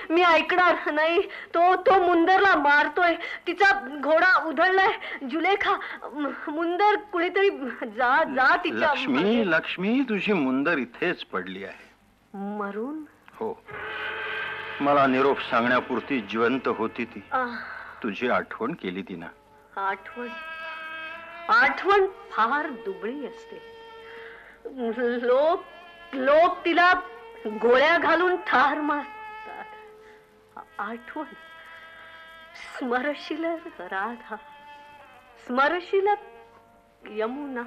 मी ऐकणार नाही. तो मुंदरला मारतोय. तिचा घोडा उधळलाय. जुलेखा, मुंदर कुणीतरी जा तिच्या. लक्ष्मी, तुझी मुंदर इथेच पडली आहे. मरून? हो, मला निरोप सांगण्यापुरती जिवंत होती ती. तुझी आठवण केली तिनं. आठवण फार दुबळी असते. लोक तिला गोळ्या घालून ठार मारतात. आठवण स्मरशील राधा, स्मरशील यमुना,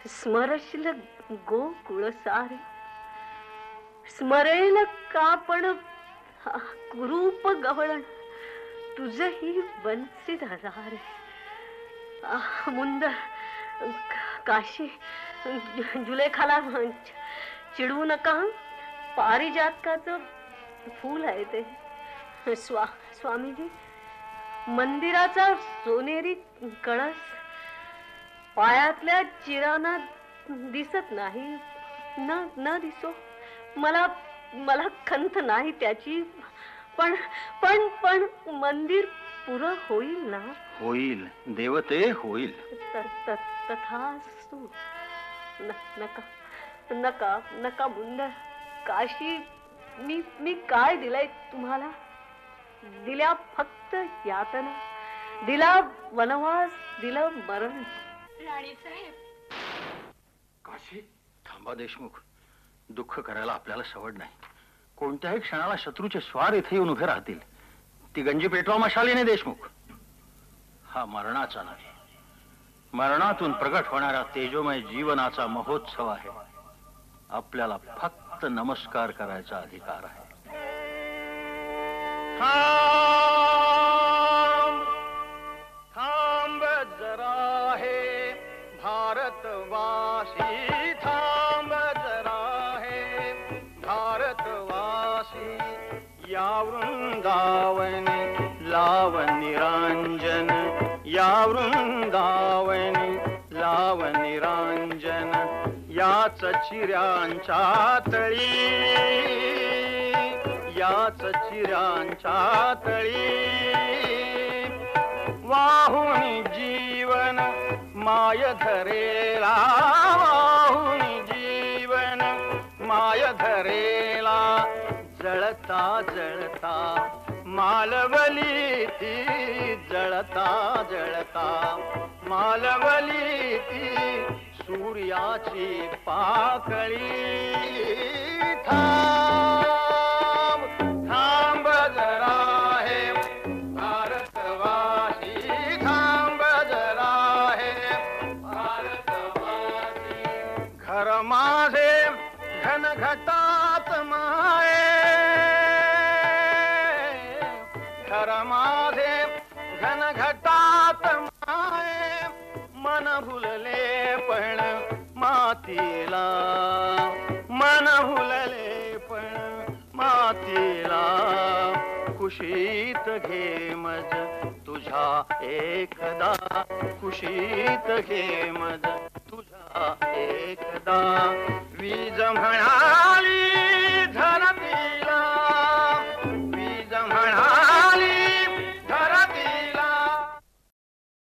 स्मरशील गोकुळ सारे, स्मरेल का पण कुरूप गवळण तुझही बंसी रे. मुंदर, काशी, जुलेखाला चिडवू नका. पारिजातकाचं फूल आहे ते. स्वामीजी, मंदिराचा सोनेरी कळस पायातल्या चिराना दिसत नाही. न दिसो. मला खंत नाही त्याची. पण मंदिर पुरं होईल ना? होईल देवते, होईल. तथास्तु. नका मुंदर. काशी मी काय दिलंय तुम्हाला? दिल्या फक्त यातना, दिला वनवास, दिलं मरण. राणीसाहेब. काशी, थांबा देशमुख. दुःख करायला आपल्याला सवड नाही. कोणत्याही क्षणाला शत्रूचे स्वार इथे येऊन उभे राहतील. ती गंजी पेटवा मशालीने देशमुख. हा मरणाचा नाही, मरणातून प्रगट होणारा तेजोमय जीवनाचा महोत्सव आहे. आपल्याला फक्त नमस्कार करायचा अधिकार आहे. थांब जरा हे भारतवासी, थांब जरा हे भारतवासी. या वृंदावनी लाव निरांजन, या वृंदावनी लाव निरांजन. याच चिऱ्यांच्या तळी, याच चिऱ्यांच्या तळी वाहुनी जीवन माय धरेला, वाहुनी जीवन माय धरेला. जळता जळता मालवली ती, जळता जळता मालवली ती. सूर्याची पाकळी. थांब थांब जरा हे भारतवासी, थांब जरा हे भारतवासी. घर माझे घनघटात माये, घर माझे घनघटात माये. मन भुलले पण मातीला, मन भुलले पण मातीला. कुशीत घे मज तुझ्या एकदा, कुशीत घे मज तुझ्या एकदा. वीज म्हणाली धरती